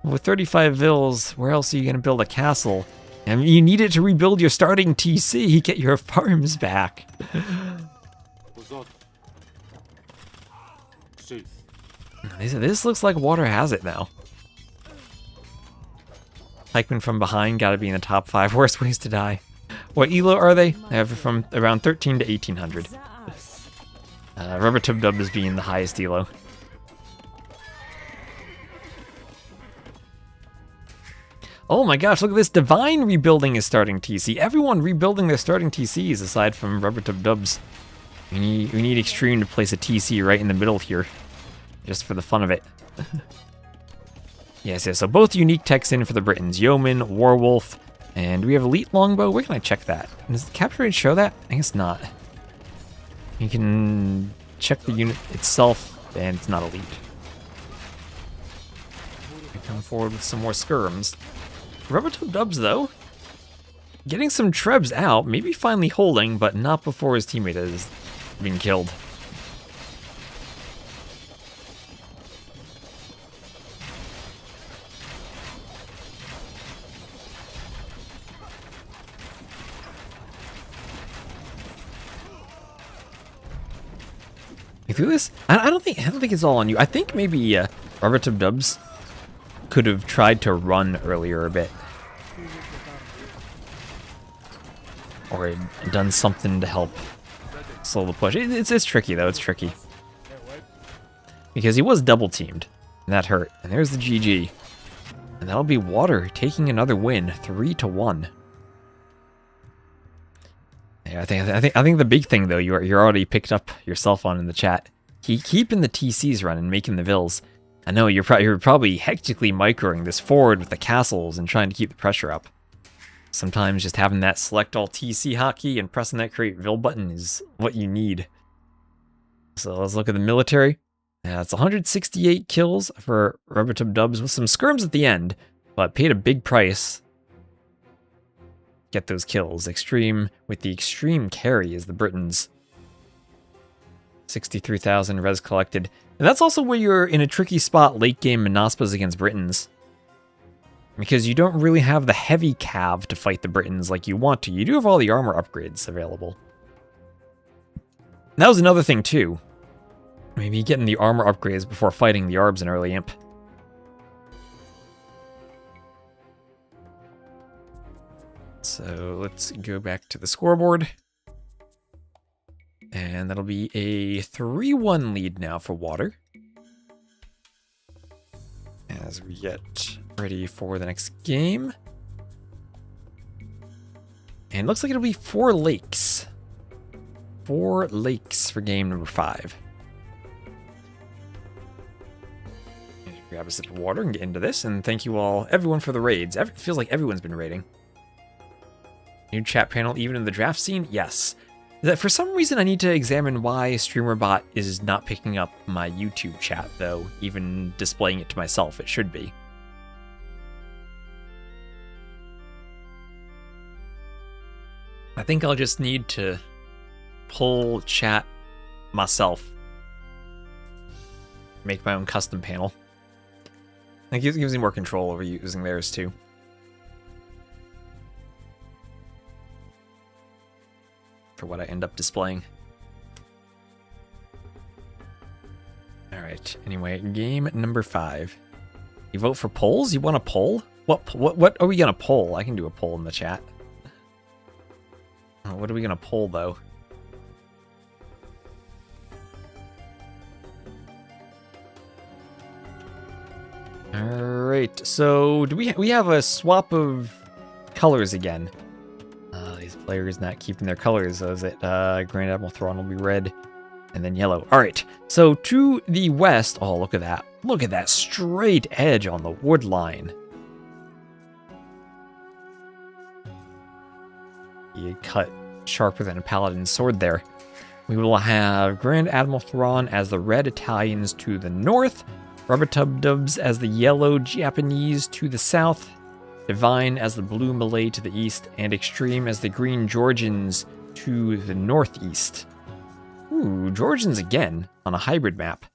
With 35 vills, where else are you going to build a castle? And you need it to rebuild your starting TC. Get your farms back. This looks like water has it now. Pikemen from behind gotta be in the top 5 worst ways to die. What elo are they? They have from around 13 to 1800. Rubber-Tub-Dub is being the highest elo. Oh my gosh, look at this. Divine rebuilding is starting TC. Everyone rebuilding their starting TCs aside from Rubber-Tub-Dubs. We need Extreme to place a TC right in the middle here. Just for the fun of it. Yes, so both unique techs in for the Britons. Yeoman, Warwolf, and we have Elite Longbow. Where can I check that? Does the capture rate show that? I guess not. You can check the unit itself, and it's not elite. We come forward with some more skirms. Rubbertub Dubs, though, getting some trebs out, maybe finally holding, but not before his teammate has been killed. You feel this? I don't think it's all on you. I think maybe Rubbertub Dubs could have tried to run earlier a bit. Or had done something to help slow the push. It's tricky, though. It's tricky. Because he was double teamed. And that hurt. And there's the GG. And that'll be Water taking another win, 3-1. Yeah, I think the big thing, though, you're already picked up yourself on in the chat. Keeping the TCs running, making the vills. I know you're probably hectically microing this forward with the castles and trying to keep the pressure up. Sometimes just having that select all TC hotkey and pressing that create vil button is what you need. So let's look at the military. It's 168 kills for Rubbertub Dubs with some skirms at the end, but paid a big price. Get those kills. Extreme with the extreme carry is the Britons. 63,000 res collected. And that's also where you're in a tricky spot late game Monospas against Britons. Because you don't really have the heavy cav to fight the Britons like you want to. You do have all the armor upgrades available. And that was another thing too. Maybe getting the armor upgrades before fighting the Arbs in early imp. So let's go back to the scoreboard. And that'll be a 3-1 lead now for Water. As we get ready for the next game. And it looks like it'll be 4 lakes. 4 lakes for game number 5. Grab a sip of water and get into this. And thank you all, everyone, for the raids. It feels like everyone's been raiding. New chat panel, even in the draft scene? Yes. That for some reason I need to examine why StreamerBot is not picking up my YouTube chat, though, even displaying it to myself. It should be. I think I'll just need to pull chat myself. Make my own custom panel. It gives me more control over using theirs, too. For what I end up displaying. Alright, anyway, game number 5. You vote for polls? You want a poll? What are we gonna poll? I can do a poll in the chat. What are we gonna poll, though? Alright, so do we have a swap of colors again? These players not keeping their colors. So is it Grand Admiral Thrawn will be red and then yellow. Alright, so to the west, oh look at that. Look at that straight edge on the wood line. You cut sharper than a paladin's sword there. We will have Grand Admiral Thrawn as the red Italians to the north, Rubbertub Dubs as the yellow Japanese to the south, Divine as the blue Malay to the east, and Extreme as the green Georgians to the northeast. Ooh, Georgians again on a hybrid map.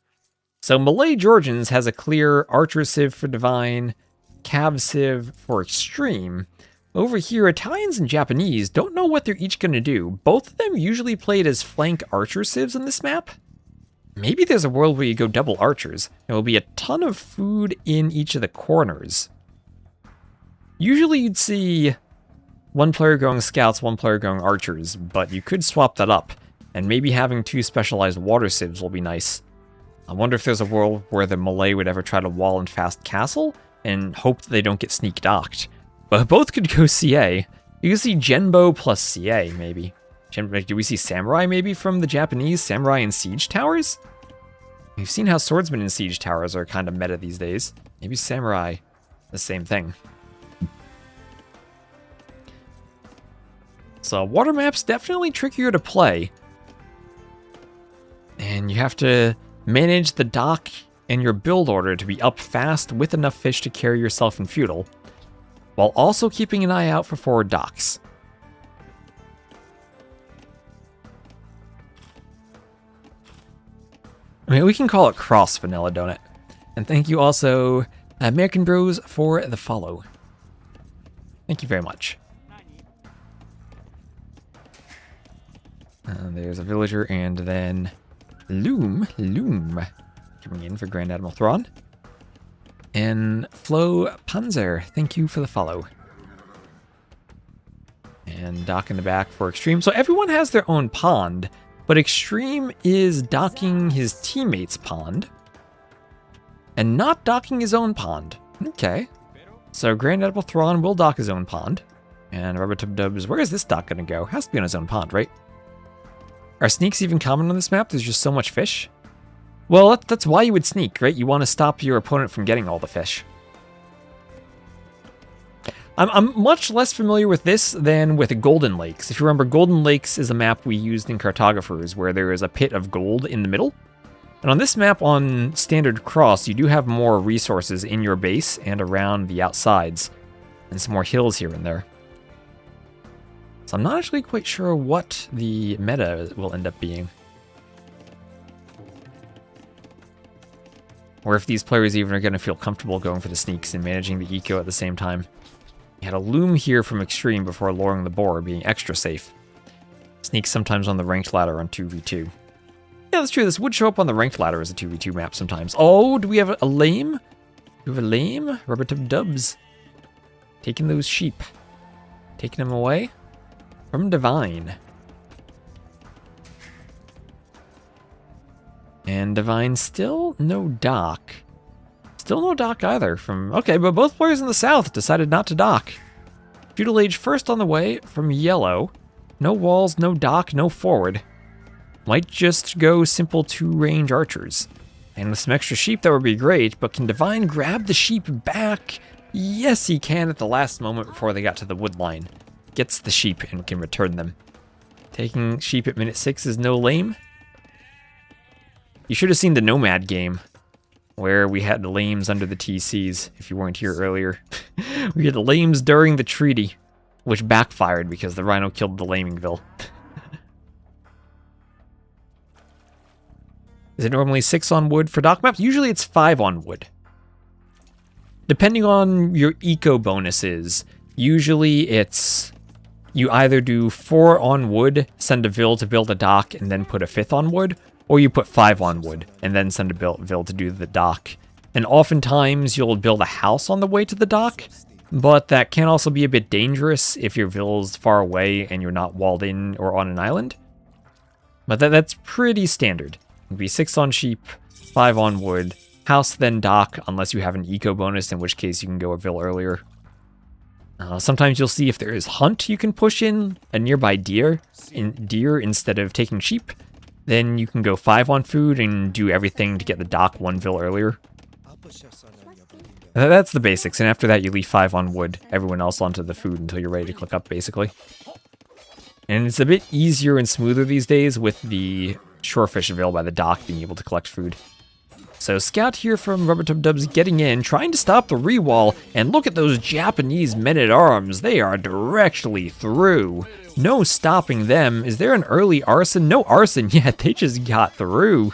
So Malay Georgians has a clear Archer Civ for Divine, Cav Civ for Extreme. Over here, Italians and Japanese don't know what they're each going to do. Both of them usually played as flank Archer Civs on this map. Maybe there's a world where you go double Archers. There will be a ton of food in each of the corners. Usually you'd see one player going Scouts, one player going Archers, but you could swap that up. And maybe having 2 specialized water civs will be nice. I wonder if there's a world where the Malay would ever try to wall and fast castle and hope that they don't get sneak docked. But both could go CA. You could see Genbo plus CA, maybe. Do we see Samurai, maybe, from the Japanese? Samurai in Siege Towers? We've seen how Swordsmen in Siege Towers are kind of meta these days. Maybe Samurai, the same thing. So water map's definitely trickier to play. And you have to manage the dock and your build order to be up fast with enough fish to carry yourself in feudal, while also keeping an eye out for forward docks. I mean, we can call it cross vanilla donut. And thank you also, American Bros, for the follow. Thank you very much. There's a villager, and then Loom, coming in for Grand Admiral Thrawn. And Flo Panzer, thank you for the follow. And Dock in the back for Extreme. So everyone has their own pond, but Extreme is docking his teammate's pond and not docking his own pond. Okay. So Grand Admiral Thrawn will dock his own pond. And Rubber Tub Dubs, where is this dock going to go? Has to be on his own pond, right? Are sneaks even common on this map? There's just so much fish. Well, that's why you would sneak, right? You want to stop your opponent from getting all the fish. I'm much less familiar with this than with Golden Lakes. If you remember, Golden Lakes is a map we used in Cartographers where there is a pit of gold in the middle. And on this map on Standard Cross, you do have more resources in your base and around the outsides. And some more hills here and there. So I'm not actually quite sure what the meta will end up being. Or if these players even are going to feel comfortable going for the sneaks and managing the eco at the same time. You had a loom here from Extreme before lowering the boar, being extra safe. Sneaks sometimes on the ranked ladder on 2v2. Yeah, that's true. This would show up on the ranked ladder as a 2v2 map sometimes. Oh, do we have a lame? Do we have a lame? Rubber Tub Dubs. Taking those sheep. Taking them away. From Divine. And Divine still no dock. Still no dock either from... Okay, but both players in the south decided not to dock. Feudal Age first on the way from Yellow. No walls, no dock, no forward. Might just go simple 2-range archers. And with some extra sheep that would be great, but can Divine grab the sheep back? Yes, he can at the last moment before they got to the wood line. Gets the sheep and can return them. Taking sheep at minute 6 is no lame. You should have seen the Nomad game, where we had the lames under the TCs, if you weren't here earlier. We had the lames during the treaty, which backfired because the Rhino killed the Lamingville. Is it normally 6 on wood for dock maps? Usually it's 5 on wood. Depending on your eco bonuses, usually it's... You either do 4 on wood, send a Vill to build a dock, and then put a 5th on wood, or you put 5 on wood, and then send a Vill to do the dock. And oftentimes, you'll build a house on the way to the dock, but that can also be a bit dangerous if your Vill's far away and you're not walled in or on an island. But that's pretty standard. It'd be 6 on sheep, 5 on wood, house then dock, unless you have an eco bonus, in which case you can go a Vill earlier. Sometimes you'll see if there is hunt, you can push in a nearby deer instead of taking sheep. Then you can go 5 on food and do everything to get the dock 1 Vill earlier. That's the basics, and after that you leave 5 on wood, everyone else onto the food until you're ready to click up, basically. And it's a bit easier and smoother these days with the shorefish Vill by the dock being able to collect food. So Scout here from Rubber Tub Dubs getting in, trying to stop the rewall, and look at those Japanese men-at-arms. They are directly through. No stopping them. Is there an early arson? No arson yet. They just got through.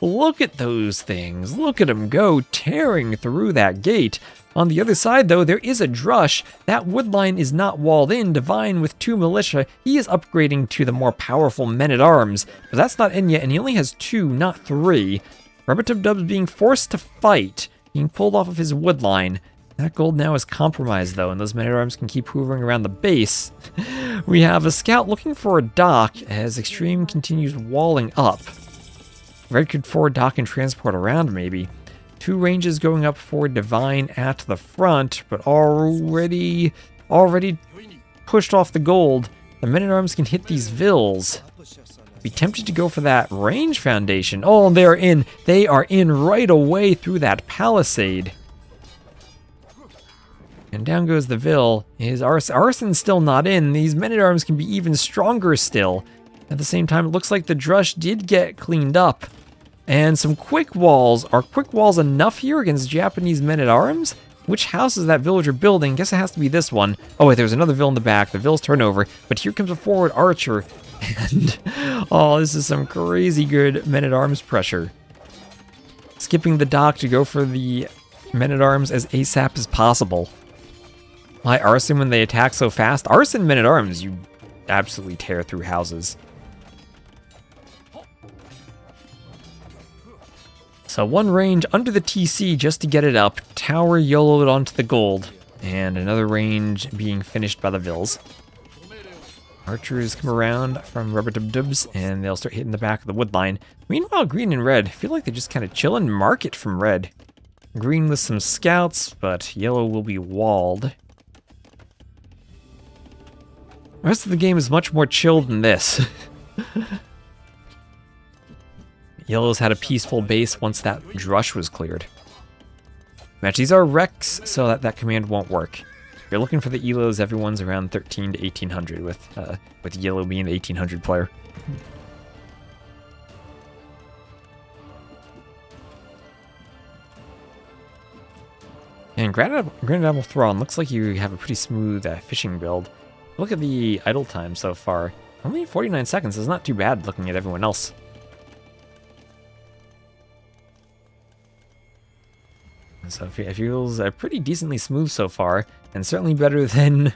Look at those things. Look at them go, tearing through that gate. On the other side, though, there is a drush. That wood line is not walled in. Divine with 2 militia. He is upgrading to the more powerful men-at-arms. But that's not in yet, and he only has 2, not 3. Rubber Tub Dubs being forced to fight, being pulled off of his wood line. That gold now is compromised, though, and those men-at-arms can keep hoovering around the base. We have a scout looking for a dock as Extreme continues walling up. Red could forward dock and transport around, maybe. 2 ranges going up for Divine at the front, but already pushed off the gold. The men-at-arms can hit these Vills. Be tempted to go for that range foundation. Oh, they're in. They are in right away through that palisade. And down goes the Vill. His arson's still not in. These men-at-arms can be even stronger still. At the same time, it looks like the drush did get cleaned up. And some quick walls. Are quick walls enough here against Japanese men-at-arms? Which house is that villager building? Guess it has to be this one. Oh wait, there's another vill in the back. The vills turn over, but here comes a forward archer. And, oh, this is some crazy good men-at-arms pressure. Skipping the dock to go for the men-at-arms as ASAP as possible. Why arson when they attack so fast? Arson men-at-arms, you absolutely tear through houses. So one range under the TC just to get it up. Tower YOLO'd onto the gold. And another range being finished by the vills. Archers come around from rubber dub-dubs, and they'll start hitting the back of the wood line. Meanwhile, green and red feel like they just kind of chill and mark it from red. Green with some scouts, but yellow will be walled. The rest of the game is much more chill than this. Yellow's had a peaceful base once that drush was cleared. Match, these are wrecks, so that command won't work. If you're looking for the elos, everyone's around 13 to 1800, with yellow being the 1800 player. And Grand Admiral Thrawn, looks like you have a pretty smooth fishing build. Look at the idle time so far. Only 49 seconds is not too bad looking at everyone else. So it feels pretty decently smooth so far, and certainly better than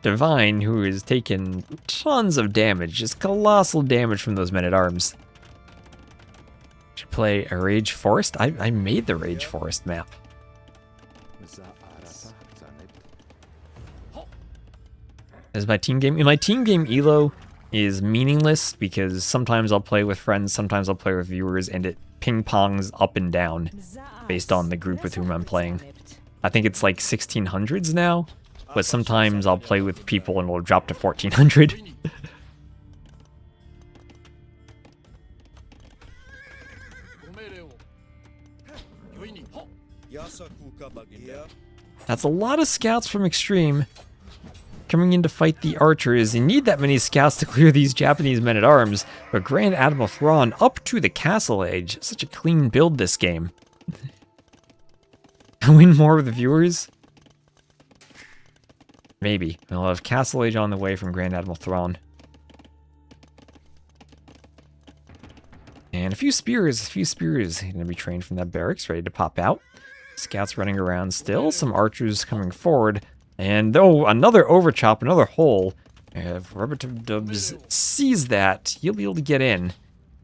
Divine, who has taken tons of damage, just colossal damage from those men-at-arms. Should play a Rage Forest? I made the Rage Forest map. As my team game, my team game elo is meaningless because sometimes I'll play with friends, sometimes I'll play with viewers, and it ping-pongs up and down based on the group with whom I'm playing. I think it's like 1600s now, but sometimes I'll play with people and it'll drop to 1400. That's a lot of scouts from Extreme coming in to fight the archers. You need that many scouts to clear these Japanese men-at-arms, but Grand Admiral Thrawn up to the castle age. Such a clean build this game. Win more with the viewers? Maybe. We'll have castle age on the way from Grand Admiral Thrawn. And a few spears going to be trained from that barracks, ready to pop out. Scouts running around still, some archers coming forward. And oh, another overchop, another hole. If Rubber Dubs sees that, he'll be able to get in.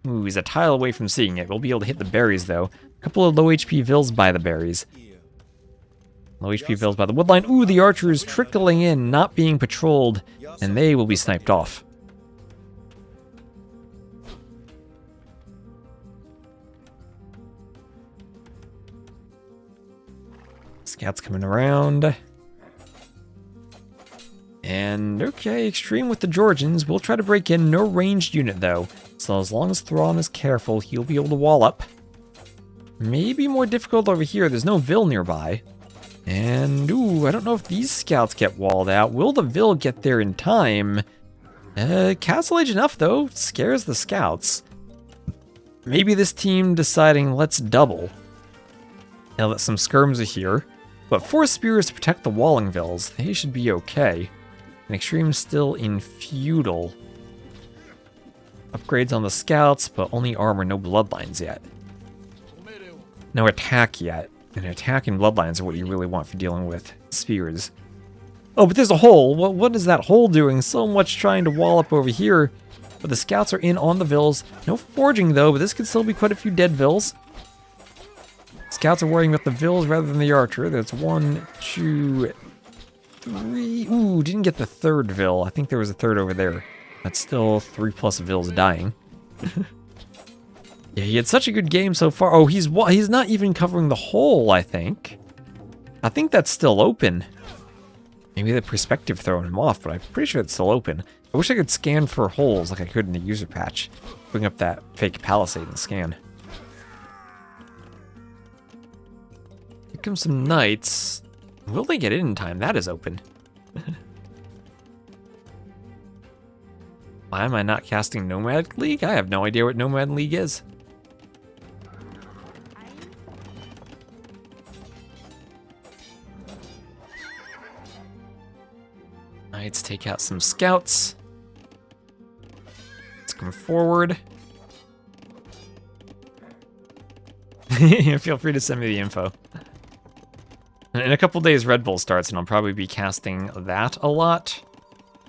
Ooh, he's a tile away from seeing it. We'll be able to hit the berries, though. A couple of low HP vills by the berries. Low HP vills by the woodline. Ooh, the archers trickling in, not being patrolled, and they will be sniped off. Scouts coming around. And okay, Extreme with the Georgians. We'll try to break in. No ranged unit, though. So as long as Thrawn is careful, he'll be able to wall up. Maybe more difficult over here. There's no Vill nearby. And, ooh, I don't know if these scouts get walled out. Will the Vill get there in time? Castle Age enough, though. Scares the scouts. Maybe this team deciding, let's double. Now that some skirms are here. But 4 spears to protect the walling Vills. They should be okay. And Extreme's still in feudal. Upgrades on the scouts, but only armor, no bloodlines yet. No attack yet. And attack and bloodlines are what you really want for dealing with spears. Oh, but there's a hole. What is that hole doing? So much trying to wall up over here. But the scouts are in on the Vills. No forging, though, but this could still be quite a few dead Vills. Scouts are worrying about the Vills rather than the archer. There's 1, 2, 3. Ooh, didn't get the third Vill. I think there was a third over there. That's still 3+ Vills dying. Yeah, he had such a good game so far. Oh, he's not even covering the hole, I think. I think that's still open. Maybe the perspective throwing him off, but I'm pretty sure it's still open. I wish I could scan for holes like I could in the user patch. Bring up that fake palisade and scan. Here comes some knights. Will they get in time? That is open. Why am I not casting Nomad League? I have no idea what Nomad League is. Knights take out some scouts. Let's come forward. Feel free to send me the info. In a couple days, Red Bull starts, and I'll probably be casting that a lot.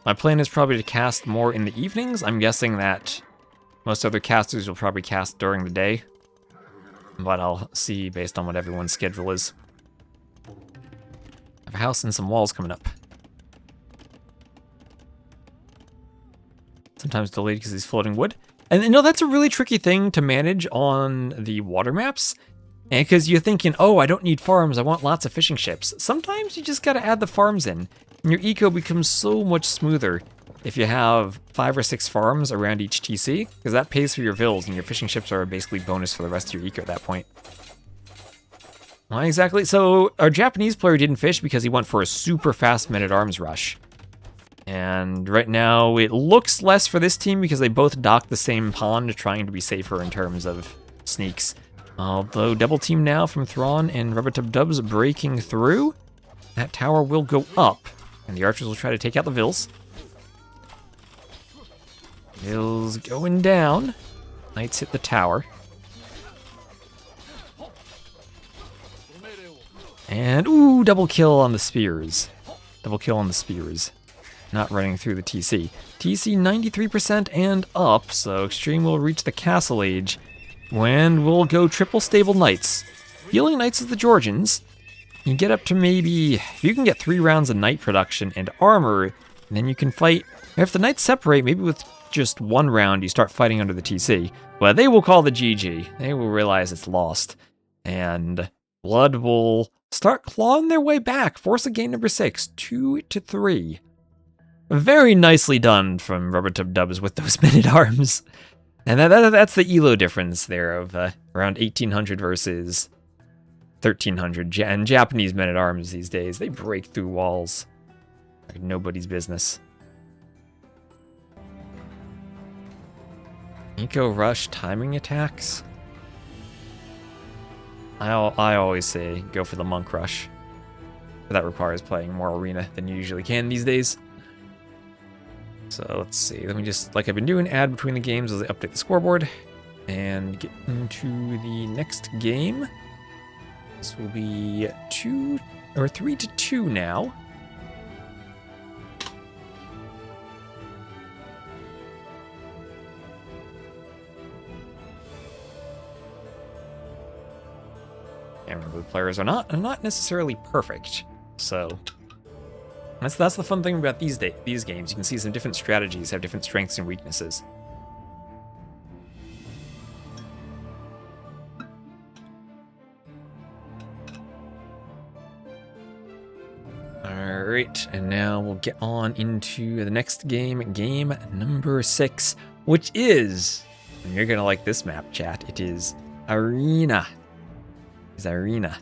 My plan is probably to cast more in the evenings. I'm guessing that most other casters will probably cast during the day, but I'll see based on what everyone's schedule is. I have a house and some walls coming up. Sometimes delayed because he's floating wood. And you know, that's a really tricky thing to manage on the water maps. And because you're thinking, oh, I don't need farms, I want lots of fishing ships. Sometimes you just gotta add the farms in. And your eco becomes so much smoother if you have 5 or 6 farms around each TC, because that pays for your vills, and your fishing ships are basically bonus for the rest of your eco at that point. Why exactly? So our Japanese player didn't fish because he went for a super fast men-at-arms rush. And right now it looks less for this team because they both dock the same pond, trying to be safer in terms of sneaks. Although double team now from Thrawn and Rubbertub breaking through. That tower will go up, and the archers will try to take out the vills. Vills going down. Knights hit the tower. And, ooh, double kill on the spears. Double kill on the spears. Not running through the TC. TC 93% and up, so Extreme will reach the Castle Age when we'll go triple stable Knights. Healing Knights is the Georgians. You get up to maybe, if you can get 3 rounds of Knight production and armor, then you can fight. If the Knights separate, maybe with just 1 round, you start fighting under the TC. Well, they will call the GG. They will realize it's lost. And Blood will start clawing their way back. Force a game number 6, 2-3. Very nicely done from Rubbertub with those men-at-arms. And that's the elo difference there of around 1800 versus 1300. And Japanese men-at-arms these days, they break through walls like nobody's business. Eco rush timing attacks. I always say go for the monk rush. But that requires playing more arena than you usually can these days. So let's see, let me just, like I've been doing, add between the games as I update the scoreboard and get into the next game. This will be 3-2 now. And remember, the players are not necessarily perfect, so that's the fun thing about these games. You can see some different strategies have different strengths and weaknesses. Alright, and now we'll get on into the next game, game number 6, which is, and you're gonna like this map, chat, it is Arena. It's Arena.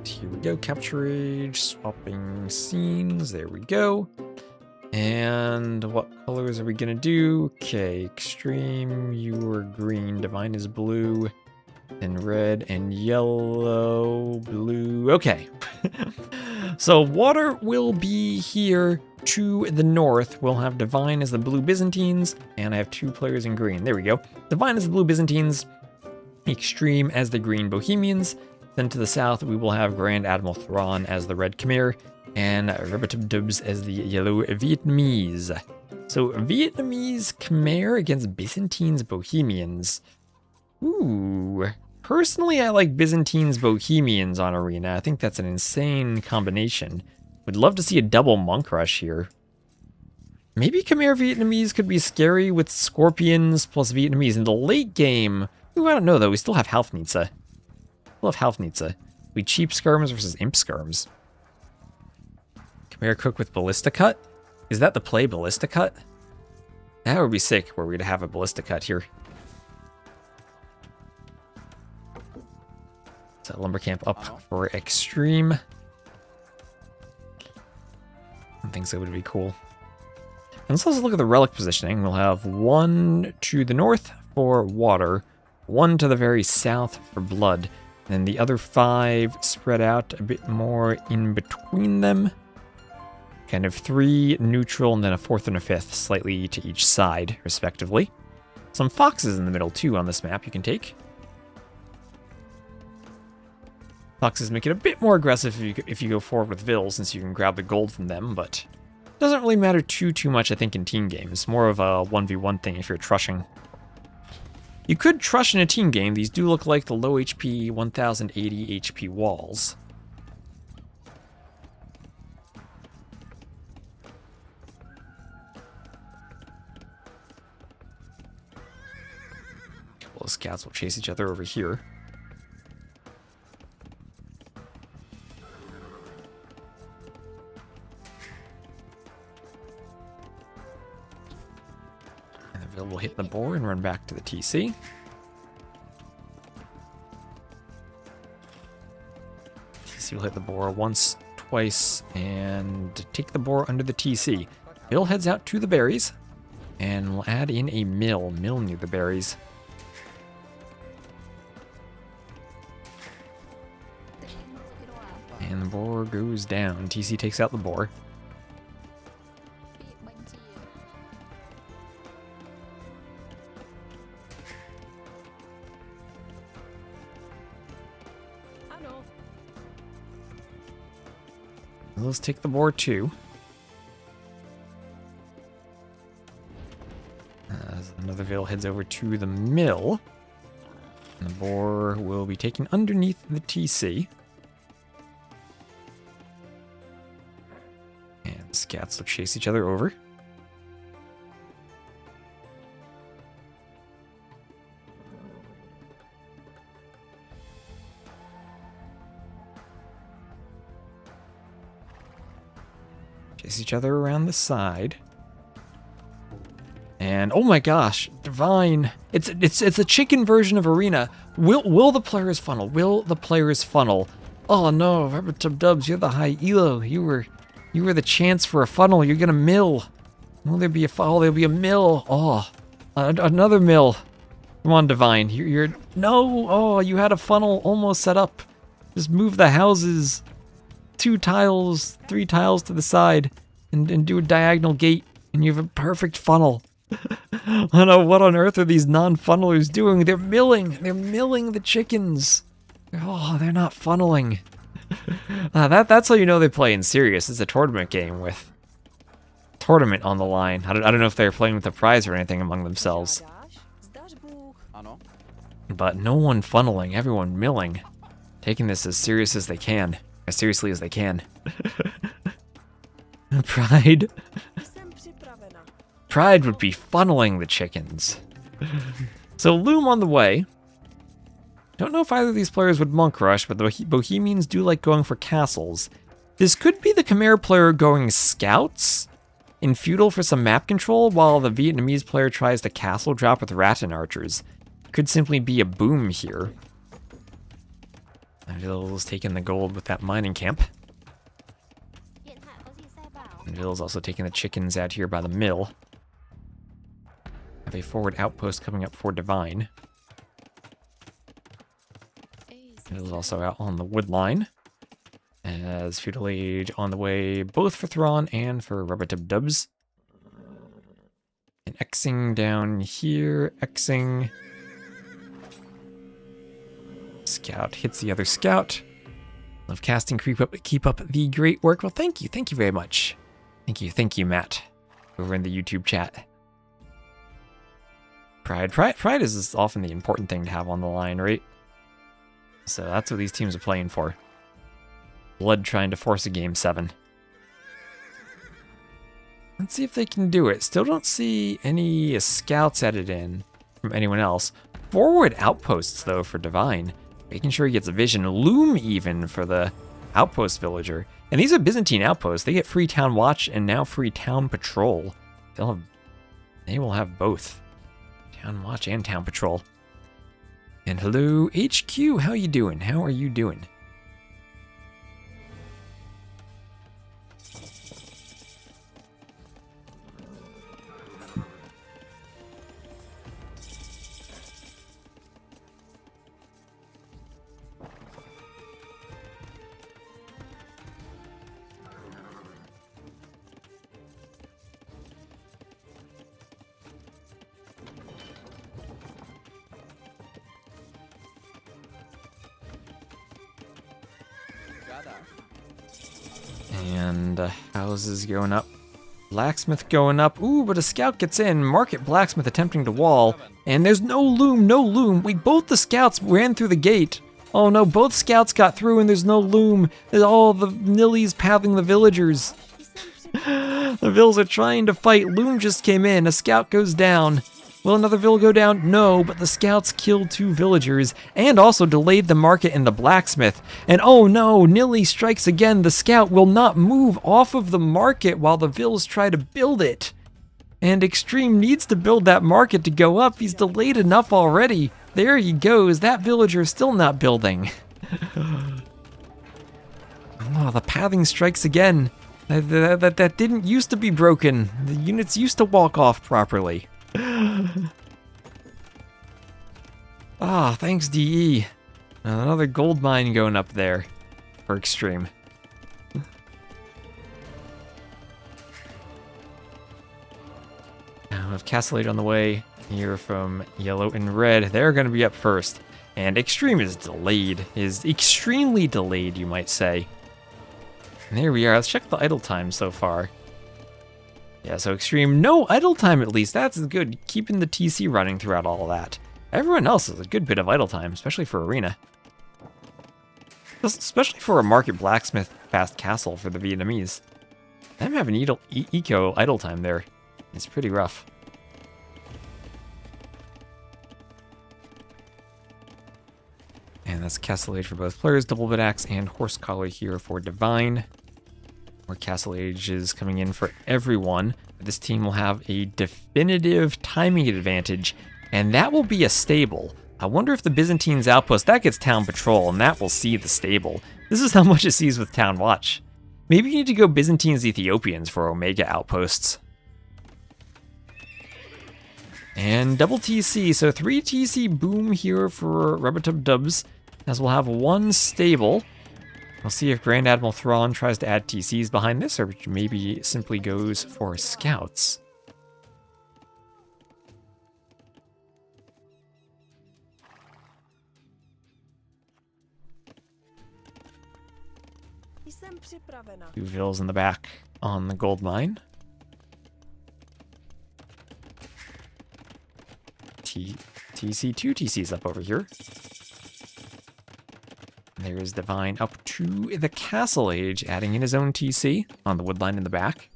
Here we go, capture age, swapping scenes, there we go. And what colors are we gonna do? Okay, extreme, you are green, divine is blue, and red and yellow, blue, okay. So water will be here to the north. We'll have divine as the blue Byzantines, and I have 2 players in green, there we go. Divine as the blue Byzantines, extreme as the green Bohemians. Then to the south, we will have Grand Admiral Thrawn as the red Khmer, and Rubbertub as the yellow Vietnamese. So Vietnamese Khmer against Byzantines Bohemians. Ooh. Personally, I like Byzantines Bohemians on Arena. I think that's an insane combination. Would love to see a double monk rush here. Maybe Khmer Vietnamese could be scary with Scorpions plus Vietnamese. In the late game, ooh, I don't know though, we still have Halfnitsa. We'll have Halfnitsa. We cheap skirms versus imp skirms. Khmer cook with ballista cut? Is that the play, ballista cut? That would be sick were we to have a ballista cut here. So lumber camp up for extreme. I think that would be cool. And let's also look at the relic positioning. We'll have 1 to the north for water, 1 to the very south for blood. And the other 5 spread out a bit more in between them. Kind of 3 neutral and then a 4th and a 5th, slightly to each side, respectively. Some foxes in the middle, too, on this map you can take. Foxes make it a bit more aggressive if you go forward with Vil, since you can grab the gold from them, but doesn't really matter too much, I think, in team games. More of a 1v1 thing if you're trushing. You could trush in a team game. These do look like the low HP, 1080 HP walls. A couple of scouts will chase each other over here. We'll hit the boar and run back to the TC. TC will hit the boar once, twice, and take the boar under the TC. Bill heads out to the berries, and we'll add in a mill near the berries. And the boar goes down. TC takes out the boar. Let's take the boar too. Another veil heads over to the mill. And the boar will be taken underneath the TC. And scats will chase each other over. Chase each other around the side. And oh my gosh, Divine. It's a chicken version of Arena. Will the players funnel? Will the players funnel? Oh no, Robert Dubs, you're the high elo. You were the chance for a funnel. You're gonna mill. Will there be a funnel? There'll be a mill. Oh, another mill. Come on, Divine. You're no. Oh, you had a funnel almost set up. Just move the houses 2 tiles, 3 tiles to the side, and do a diagonal gate, and you have a perfect funnel. I don't know what on earth are these non-funnelers doing. They're milling. They're milling the chickens. Oh, they're not funneling. That's how you know they play in serious. It's a tournament game with tournament on the line. I don't know if they're playing with a prize or anything among themselves. But no one funneling, everyone milling. Taking this as serious as they can. As seriously as they can. Pride. Pride would be funneling the chickens. So Loom on the way. Don't know if either of these players would monk rush, but the Bohemians do like going for castles. This could be the Khmer player going scouts in feudal for some map control, while the Vietnamese player tries to castle drop with Rattan archers. Could simply be a boom here. Vil's taking the gold with that mining camp. And Vil's also taking the chickens out here by the mill. Have a forward outpost coming up for Divine. Vil's also out on the wood line. As Feudal Age on the way both for Thrawn and for Rubber-Tub-Dubs. And Xing down here, Xing. Scout hits the other scout. Love casting, keep up the great work. Well, thank you very much. Thank you, Matt, over in the YouTube chat. Pride is often the important thing to have on the line, right? So that's what these teams are playing for. Blood trying to force a game 7. Let's see if they can do it. Still don't see any scouts added in from anyone else. Forward outposts, though, for Divine. Making sure he gets a vision. Loom, even, for the outpost villager. And these are Byzantine outposts. They get free town watch and now free town patrol. They will have both. Town watch and town patrol. And hello, HQ. How you doing? How are you doing? And houses going up. Blacksmith going up. Ooh, but a scout gets in. Market blacksmith attempting to wall. And there's no loom, no loom. Wait, both the scouts ran through the gate. Oh no, both scouts got through and there's no loom. There's all the nillies paddling the villagers. The vills are trying to fight. Loom just came in. A scout goes down. Will another vill go down? No, but the scouts killed 2 villagers and also delayed the market and the blacksmith. And oh no, Nilly strikes again. The scout will not move off of the market while the vills try to build it. And Extreme needs to build that market to go up. He's delayed enough already. There he goes. That villager is still not building. Oh, the pathing strikes again. That didn't used to be broken. The units used to walk off properly. Ah, thanks DE. Another gold mine going up there for Extreme. Now we have Castle Age on the way here from Yellow and Red. They're going to be up first. And Extreme is delayed. Is extremely delayed, you might say. And there we are. Let's check the idle time so far. Yeah, so Extreme, no idle time at least. That's good. Keeping the TC running throughout all of that. Everyone else has a good bit of idle time, especially for Arena. Especially for a Market Blacksmith fast castle for the Vietnamese. Them having eco idle time there. It's pretty rough. And that's Castle Age for both players. Double Bit Axe and Horse Collar here for Divine. More Castle Ages coming in for everyone. This team will have a definitive timing advantage, and that will be a stable. I wonder if the Byzantine's outpost, that gets town patrol, and that will see the stable. This is how much it sees with town watch. Maybe you need to go Byzantines Ethiopians for Omega outposts. And double TC, so 3 TC boom here for Rubbertub Dubs, as we'll have 1 stable. We'll see if Grand Admiral Thrawn tries to add TCs behind this, or maybe simply goes for scouts. Two vills in the back on the gold mine. TC, 2 TCs up over here. There's Divine up to the Castle Age, adding in his own TC on the woodline in the back.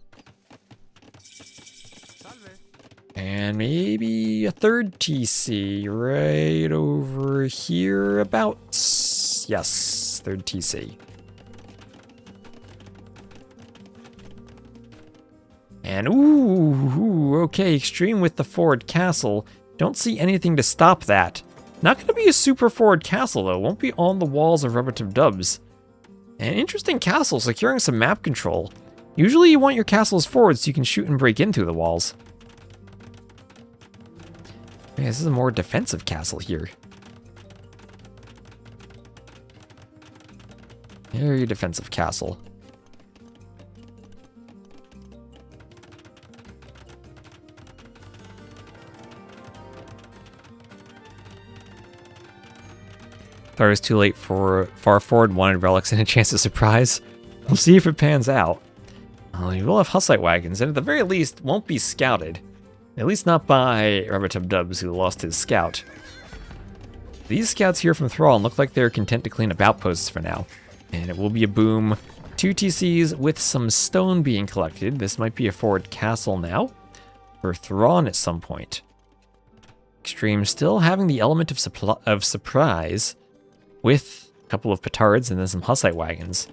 And maybe a 3rd TC right over here about. Yes, 3rd TC. And ooh, okay, Extreme with the forward castle. Don't see anything to stop that. Not going to be a super forward castle, though. Won't be on the walls of Rubbertub Dubs. An interesting castle, securing some map control. Usually you want your castles forward so you can shoot and break in through the walls. Yeah, this is a more defensive castle here. Very defensive castle. Thought it was too late for far forward, wanted relics and a chance of surprise. We'll see if it pans out. You will have Hussite wagons, and at the very least, won't be scouted. At least not by Rubbertub Dubs, who lost his scout. These scouts here from Thrall look like they're content to clean up outposts for now. And it will be a boom. 2 TCs with some stone being collected. This might be a forward castle now. For Thrawn at some point. Extreme still having the element of surprise. With a couple of petards and then some Hussite wagons.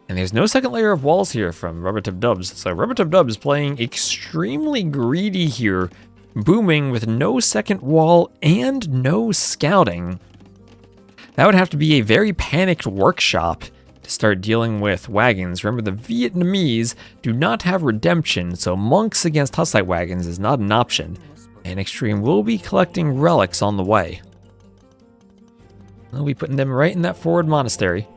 And there's no second layer of walls here from Rubbertub Dubs. So Rubbertub Dubs playing extremely greedy here. Booming with no second wall and no scouting. That would have to be a very panicked workshop to start dealing with wagons. Remember, the Vietnamese do not have redemption, so monks against Hussite wagons is not an option. And Extreme will be collecting relics on the way. We'll be putting them right in that forward monastery.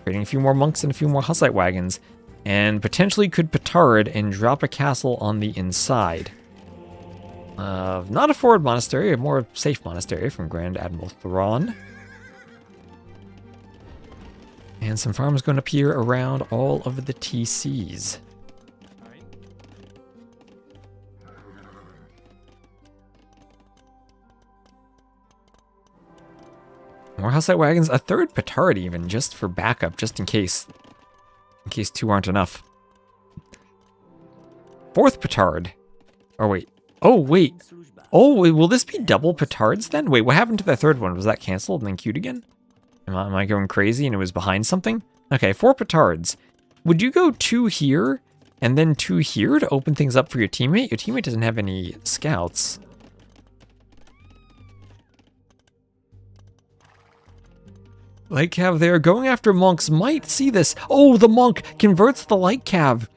Creating a few more monks and a few more Hussite wagons. And potentially could petard and drop a castle on the inside. Not a forward monastery, a more safe monastery from Grand Admiral Thrawn. And some farms going to appear around all of the TCs. More Hussite wagons, a third petard even, just for backup, just in case. In case two aren't enough. Fourth petard. Oh, wait. Oh, wait. Oh, wait, will this be double petards then? Wait, what happened to the third one? Was that canceled and then queued again? Am I going crazy and it was behind something? Okay, 4 petards. Would you go 2 here and then 2 here to open things up for your teammate? Your teammate doesn't have any scouts. Light cav there, going after monks, might see this. Oh, the monk converts the light cav.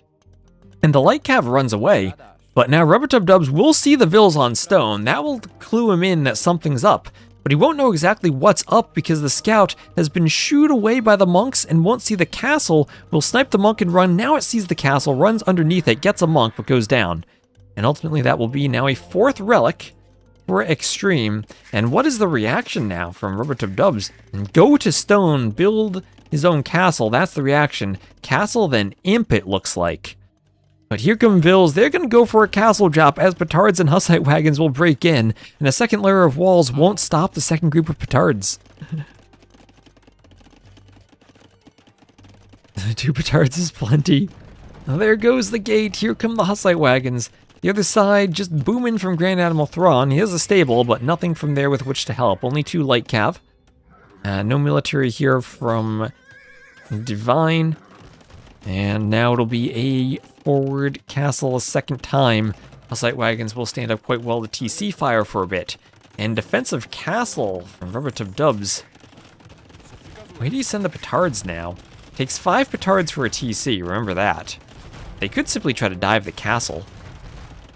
And the light cav runs away. But now Rubbertub will see the vills on stone. That will clue him in that something's up. But he won't know exactly what's up because the scout has been shooed away by the monks and won't see the castle. Will snipe the monk and run. Now it sees the castle, runs underneath it, gets a monk, but goes down. And ultimately that will be now a 4th relic for Extreme. And what is the reaction now from Rubbertub? And go to stone, build his own castle. That's the reaction. Castle, then imp it looks like. But here come Vills. They're going to go for a castle drop as petards and Hussite wagons will break in. And a second layer of walls won't stop the second group of petards. 2 petards is plenty. Now there goes the gate. Here come the Hussite wagons. The other side just booming from Grand Admiral Thrawn. He has a stable, but nothing from there with which to help. Only 2 light cav. No military here from Divine. And now it'll be a forward castle a second time. Hussite wagons will stand up quite well to TC fire for a bit. And defensive castle from Rubbertub. Where do you send the petards now? Takes 5 petards for a TC, remember that. They could simply try to dive the castle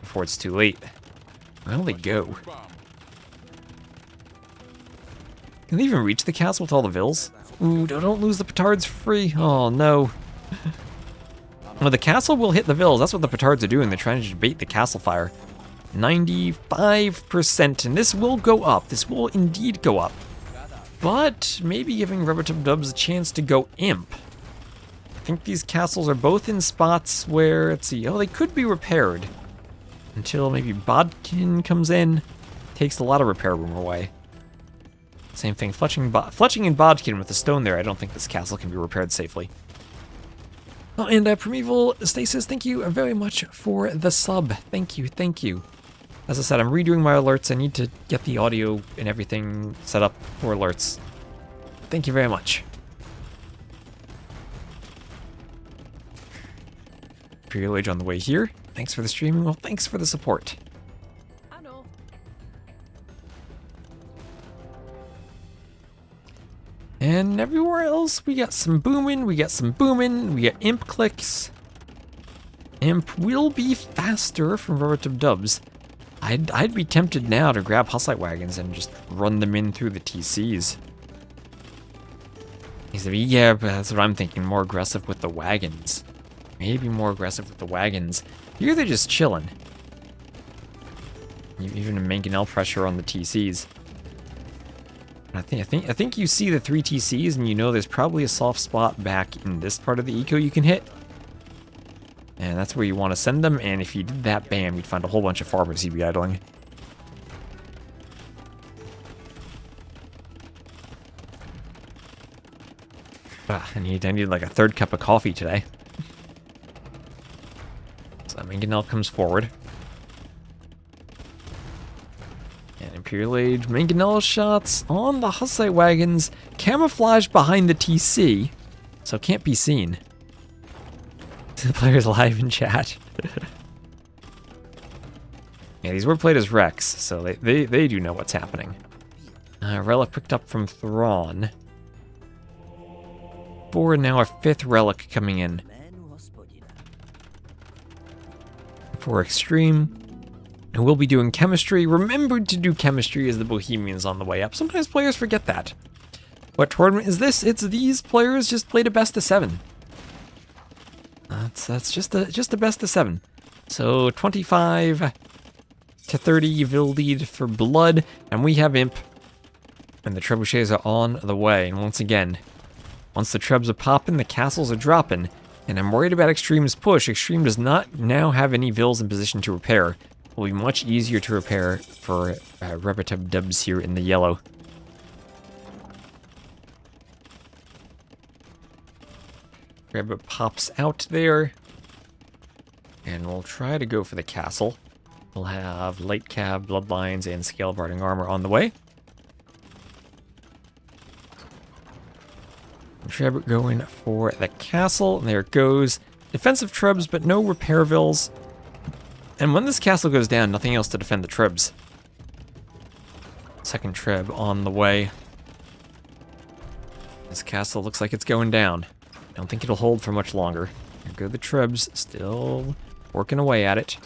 before it's too late. Where will they go? Can they even reach the castle with all the vills? Ooh, don't lose the petards free. Oh no. Well, the castle will hit the vills. That's what the petards are doing. They're trying to bait the castle fire. 95%, and this will go up. This will indeed go up. But maybe giving Rubbertub a chance to go imp. I think these castles are both in spots where, let's see, oh, they could be repaired. Until maybe Bodkin comes in. Takes a lot of repair room away. Same thing, Fletching and Bodkin with the stone there. I don't think this castle can be repaired safely. Oh, and Primeval Stasis, thank you very much for the sub. Thank you, thank you. As I said, I'm redoing my alerts. I need to get the audio and everything set up for alerts. Thank you very much. Imperial Age on the way here. Thanks for the streaming. Well, thanks for the support. I know. And everywhere else, we got some booming, we got imp clicks. Imp will be faster from Rubbertub. I'd be tempted now to grab Hussite wagons and just run them in through the TCs. Yeah, but that's what I'm thinking, more aggressive with the wagons. Maybe more aggressive with the wagons. Here they're just chilling. Even a mangonel pressure on the TCs. I think you see the 3 TCs and you know there's probably a soft spot back in this part of the eco you can hit. And that's where you want to send them, and if you did that, bam, you'd find a whole bunch of farmers you'd be idling. I need like a 3rd cup of coffee today. So Mangonel comes forward. And Imperial Age Mangonel shots on the Hussite wagons, camouflaged behind the TC, so can't be seen. The players live in chat. Yeah, these were played as Rex, so they do know what's happening. Relic picked up from Thrawn. 4 and now a 5th relic coming in. For Extreme. And we'll be doing chemistry. Remembered to do chemistry as the Bohemians on the way up. Sometimes players forget that. What tournament is this? It's these players just played a best of 7. That's just a best of 7. So 25 to 30 Vil lead for Blood, and we have Imp. And the trebuchets are on the way. And once again, Once the trebs are popping, the castles are dropping. And I'm worried about Extreme's push. Extreme does not now have any vills in position to repair. It will be much easier to repair for Rubbertub Dubs here in the yellow. Rabbit pops out there. And we'll try to go for the castle. We'll have Light Cab, Bloodlines, and Scale Guarding Armor on the way. Treb going for the castle. There it goes. Defensive Trebs, but no repair vills. And when this castle goes down, nothing else to defend the Trebs. Second Treb on the way. This castle looks like it's going down. I don't think it'll hold for much longer. There go the Trebs, still working away at it.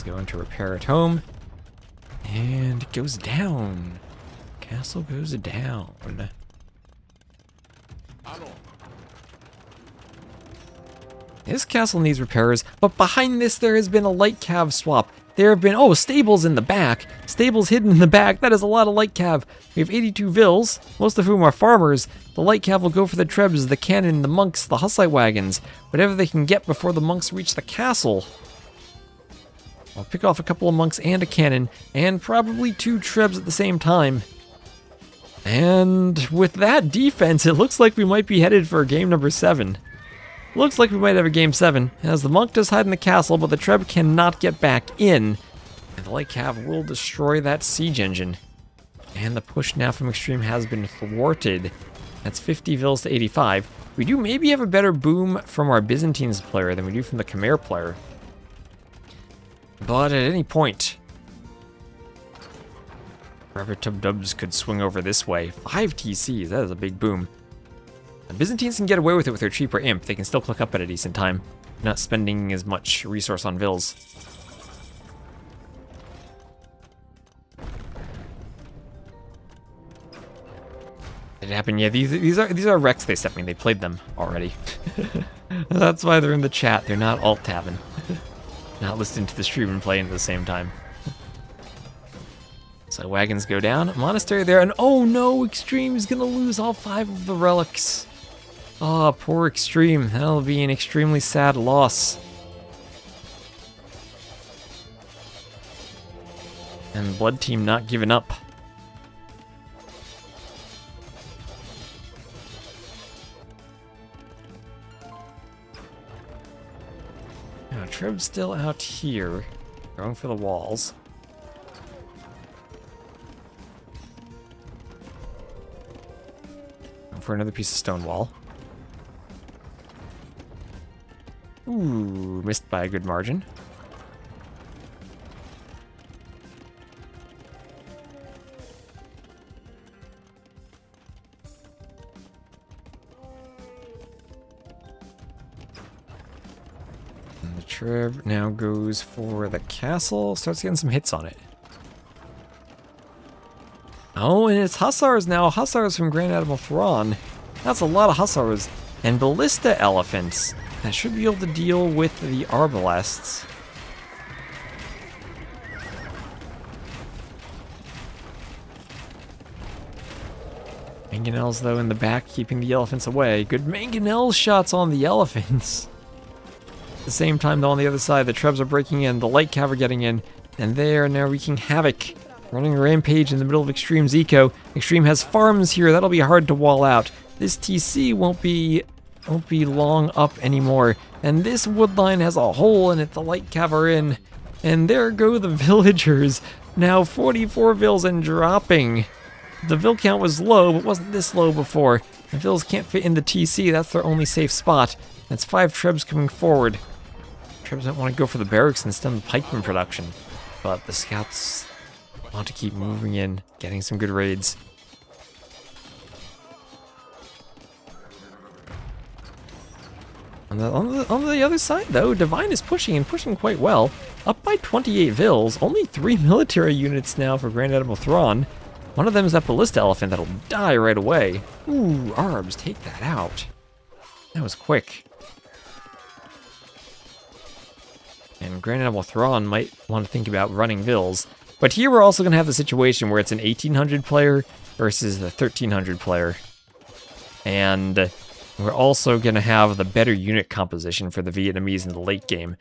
Going to repair at home, and it goes down. Castle goes down. This castle needs repairs, but behind this there has been a light cav swap. There have been, oh, stables in the back. Stables hidden in the back. That is a lot of light cav. We have 82 vills, most of whom are farmers. The light cav will go for the trebs, the cannon, the monks, the hussite wagons, whatever they can get before the monks reach the castle. I'll pick off a couple of monks and a cannon, and probably 2 trebs at the same time. And with that defense, it looks like we might be headed for game number 7. Looks like we might have a game 7, as the monk does hide in the castle, but the treb cannot get back in. And the light cav will destroy that siege engine. And the push now from Extreme has been thwarted. That's 50 vills to 85. We do maybe have a better boom from our Byzantines player than we do from the Khmer player. But at any point, Rubbertub Dubs could swing over this way. 5 TCs, that is a big boom. The Byzantines can get away with it with their cheaper imp. They can still click up at a decent time, not spending as much resource on vills. Did it happen? Yeah, these are wrecks they sent me. They played them already. That's why they're in the chat. They're not alt tabbing. Not listening to the stream and playing at the same time. So wagons go down, monastery there, and oh no, Extreme is gonna lose all 5 of the relics. Oh, poor Extreme. That'll be an extremely sad loss. And Blood Team not giving up. Now, Treb's still out here, going for the walls. Going for another piece of stone wall. Ooh, missed by a good margin. And the Treb now goes for the castle, starts getting some hits on it. Oh, and it's Hussars now. Hussars from Grand Admiral Thrawn. That's a lot of Hussars. And Ballista Elephants. That should be able to deal with the Arbalests. Mangonels, though, in the back, keeping the elephants away. Good mangonel shots on the elephants. At the same time, though, on the other side, the Trebs are breaking in, the light cav are getting in, and they are now wreaking havoc. Running a rampage in the middle of Extreme's eco. Extreme has farms here, that'll be hard to wall out. This TC won't be long up anymore. And this wood line has a hole in it, the light cav are in. And there go the villagers. Now 44 vills and dropping. The vill count was low, but wasn't this low before. The vills can't fit in the TC, that's their only safe spot. That's 5 Trebs coming forward. Trebs don't want to go for the barracks and stem the pikeman production. But the scouts want to keep moving in, getting some good raids. On the other side, though, Divine is pushing and pushing quite well. Up by 28 vills, only 3 military units now for Grand Admiral Thrawn. One of them is that Ballista Elephant that'll die right away. Ooh, Arbs, take that out. That was quick. And granted, well, Thrawn might want to think about running Vills. But here we're also going to have the situation where it's an 1800 player versus the 1300 player. And we're also going to have the better unit composition for the Vietnamese in the late game.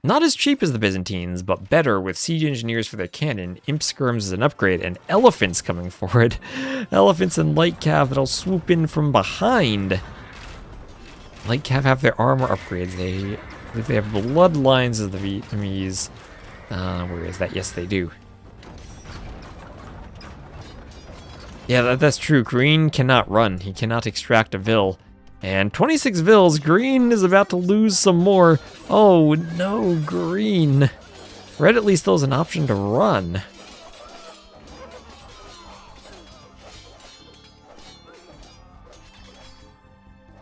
Not as cheap as the Byzantines, but better with siege engineers for their cannon, imp skirms as an upgrade, and elephants coming forward. Elephants and light cav that'll swoop in from behind. Light cav have their armor upgrades. They have bloodlines of the Vietnamese. Where is that? Yes, they do. Yeah, that's true. Green cannot run. He cannot extract a Vil. And 26 Vils. Green is about to lose some more. Oh, no, Green. Red at least still has an option to run.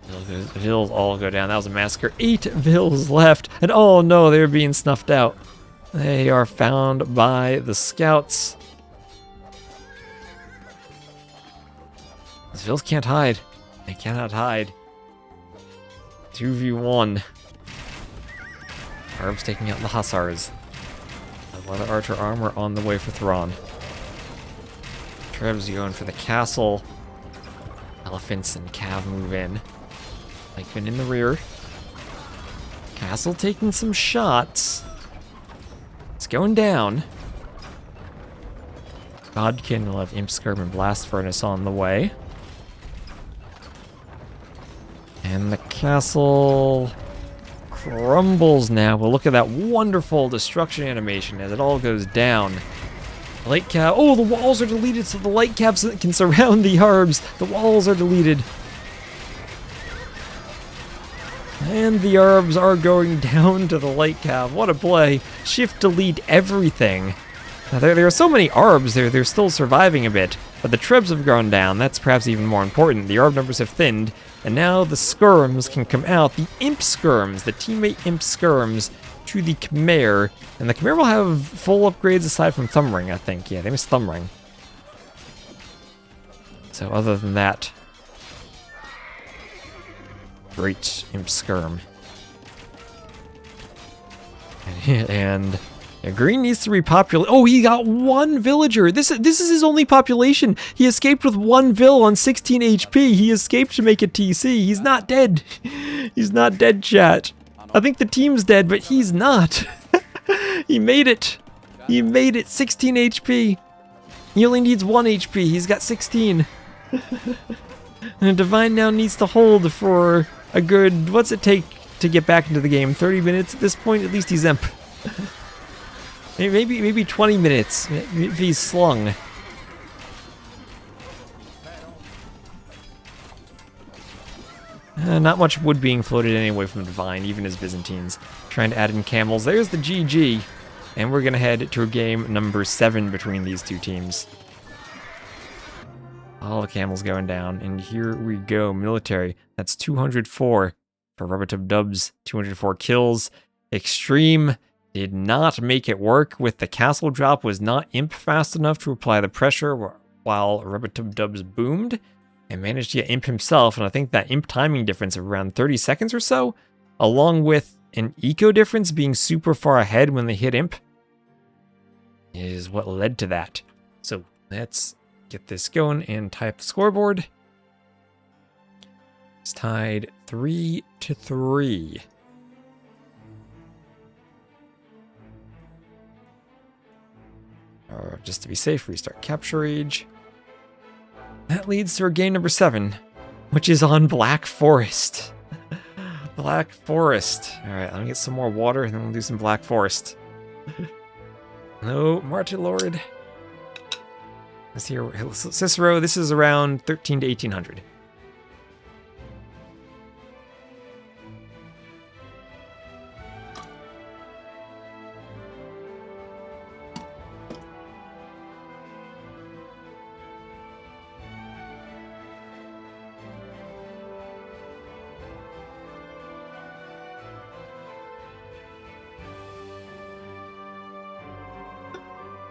The Vils all go down. That was a massacre. 8 Vils left. And oh no, they're being snuffed out. They are found by the scouts. These Vils can't hide. They cannot hide. 2v1. Arabs taking out the Hussars. The leather archer armor on the way for Thrawn. Trebs going for the castle. Elephants and Cav move in. Lycman in the rear. Castle taking some shots. It's going down. Godkin will have Imp Skirm and Blast Furnace on the way. And the castle crumbles now. Well, look at that wonderful destruction animation as it all goes down. Light cav. Oh, the walls are deleted so the light caps can surround the Arbs. The walls are deleted. And the Arbs are going down to the light cav. What a play. Shift delete everything. Now, there are so many Arbs, they're still surviving a bit. But the Trebs have gone down. That's perhaps even more important. The Arb numbers have thinned. And now the Skirms can come out. The Imp Skirms, the teammate Imp Skirms, to the Khmer. And the Khmer will have full upgrades aside from Thumb Ring, I think. Yeah, they missed Thumb Ring. So other than that, great Imp Skirm. And yeah, Green needs to repopulate. Oh, he got 1 villager. This is his only population. He escaped with 1 Vil on 16 HP. He escaped to make a TC. He's not dead. He's not dead, chat. I think the team's dead, but he's not. He made it. He made it. 16 HP. He only needs 1 HP. He's got 16. And Divine now needs to hold for a good... What's it take to get back into the game? 30 minutes at this point? At least he's imp. Maybe 20 minutes if he's slung. Not much wood being floated anyway from Divine, even as Byzantines. Trying to add in camels. There's the GG. And we're going to head to a game number 7 between these two teams. All the camels going down. And here we go. Military. That's 204 for Rubbertub Dubs. 204 kills. Extreme did not make it work with the castle drop. Was not imp fast enough to apply the pressure while Rubbertub Dubs boomed. And managed to get imp himself. And I think that imp timing difference of around 30 seconds or so, along with an eco difference being super far ahead when they hit imp, is what led to that. So let's get this going and tie up the scoreboard. It's tied 3-3. Just to be safe, restart capture age. That leads to our game number 7, which is on Black Forest. Black Forest. Alright, let me get some more water and then we'll do some Black Forest. Hello, Martin Lord. Let's hear Cicero. This is around 13 to 1800.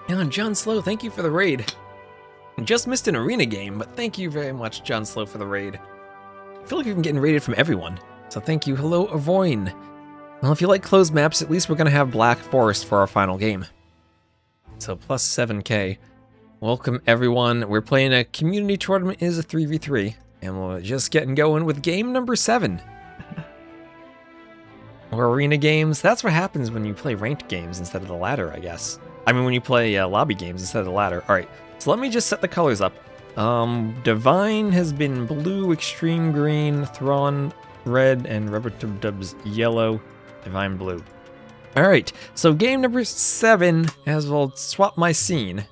And John Slow, thank you for the raid. Just missed an arena game, but thank you very much, John Slow, for the raid. I feel like we've been getting raided from everyone. So thank you. Hello, Avoin. Well, if you like closed maps, at least we're going to have Black Forest for our final game. So plus 7k. Welcome, everyone. We're playing a community tournament. It is a 3v3. And we're just getting going with game number 7. Or arena games. That's what happens when you play ranked games instead of the ladder, I guess. I mean, when you play lobby games instead of the ladder. All right, so let me just set the colors up. Divine has been blue, Extreme green, Thrawn red, and Rubber Tub Dubs yellow, Divine blue. All right, so game number 7, as well swap my scene.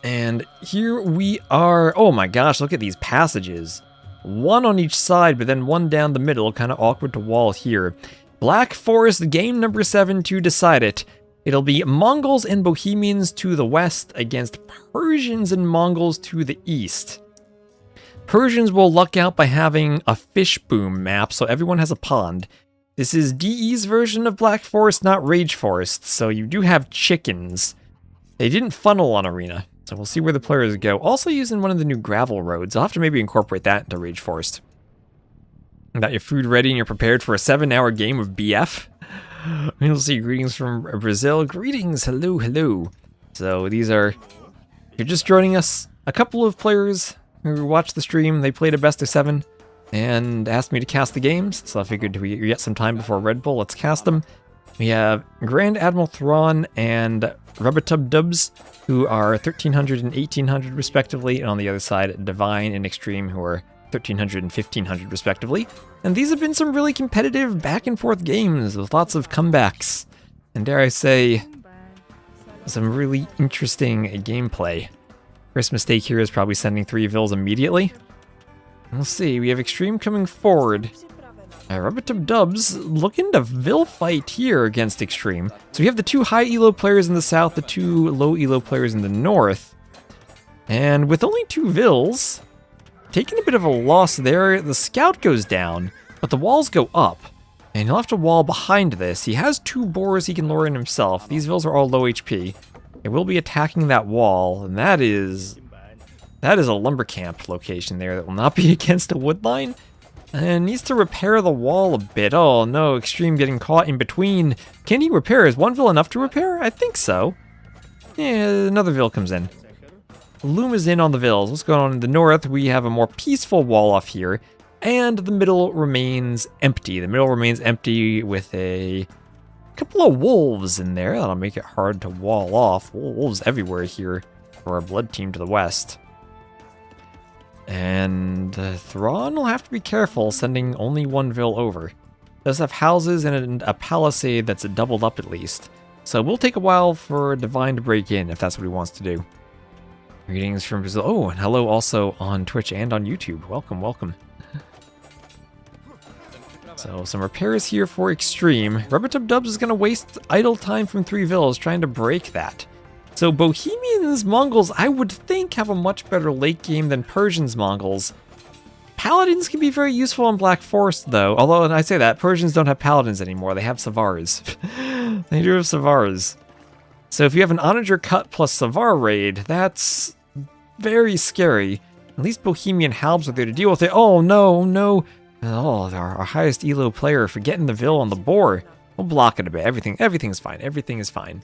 And here we are. Oh my gosh, look at these passages. One on each side, but then one down the middle, kind of awkward to wall here. Black Forest, game number 7 to decide it. It'll be Mongols and Bohemians to the west against Persians and Mongols to the east. Persians will luck out by having a fish boom map, so everyone has a pond. This is DE's version of Black Forest, not Rage Forest, so you do have chickens. They didn't funnel on Arena, so we'll see where the players go. Also using one of the new gravel roads. I'll have to maybe incorporate that into Rage Forest. Got your food ready and you're prepared for a 7-hour game of BF? We'll see. Greetings from Brazil. Greetings. Hello, hello. So these are, if you're just joining us, a couple of players who watched the stream. They played a best of 7 and asked me to cast the games. So I figured we get some time before Red Bull. Let's cast them. We have Grand Admiral Thrawn and Rubbertub Dubs, who are 1300 and 1800 respectively. And on the other side, Divine and Extreme, who are 1300 and 1500 respectively. And these have been some really competitive back and forth games with lots of comebacks. And dare I say, some really interesting gameplay. First mistake here is probably sending 3 vills immediately. We'll see, we have Extreme coming forward. Rubbertub Dubs looking to vill fight here against Extreme. So we have the 2 high elo players in the south, the 2 low elo players in the north. And with only 2 vills, taking a bit of a loss there, the scout goes down, but the walls go up. And he'll have to wall behind this. He has 2 boars he can lure in himself. These vills are all low HP. They will be attacking that wall, and that is a lumber camp location there that will not be against a wood line. And needs to repair the wall a bit. Oh no, Extreme getting caught in between. Can he repair? Is 1 vill enough to repair? I think so. Yeah, another vill comes in. Loom is in on the vills. What's going on in the north? We have a more peaceful wall off here, and the middle remains empty. The middle remains empty with a couple of wolves in there. That'll make it hard to wall off. Wolves everywhere here for our blood team to the west. And Thrawn will have to be careful sending only 1 vill over. Does have houses and a palisade that's doubled up at least. So it will take a while for Divine to break in if that's what he wants to do. Greetings from Brazil. Oh, and hello also on Twitch and on YouTube. Welcome, welcome. So some repairs here for Extreme. Rubbertub Dubs is going to waste idle time from 3 vills trying to break that. So Bohemians Mongols, I would think, have a much better late game than Persians Mongols. Paladins can be very useful in Black Forest though. Although I say that, Persians don't have Paladins anymore. They have Savars. They do have Savars. So if you have an Onager Cut plus Savar raid, that's very scary. At least Bohemian Halbs are there to deal with it. Oh no, no. Oh, our highest elo player forgetting the vill on the boar. We'll block it a bit. Everything's fine. Everything is fine.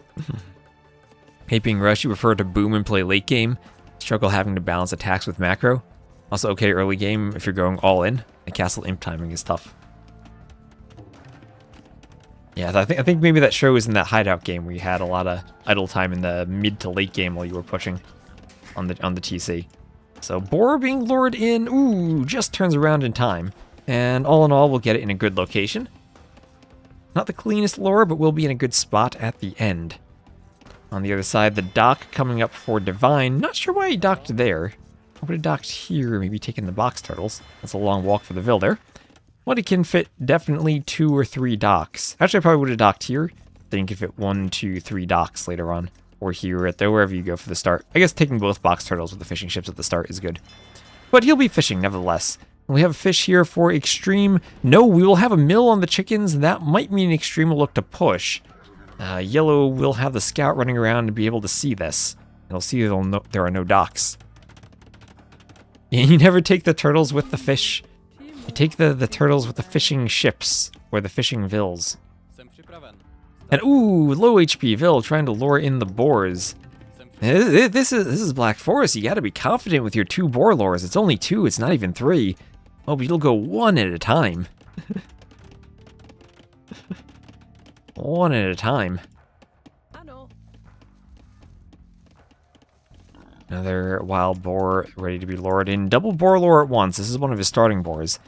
Aping Rush, you prefer to boom and play late game. Struggle having to balance attacks with macro. Also okay early game if you're going all in. The castle imp timing is tough. Yeah, I think maybe that shows in that hideout game where you had a lot of idle time in the mid to late game while you were pushing on the TC. So boar being lured in, ooh, just turns around in time. And all in all, we'll get it in a good location. Not the cleanest lure, but we'll be in a good spot at the end. On the other side, the dock coming up for Divine. Not sure why he docked there. I would have docked here, maybe taken the box turtles. That's a long walk for the vill there. Well, it can fit definitely 2 or 3 docks. Actually, I probably would have docked here. Then you can fit 1, 2, 3 docks later on. Or here, at there, wherever you go for the start. I guess taking both box turtles with the fishing ships at the start is good. But he'll be fishing, nevertheless. We have a fish here for Extreme. No, we will have a mill on the chickens. That might mean Extreme will look to push. Yellow will have the scout running around to be able to see this. He'll see there are no docks. You never take the turtles with the fish. You take the turtles with the fishing ships, or the fishing vills. And ooh, low HP vill trying to lure in the boars. This is Black Forest. You gotta be confident with your 2 boar lures. It's only 2, it's not even 3. Oh, but you'll go 1 at a time. 1 at a time. Another wild boar ready to be lured in. Double boar lure at once. This is one of his starting boars.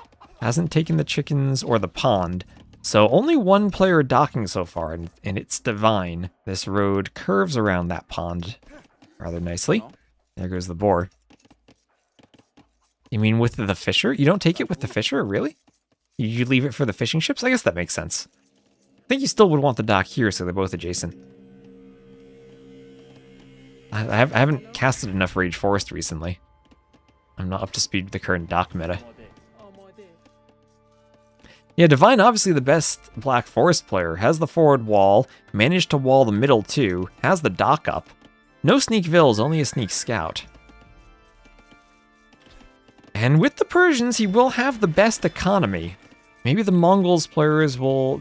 Hasn't taken the chickens or the pond. So only 1 player docking so far, and it's Divine. This road curves around that pond rather nicely. There goes the boar. You mean with the fisher? You don't take it with the fisher, really? You leave it for the fishing ships? I guess that makes sense. I think you still would want the dock here, so they're both adjacent. I haven't casted enough Rage Forest recently. I'm not up to speed with the current dock meta. Yeah, Divine, obviously the best Black Forest player, has the forward wall, managed to wall the middle too, has the dock up. No sneak vills, only a sneak scout. And with the Persians, he will have the best economy. Maybe the Mongols players will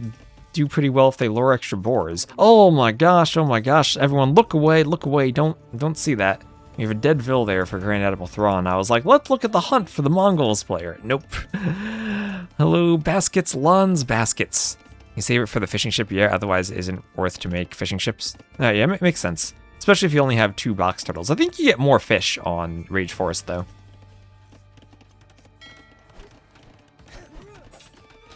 do pretty well if they lure extra boars. Oh my gosh, everyone look away, don't see that. We have a dead vill there for Grand Admiral Thrawn. I was like, let's look at the hunt for the Mongols player. Nope. Hello, baskets, lawns, baskets. You save it for the fishing ship, yeah, otherwise it isn't worth to make fishing ships. Yeah, it makes sense. Especially if you only have 2 box turtles. I think you get more fish on Rage Forest, though.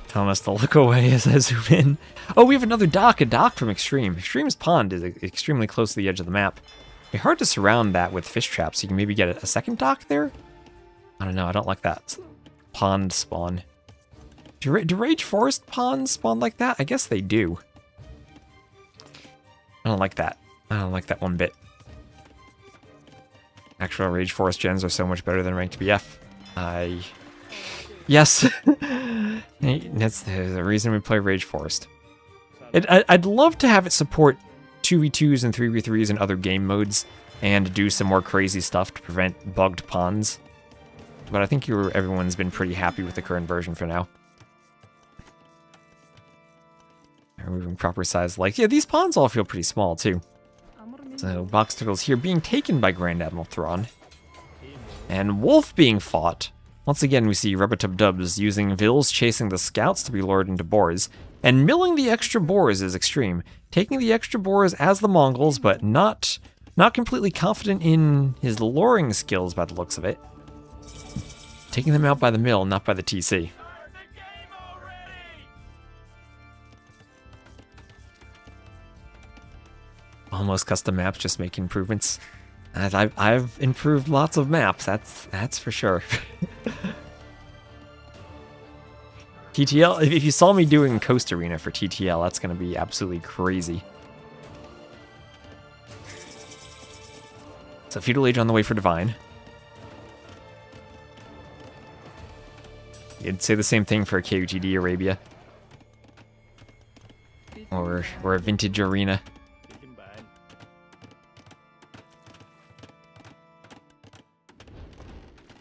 Telling us to look away as I zoom in. Oh, we have another dock, a dock from Extreme. Extreme's pond is extremely close to the edge of the map. It'd be hard to surround that with fish traps, so you can maybe get a second dock there? I don't know, I don't like that pond spawn. Do Rage Forest ponds spawn like that? I guess they do. I don't like that. I don't like that one bit. Actual Rage Forest gens are so much better than ranked BF. Yes. That's the reason we play Rage Forest. I'd love to have it support 2v2s and 3v3s and other game modes, and do some more crazy stuff to prevent bugged ponds. But I think everyone's been pretty happy with the current version for now. Removing proper size like, yeah, these ponds all feel pretty small too. So box turtles here being taken by Grand Admiral Thrawn. And Wolf being fought. Once again, we see Rubber-Tub-Dubs using vills chasing the scouts to be lured into boars, and milling the extra boars is Extreme, taking the extra boars as the Mongols, but not completely confident in his luring skills by the looks of it. Taking them out by the mill, not by the TC. Almost custom maps, just make improvements. I've improved lots of maps, that's for sure. TTL, if you saw me doing Coast Arena for TTL, that's going to be absolutely crazy. So Feudal Age on the way for Divine. You'd say the same thing for a KUTD Arabia. Or a Vintage Arena.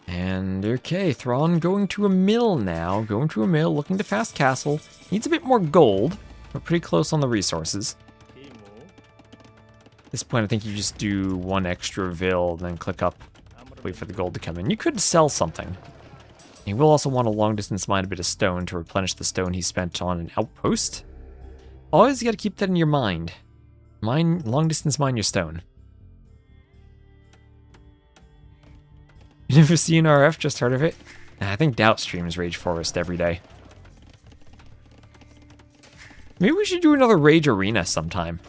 And okay, Thrawn going to a mill now. Going to a mill, looking to fast castle. Needs a bit more gold, but pretty close on the resources. At this point, I think you just do 1 extra vill, then click up, wait for the gold to come in. You could sell something. You will also want a long distance mine a bit of stone to replenish the stone he spent on an outpost. Always got to keep that in your mind. Long distance mine your stone. You never seen RF, just heard of it? I think Doubt streams Rage Forest every day. Maybe we should do another Rage Arena sometime.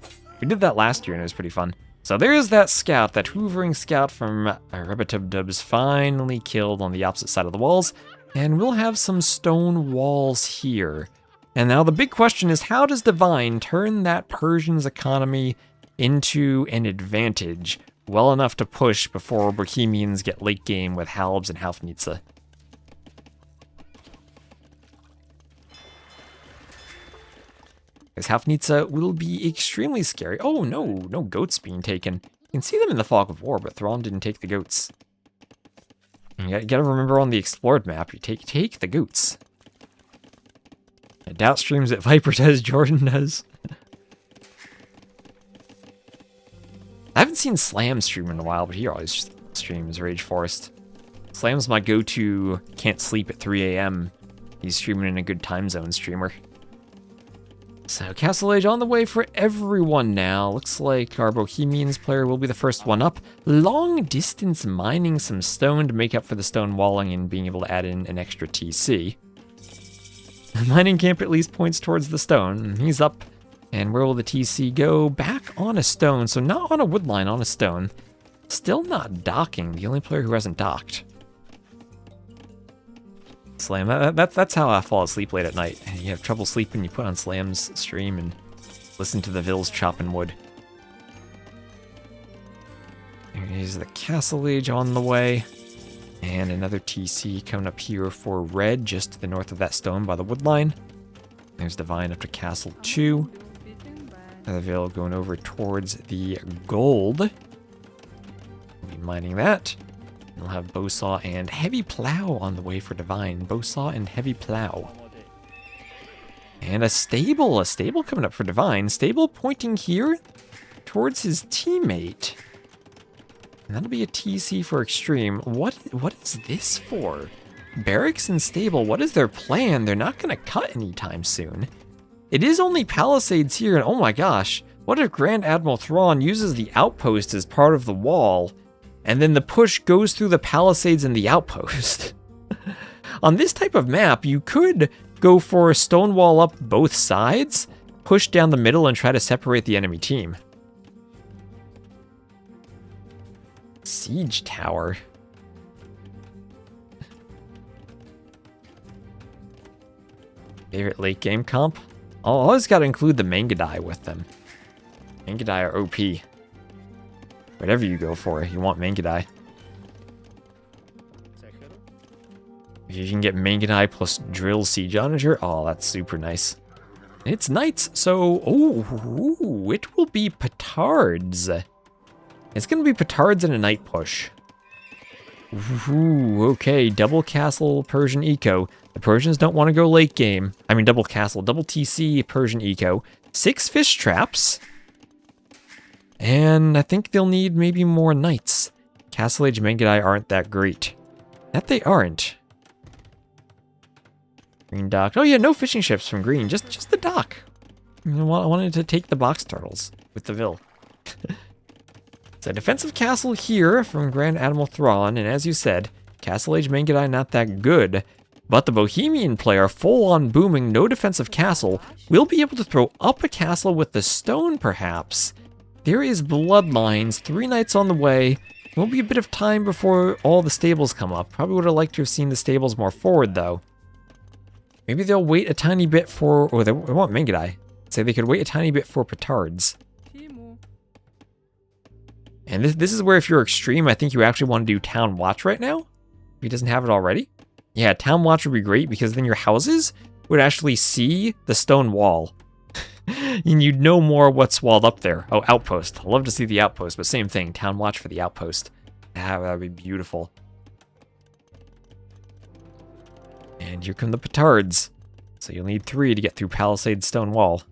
We did that last year and it was pretty fun. So there's that scout, that hoovering scout from Rubber-Tub-Dubs finally killed on the opposite side of the walls. And we'll have some stone walls here. And now the big question is, how does Divine turn that Persian's economy into an advantage well enough to push before Bohemians get late game with Halbs and Halfnitze? Because Halfnitze will be extremely scary. Oh no, no goats being taken. You can see them in the Fog of War, but Thrawn didn't take the goats. You gotta remember on the explored map, you take the goots. I doubt streams that Viper does, Jordan does. I haven't seen Slam stream in a while, but he always streams Rage Forest. Slam's my go-to can't sleep at 3 a.m. He's streaming in a good time zone streamer. So Castle Age on the way for everyone now. Looks like our Bohemians player will be the first one up. Long distance mining some stone to make up for the stone walling and being able to add in an extra TC. The mining camp at least points towards the stone. He's up. And where will the TC go? Back on a stone. So not on a wood line, on a stone. Still not docking. The only player who hasn't docked. Slam. That's how I fall asleep late at night. You have trouble sleeping, you put on Slam's stream and listen to the Vills chopping wood. Here's the Castle Age on the way. And another TC coming up here for red, just to the north of that stone by the wood line. There's Divine up to Castle 2. Another Vill going over towards the gold. We'll be mining that. We'll have Bowsaw and Heavy Plow on the way for Divine. Bowsaw and Heavy Plow. And a stable coming up for Divine. Stable pointing here towards his teammate. And that'll be a TC for Extreme. What is this for? Barracks and stable, what is their plan? They're not going to cut anytime soon. It is only Palisades here, and oh my gosh, what if Grand Admiral Thrawn uses the outpost as part of the wall? And then the push goes through the palisades and the outpost. On this type of map, you could go for a stone wall up both sides, push down the middle, and try to separate the enemy team. Siege tower. Favorite late game comp? Always got to include the Mangudai with them. Mangudai are OP. Whatever you go for, you want Mangudai. If you can get Mangudai plus Drill Siege Onager, oh, that's super nice. It's Knights, so, oh, it will be Petards. It's going to be Petards and a Knight push. Ooh, okay, double castle Persian eco. The Persians don't want to go late game. I mean, double castle, double TC Persian eco. 6 fish traps. And I think they'll need maybe more knights. Castle Age Mangudai aren't that great. That they aren't. Green dock. Oh yeah, no fishing ships from green. Just the dock. You know, I wanted to take the box turtles with the Vill. So defensive castle here from Grand Admiral Thrawn. And as you said, Castle Age Mangudai not that good. But the Bohemian player, full on booming, no defensive castle, will be able to throw up a castle with the stone perhaps. There is Bloodlines, 3 knights on the way. Will be a bit of time before all the stables come up. Probably would have liked to have seen the stables more forward, though. Maybe they'll wait a tiny bit for... Oh, they want Mangudai. Say they could wait a tiny bit for Petards. And this is where, if you're Extreme, I think you actually want to do Town Watch right now. If he doesn't have it already. Yeah, Town Watch would be great, because then your houses would actually see the stone wall. And you'd know more what's walled up there. Oh, outpost. I'd love to see the outpost, but same thing. Town Watch for the outpost. That would be beautiful. And here come the Petards. So you'll need 3 to get through Palisade Stone Wall.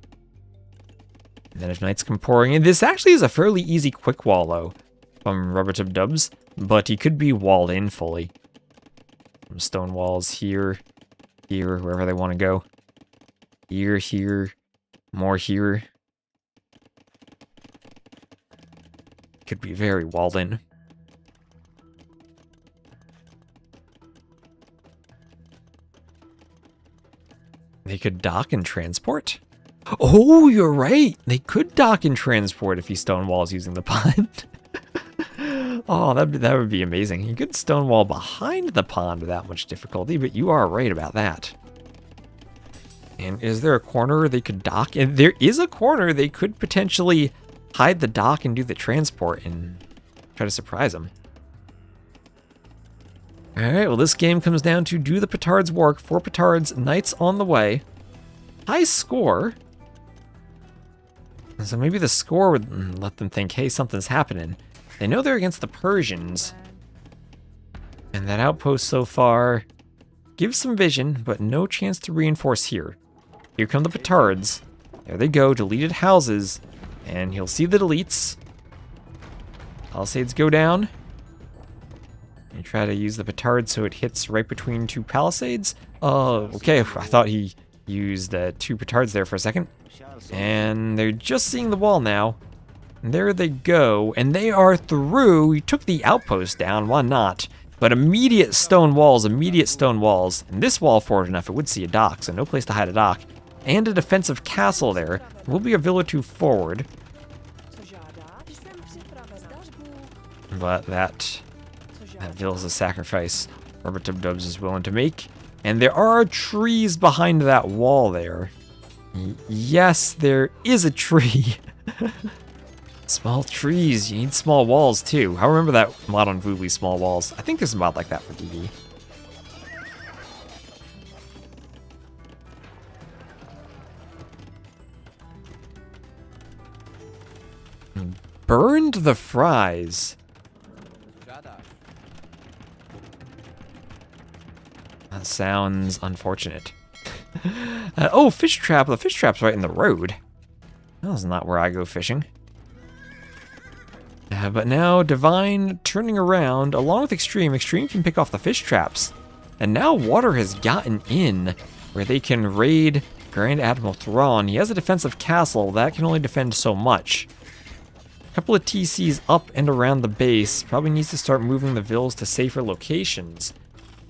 And then if knights come pouring in, this actually is a fairly easy quick wall, though, from Rubbertip Dubs, but he could be walled in fully. Some stone walls here, here, wherever they want to go. Here, here. More here. Could be very walled in. They could dock and transport? Oh, you're right! They could dock and transport if he stonewalls using the pond. Oh, that would be amazing. You could stonewall behind the pond without much difficulty, but you are right about that. And is there a corner they could dock? And there is a corner they could potentially hide the dock and do the transport and try to surprise them. Alright, well this game comes down to do the Petards work. 4 Petards, knights on the way. High score. So maybe the score would let them think, hey, something's happening. They know they're against the Persians. And that outpost so far gives some vision, but no chance to reinforce here. Here come the petards. There they go, deleted houses. And he'll see the deletes. Palisades go down. And try to use the petard so it hits right between two palisades. Oh, okay, I thought he used 2 petards there for a second. And they're just seeing the wall now. And there they go, and they are through. He took the outpost down, why not? But immediate stone walls, immediate stone walls. And this wall, forward enough, it would see a dock, so no place to hide a dock. And a defensive castle there. Will be a villa 2 forward. But that villa's a sacrifice Robert Dubs is willing to make. And there are trees behind that wall there. Yes, there is a tree. Small trees, you need small walls too. I remember that mod on Voobly, small walls. I think there's a mod like that for DB. Burned the fries. That sounds unfortunate. Oh, fish trap. The fish trap's right in the road. That's not where I go fishing. But now Divine turning around along with Extreme. Extreme can pick off the fish traps. And now water has gotten in where they can raid Grand Admiral Thrawn. He has a defensive castle. That can only defend so much. A couple of TCs up and around the base. Probably needs to start moving the vills to safer locations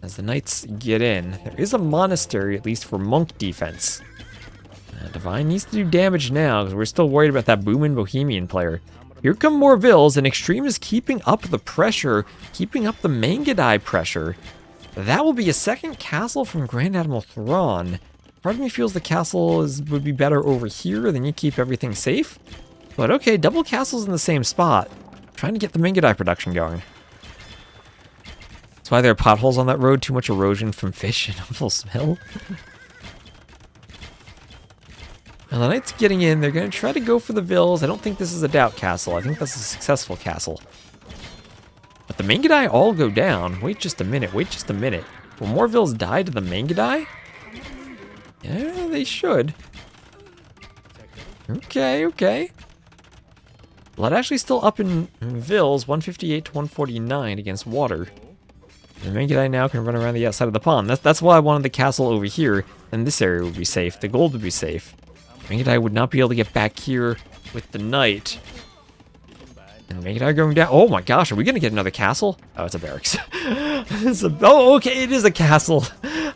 as the knights get in. There is a monastery, at least for monk defense. Divine needs to do damage now because we're still worried about that Boomin' Bohemian player. Here come more vills, and Extreme is keeping up the pressure, keeping up the Mangudai pressure. That will be a second castle from Grand Admiral Thrawn. Part of me feels the castle would be better over here, then you keep everything safe. But okay, double castles in the same spot. Trying to get the Mangudai production going. That's why there are potholes on that road, too much erosion from fish and awful smell. Now the knights getting in, they're going to try to go for the vills. I don't think this is a doubt castle. I think that's a successful castle. But the Mangudai all go down. Wait just a minute, wait just a minute. Will more vills die to the Mangudai? Yeah, they should. Okay, okay. Blood actually still up in vills, 158 to 149 against water. The Mangudai now can run around the outside of the pond. That's why I wanted the castle over here. Then this area would be safe. The gold would be safe. Mangudai would not be able to get back here with the knight. And Mangudai going down. Oh my gosh, are we going to get another castle? Oh, it's a barracks. Oh, okay, it is a castle.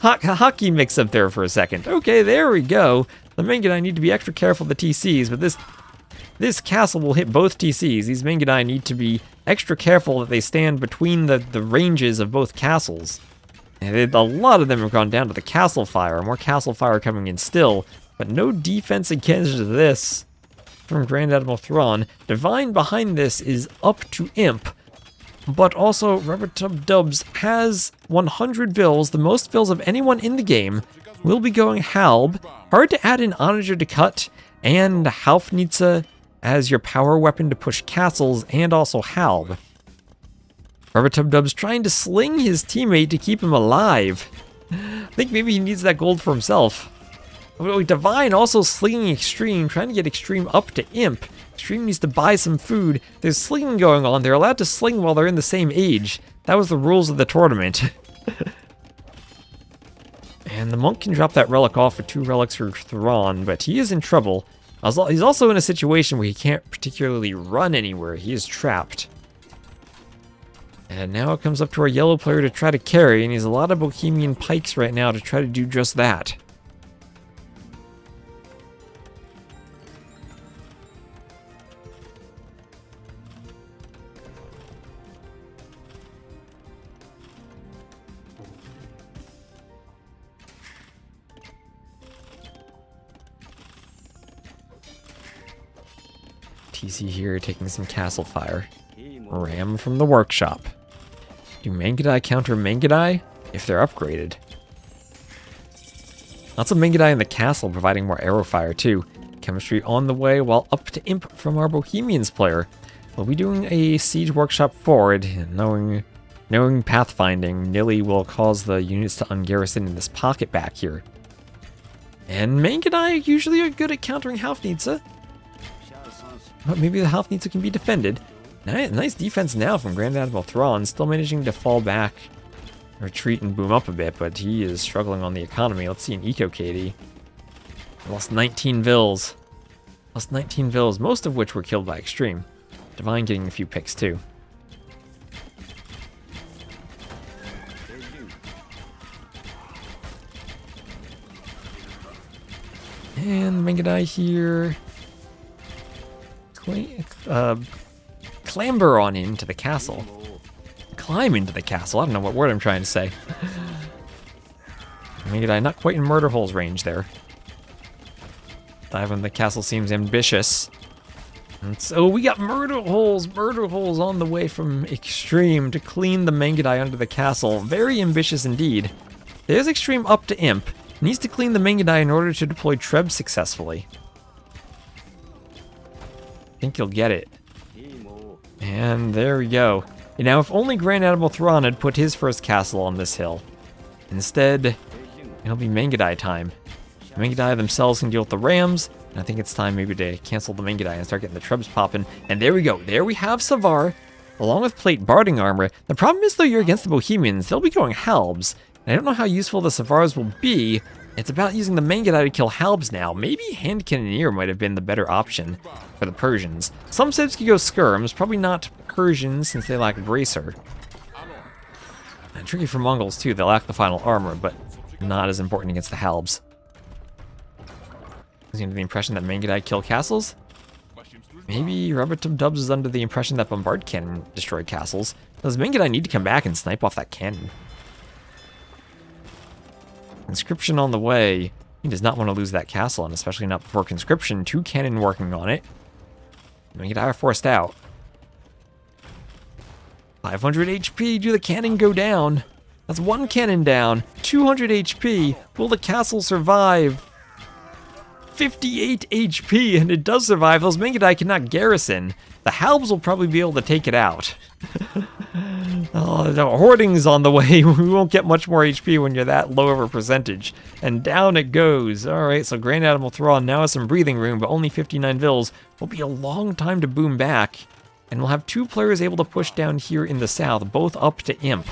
Hockey mix up there for a second. Okay, there we go. The Mangudai need to be extra careful of the TCs, but this castle will hit both TCs. These Mangudai need to be extra careful that they stand between the ranges of both castles. And a lot of them have gone down to the castle fire. More castle fire coming in still. But no defense against this from Grand Admiral Thrawn. Divine behind this is up to Imp. But also, Robert Dubs has 100 vills, the most vills of anyone in the game. Will be going Halb. Hard to add in Onager to cut. And Halfnitze as your power weapon to push castles. And also Halb. Robert Dubs trying to sling his teammate to keep him alive. I think maybe he needs that gold for himself. Divine also slinging Extreme, trying to get Extreme up to Imp. Extreme needs to buy some food. There's slinging going on. They're allowed to sling while they're in the same age. That was the rules of the tournament. And the monk can drop that relic off for 2 relics for Thrawn, but he is in trouble. He's also in a situation where he can't particularly run anywhere. He is trapped. And now it comes up to our yellow player to try to carry, and he has a lot of Bohemian pikes right now to try to do just that. TC here taking some castle fire. Ram from the workshop. Do Mangudai counter Mangudai if they're upgraded? Lots of Mangudai in the castle providing more arrow fire too. Chemistry on the way while up to Imp from our Bohemians player. We'll be doing a siege workshop forward, knowing Knowing pathfinding, Nilly will cause the units to ungarrison in this pocket back here. And Mangadai usually are good at countering Halfnitsa. But maybe the Halfnitsa can be defended. Nice defense now from Grand Admiral Thrawn, still managing to fall back, retreat, and boom up a bit, but he is struggling on the economy. Let's see an Eco KD. Lost 19 Vils. Lost 19 Vils, most of which were killed by Extreme. Divine getting a few picks too. And Mangadai here. Clamber on into the castle. Climb into the castle. I don't know what word I'm trying to say. Mangadai not quite in murder hole's range there. Dive in the castle seems ambitious. And so we got murder holes on the way from Extreme to clean the Mangadai under the castle. Very ambitious indeed. There's Extreme up to Imp. Needs to clean the Mangadai in order to deploy Treb successfully. I think he'll get it. And there we go. And now if only Grand Admiral Thrawn had put his first castle on this hill. Instead, it'll be Mangadai time. The Mangadai themselves can deal with the Rams, and I think it's time maybe to cancel the Mangadai and start getting the Trebs popping. And there we go. There we have Savar, along with plate barding armor. The problem is, though, you're against the Bohemians. They'll be going Halbs. I don't know how useful the Savars will be. It's about using the Mangadai to kill Halbs now. Maybe Hand Cannoneer might have been the better option for the Persians. Some Sibs could go Skirms, probably not Persians since they lack Bracer. And tricky for Mongols too, they lack the final armor, but not as important against the Halbs. Is he under the impression that Mangadai kill castles? Maybe Robert Dubs is under the impression that Bombard can destroy castles. Does Mangadai need to come back and snipe off that cannon? Conscription on the way. He does not want to lose that castle, and especially not before conscription. 2 cannon working on it. Mangadai are forced out. 500 HP. Do the cannon go down? That's 1 cannon down. 200 HP. Will the castle survive? 58 HP, and it does survive. Those Mangadai cannot garrison. The Halbs will probably be able to take it out. Oh, the hoarding's on the way. We won't get much more HP when you're that low of a percentage. And down it goes. Alright, so Grand Admiral Thrawn now has some breathing room, but only 59 Vils. Will be a long time to boom back. And we'll have 2 players able to push down here in the south, both up to Imp.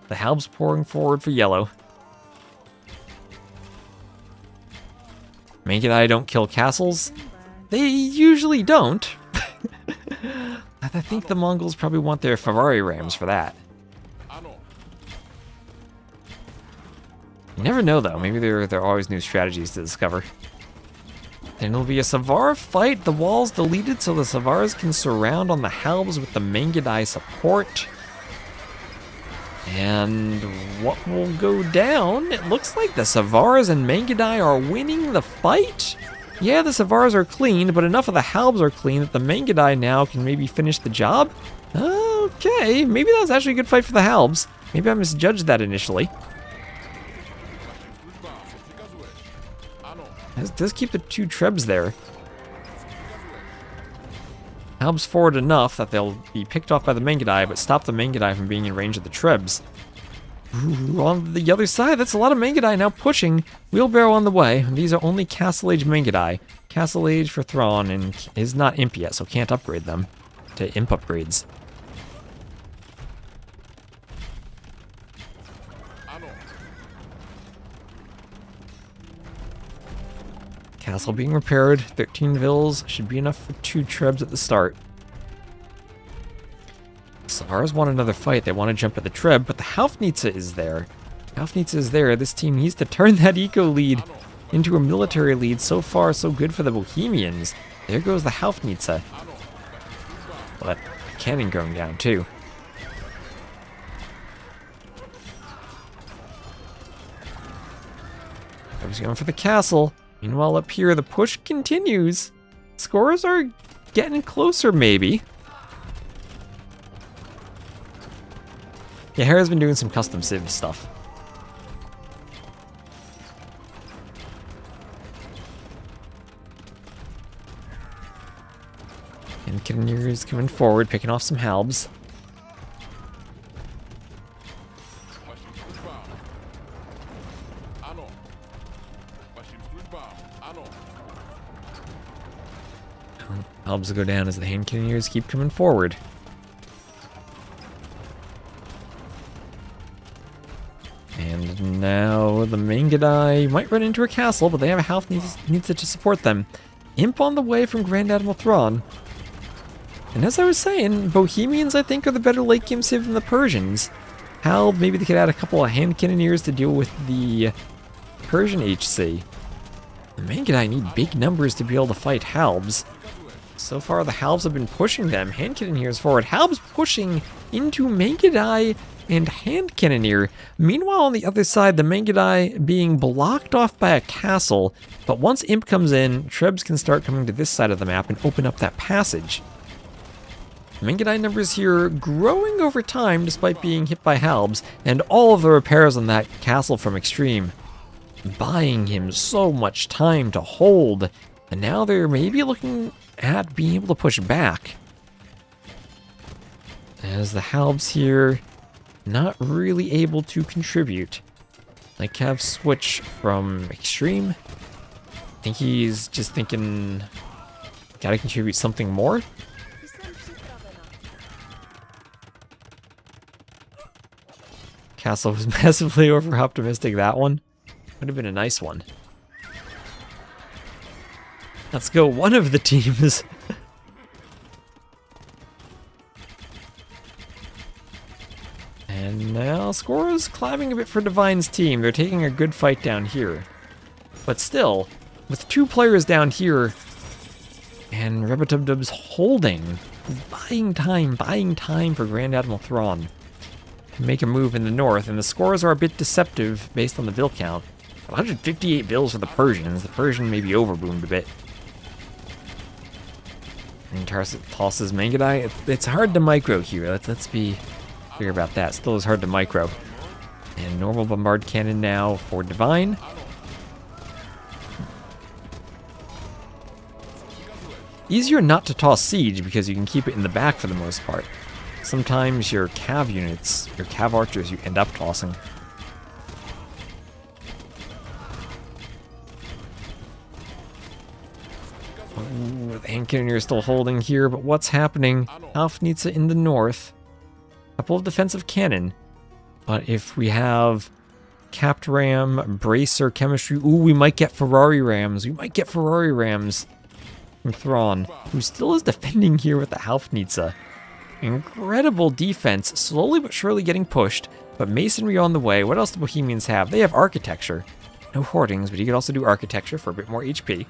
The Halbs pouring forward for yellow. Mangadai don't kill castles. They usually don't. I think the Mongols probably want their Ferrari Rams for that. You never know, though. Maybe there are always new strategies to discover. Then it'll be a Savar fight. The wall's deleted so the Savars can surround on the Halbs with the Mangadai support. And what will go down? It looks like the Savars and Mangadai are winning the fight. Yeah, the Savars are clean, but enough of the Halbs are clean that the Mangadai now can maybe finish the job? Okay, maybe that was actually a good fight for the Halbs. Maybe I misjudged that initially. This does keep the 2 Trebs there. Halbs forward enough that they'll be picked off by the Mangadai, but stop the Mangadai from being in range of the Trebs. Ooh, on the other side, that's a lot of Mangadai now pushing. Wheelbarrow on the way. These are only Castle Age Mangadai. Castle Age for Thrawn and is not Imp yet, so can't upgrade them to Imp upgrades. Castle being repaired. 13 Vils should be enough for 2 Trebs at the start. Savars want another fight. They want to jump at the Treb, but the Halfnitsa is there. Halfnitsa is there. This team needs to turn that eco lead into a military lead. So far, so good for the Bohemians. There goes the Halfnitsa. But cannon going down too. I was going for the castle. Meanwhile, up here, the push continues. Scores are getting closer, maybe. Yeah, Hera's been doing some custom Civ stuff. And Cannoneer is coming forward, picking off some Halbs. Helps go down as the hand cannoneers keep coming forward. And now the Mangudai might run into a castle, but they have a half needs it to support them. Imp on the way from Grand Admiral Thrawn. And as I was saying, Bohemians, I think, are the better late game civ than the Persians. How maybe they could add a couple of hand cannoneers to deal with the Persian HC. The Mangudai need big numbers to be able to fight Halbs. So far, the Halbs have been pushing them. Hand cannoneers forward. Halbs pushing into Mangudai and hand cannoneer. Meanwhile, on the other side, the Mangudai being blocked off by a castle. But once Imp comes in, Trebs can start coming to this side of the map and open up that passage. Mangudai numbers here growing over time despite being hit by Halbs, and all of the repairs on that castle from Extreme buying him so much time to hold. And now they're maybe looking at being able to push back. As the Halbs here not really able to contribute. Like Cav switch from Extreme. I think he's just thinking, gotta contribute something more. Castle was massively over optimistic, that one. Would have been a nice one. Let's go, one of the teams. And now score is climbing a bit for Divine's team. They're taking a good fight down here. But still, with 2 players down here, and Rebetubdub's holding, buying time for Grand Admiral Thrawn to make a move in the north, and the scores are a bit deceptive based on the Vil count. 158 Vils for the Persians. The Persian may be overboomed a bit. And tosses Mangudai. It's hard to micro here. Let's be clear about that. Still is hard to micro. And normal bombard cannon now for Divine. Easier not to toss siege because you can keep it in the back for the most part. Sometimes your cav units, your cav archers, you end up tossing. Ooh, the hand cannoneer is still holding here, but what's happening? Alfnitsa in the north. Couple of defensive cannon. But if we have capped ram, bracer, chemistry, ooh, we might get Ferrari rams. We might get Ferrari rams from Thrawn, who still is defending here with the Halfnitsa. Incredible defense, slowly but surely getting pushed, but masonry on the way. What else do Bohemians have? They have architecture. No hoardings, but you could also do architecture for a bit more HP.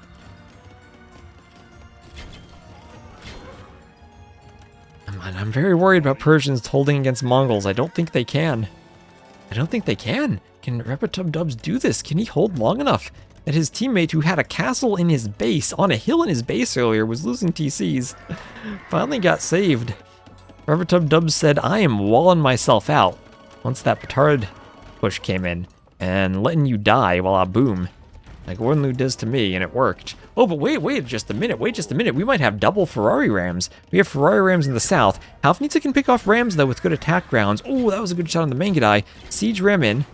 I'm very worried about Persians holding against Mongols. I don't think they can. Can Rebetubdubs do this? Can he hold long enough that his teammate who had a castle in his base, on a hill in his base earlier, was losing TCs, finally got saved? Rebetubdubs said, I am walling myself out once that petard push came in and letting you die while I boom. Like Warnlu does to me, and it worked. Oh, but wait just a minute. We might have double Ferrari rams. We have Ferrari rams in the south. Halfnitsa can pick off rams, though, with good attack grounds. Oh, that was a good shot on the Mangudai. Siege ram in.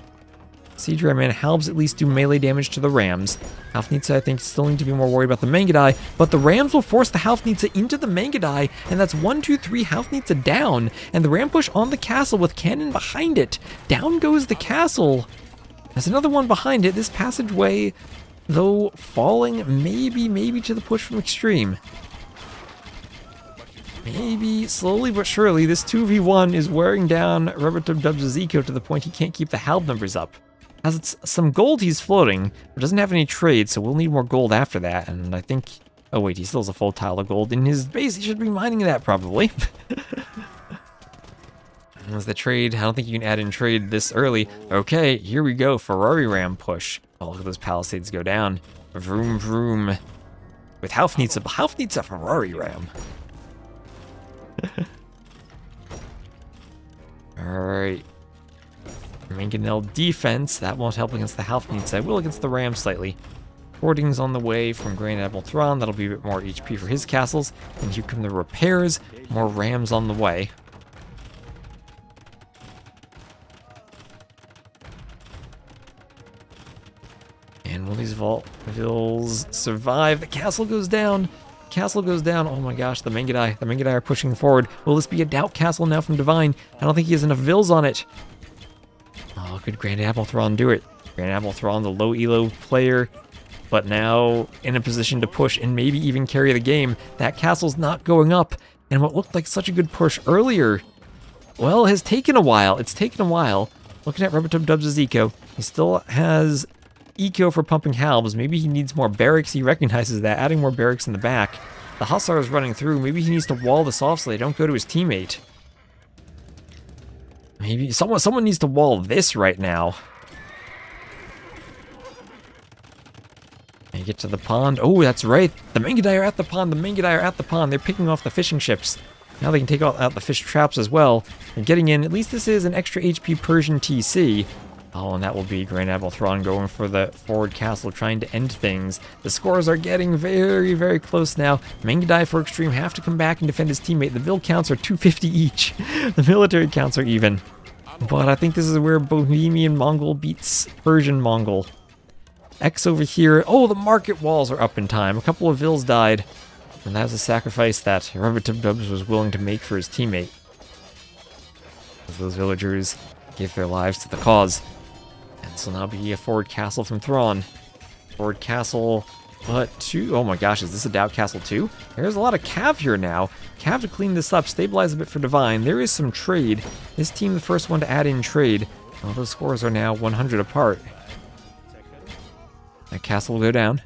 Halbs at least do melee damage to the rams. Halfnitsa, I think, still need to be more worried about the Mangudai, but the rams will force the Halfnitsa into the Mangudai, and that's 1, 2, 3 Halfnitsa down, and the ram push on the castle with cannon behind it. Down goes the castle. There's another one behind it. This passageway, though, falling maybe to the push from Extreme. Maybe, slowly but surely, this 2v1 is wearing down Rebetubdubs' eco to the point he can't keep the Halb numbers up. Has some gold he's floating, but doesn't have any trade, so we'll need more gold after that, and I think... Oh wait, he still has a full tile of gold in his base. He should be mining that, probably. As the trade, I don't think you can add in trade this early. Okay, here we go, Ferrari ram push. Oh, look at those palisades go down. Vroom vroom. With Halfnitsa Ferrari ram. Alright. Mangonel defense, that won't help against the Halfnitsa. It will against the ram slightly. Hoardings on the way from Grand Admiral Thrawn, that'll be a bit more HP for his castles. And here come the repairs, more rams on the way. And will these Vills survive? The castle goes down. Castle goes down. Oh my gosh, the Mangudai. The Mangudai are pushing forward. Will this be a doubt castle now from Divine? I don't think he has enough Vills on it. Oh, could Grand Admiral Thrawn do it? Grand Admiral Thrawn, the low elo player, but now in a position to push and maybe even carry the game. That castle's not going up. And what looked like such a good push earlier, well, has taken a while. It's taken a while. Looking at Rubbertub Dubs' eco, he still has eco for pumping halves. Maybe he needs more barracks. He recognizes that, adding more barracks in the back. The Hussar is running through. Maybe he needs to wall this off so they don't go to his teammate. Maybe someone needs to wall this right now. They get to the pond. Oh, that's right. The Mangudai are at the pond. The Mangudai are at the pond. They're picking off the fishing ships. Now they can take out the fish traps as well. And getting in. At least this is an extra HP Persian TC. Oh, and that will be Grand Admiral Thrawn going for the forward castle, trying to end things. The scores are getting very, very close now. Mangudai for Extreme have to come back and defend his teammate. The Vil counts are 250 each. The military counts are even. But I think this is where Bohemian Mongol beats Persian Mongol. X over here. Oh, the market walls are up in time. A couple of Vils died. And that was a sacrifice that Rubbertub Dubs was willing to make for his teammate. As those villagers gave their lives to the cause. And this will now be a forward castle from Thrawn. Forward castle, but two. Oh my gosh, is this a doubt castle too? There's a lot of Cav here now. Cav to clean this up, stabilize a bit for Divine. There is some trade. This team, the first one to add in trade. Well, those scores are now 100 apart. That castle will go down.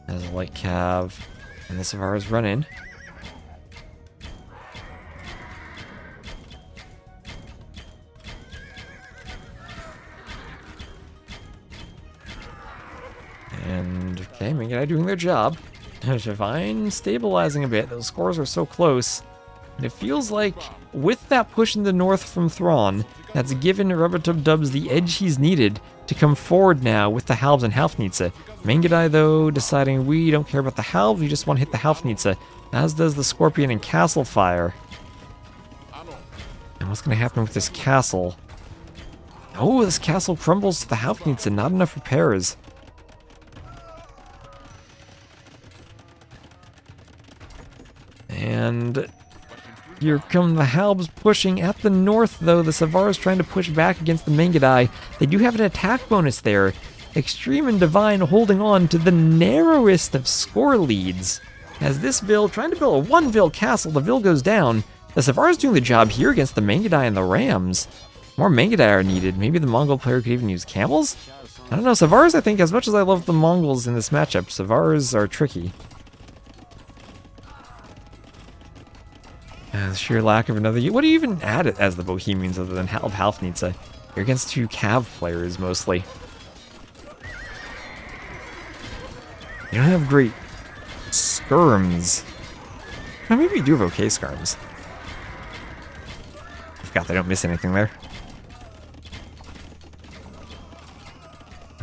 As a light Cav and the Savaras run in. And okay, Mangudai doing their job. Divine stabilizing a bit. Those scores are so close. And it feels like with that push in the north from Thrawn, that's given Rubbertub Dubs the edge he's needed to come forward now with the Halbs and Halfnitze. Mangudai, though, deciding we don't care about the Halbs, we just want to hit the Halfnitze, as does the Scorpion and Castle Fire. And what's going to happen with this castle? Oh, this castle crumbles to the Halfnitze, not enough repairs. And here come the Halbs pushing at the north, though. The Savaras trying to push back against the Mangudai. They do have an attack bonus there. Extreme and Divine holding on to the narrowest of score leads. As this Vil trying to build a one Vil castle, the Vil goes down. The Savaras doing the job here against the Mangudai and the Rams. More Mangudai are needed. Maybe the Mongol player could even use camels? I don't know. Savaras, I think, as much as I love the Mongols in this matchup, Savaras are tricky. The sheer lack of another... What do you even add it as the Bohemians other than Halfnitze? You're against two Cav players, mostly. You don't have great skirms. No, maybe you do have okay skirms. I forgot they don't miss anything there.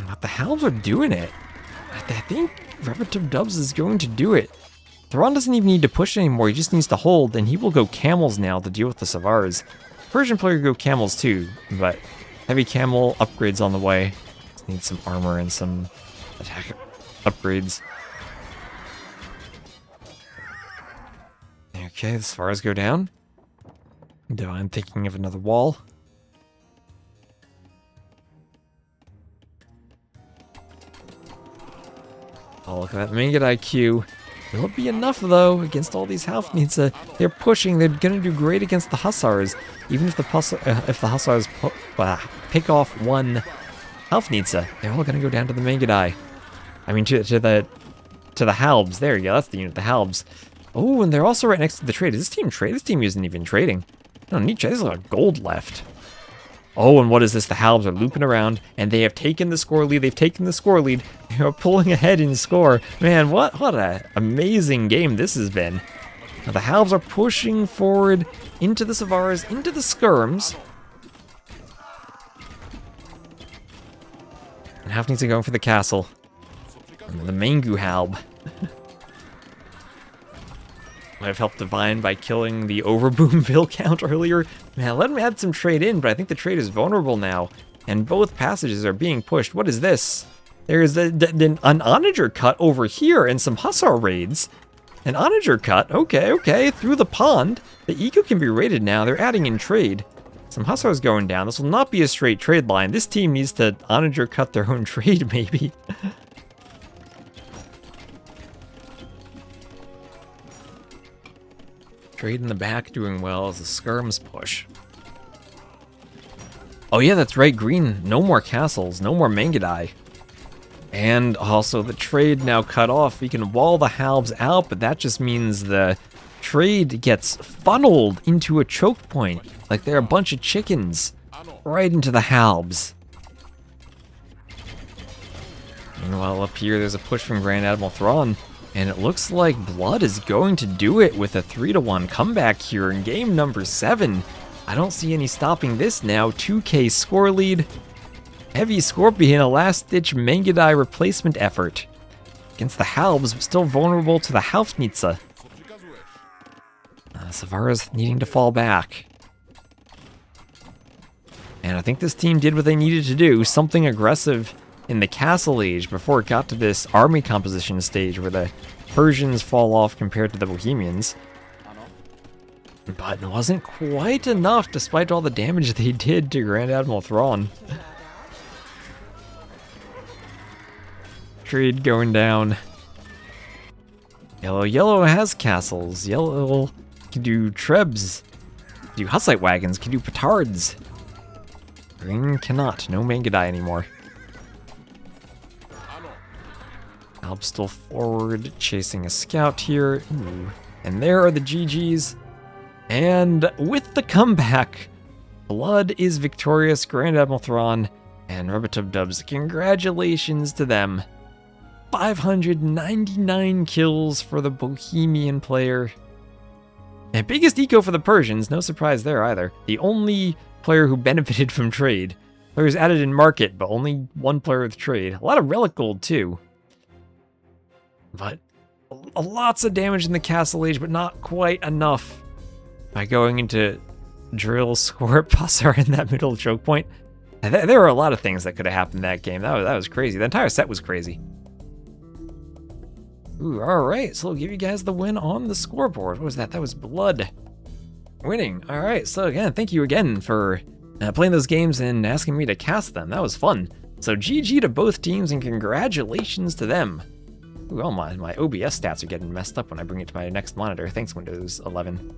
But the Halbs are doing it. I think Rubbertub Dubs is going to do it. Thrawn doesn't even need to push anymore, he just needs to hold, and he will go camels now to deal with the Savaras. Persian player go camels too, but heavy camel upgrades on the way. Just need some armor and some attack upgrades. Okay, the Savaras go down. Divine thinking of another wall. Oh, look at that Mangudai Q. Will it be enough, though, against all these Halfnitze? They're pushing. They're going to do great against the Hussars. Even if the Hussars pick off one Halfnitze, they're all going to go down to the Mangudai. I mean, to the Halbs. There you go. That's the unit, the Halbs. Oh, and they're also right next to the trade. Is this team trade? This team isn't even trading. No, need trade. There's a lot of gold left. Oh, and what is this? The Halbs are looping around, and they have taken the score lead. They've taken the score lead. They are pulling ahead in score. Man, what an amazing game this has been. Now, the Halbs are pushing forward into the Savaras, into the skirms. And Halfnitze going for the castle. And the Mangu Halb. Might have helped Divine by killing the Overboomville count earlier. Man, let him add some trade in, but I think the trade is vulnerable now. And both passages are being pushed. What is this? There's an Onager cut over here and some Hussar raids. An Onager cut, okay, through the pond. The eco can be raided now. They're adding in trade. Some Hussars going down. This will not be a straight trade line. This team needs to Onager cut their own trade, maybe. Trade in the back doing well as the skirms push. Oh yeah, that's right, green. No more castles, no more Mangudai. And also the trade now cut off. We can wall the halbs out, but that just means the trade gets funneled into a choke point. Like they're a bunch of chickens right into the halbs. Meanwhile, up here, there's a push from Grand Admiral Thrawn, and it looks like Blood is going to do it with a 3-1 comeback here in game number 7. I don't see any stopping this now. 2K score lead. Heavy Scorpion, a last-ditch Mangudai replacement effort against the Halbs, but still vulnerable to the Halfnitsa. Savara's needing to fall back. And I think this team did what they needed to do, something aggressive in the Castle Age before it got to this army composition stage where the Persians fall off compared to the Bohemians. But it wasn't quite enough despite all the damage they did to Grand Admiral Thrawn. Trade going down. Yellow has castles. Yellow can do trebs, can do Hussite wagons, can do petards. Green cannot. No Mangudai anymore. Alp still forward, chasing a scout here. Ooh. And there are the GGs. And with the comeback, Blood is victorious. Grand Admiral Thrawn and Rubbertub Dubs. Congratulations to them. 599 kills for the Bohemian player. And biggest eco for the Persians, no surprise there either. The only player who benefited from trade. Players added in market, but only one player with trade. A lot of relic gold too. But lots of damage in the Castle Age, but not quite enough. By going into Drill, Squirt, Hussar in that middle choke point. There were a lot of things that could have happened in that game. That was crazy. The entire set was crazy. Ooh, alright, so I'll give you guys the win on the scoreboard. What was that? That was Blood winning. Alright, so again, thank you again for playing those games and asking me to cast them. That was fun. So GG to both teams and congratulations to them. Ooh, well, my OBS stats are getting messed up when I bring it to my next monitor. Thanks, Windows 11.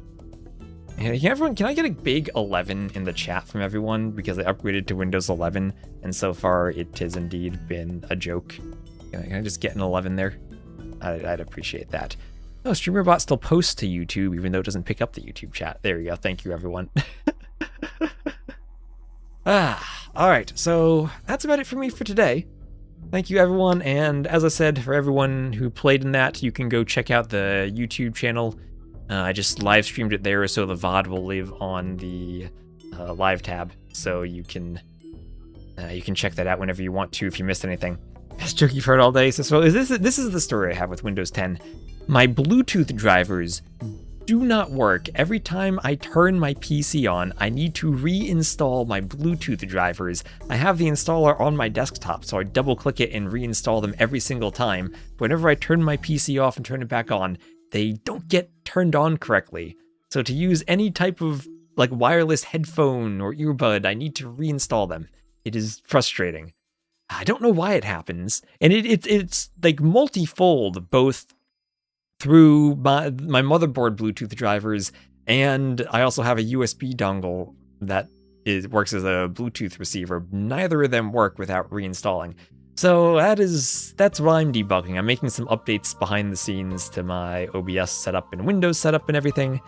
And can I get a big 11 in the chat from everyone? Because I upgraded to Windows 11, and so far it has indeed been a joke. Can I just get an 11 there? I'd appreciate that. Oh, StreamerBot still posts to YouTube, even though it doesn't pick up the YouTube chat. There you go. Thank you, everyone. Alright, so that's about it for me for today. Thank you, everyone, and as I said, for everyone who played in that, you can go check out the YouTube channel. I just live streamed it there, so the VOD will live on the live tab, so you can check that out whenever you want to if you missed anything. Best joke you've heard all day. So this is the story I have with Windows 10. My Bluetooth drivers do not work. Every time I turn my PC on, I need to reinstall my Bluetooth drivers. I have the installer on my desktop, so I double-click it and reinstall them every single time. But whenever I turn my PC off and turn it back on, they don't get turned on correctly. So to use any type of like wireless headphone or earbud, I need to reinstall them. It is frustrating. I don't know why it happens. And it's like multifold, both through my motherboard Bluetooth drivers, and I also have a USB dongle that works as a Bluetooth receiver. Neither of them work without reinstalling. So that's why I'm debugging. I'm making some updates behind the scenes to my OBS setup and Windows setup and everything.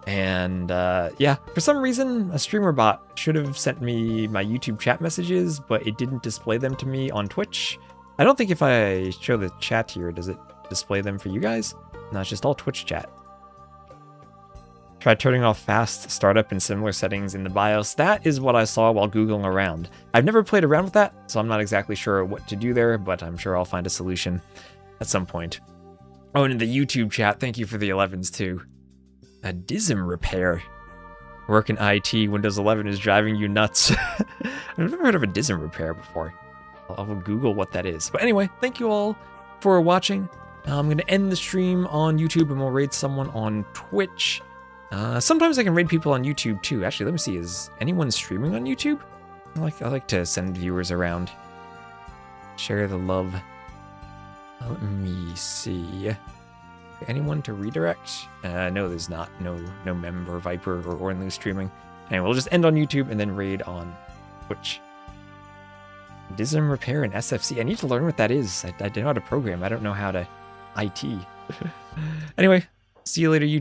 And yeah, for some reason, a streamer bot should have sent me my YouTube chat messages, but it didn't display them to me on Twitch. I don't think if I show the chat here, does it display them for you guys? No, it's just all Twitch chat. Try turning off fast startup in similar settings in the BIOS. That is what I saw while Googling around. I've never played around with that, so I'm not exactly sure what to do there, but I'm sure I'll find a solution at some point. Oh, and in the YouTube chat, thank you for the 11s too. A DISM repair. Work in IT, Windows 11 is driving you nuts. I've never heard of a DISM repair before. I'll Google what that is. But anyway, thank you all for watching. I'm going to end the stream on YouTube and we'll raid someone on Twitch. Sometimes I can raid people on YouTube too. Actually, let me see. Is anyone streaming on YouTube? I like to send viewers around. Share the love. Let me see. Anyone to redirect? No, there's not. No member, Viper, or Ornlu streaming. Anyway, we'll just end on YouTube and then raid on Twitch. DISM repair and SFC. I need to learn what that is. I know how to program. I don't know how to IT. Anyway, see you later, YouTube.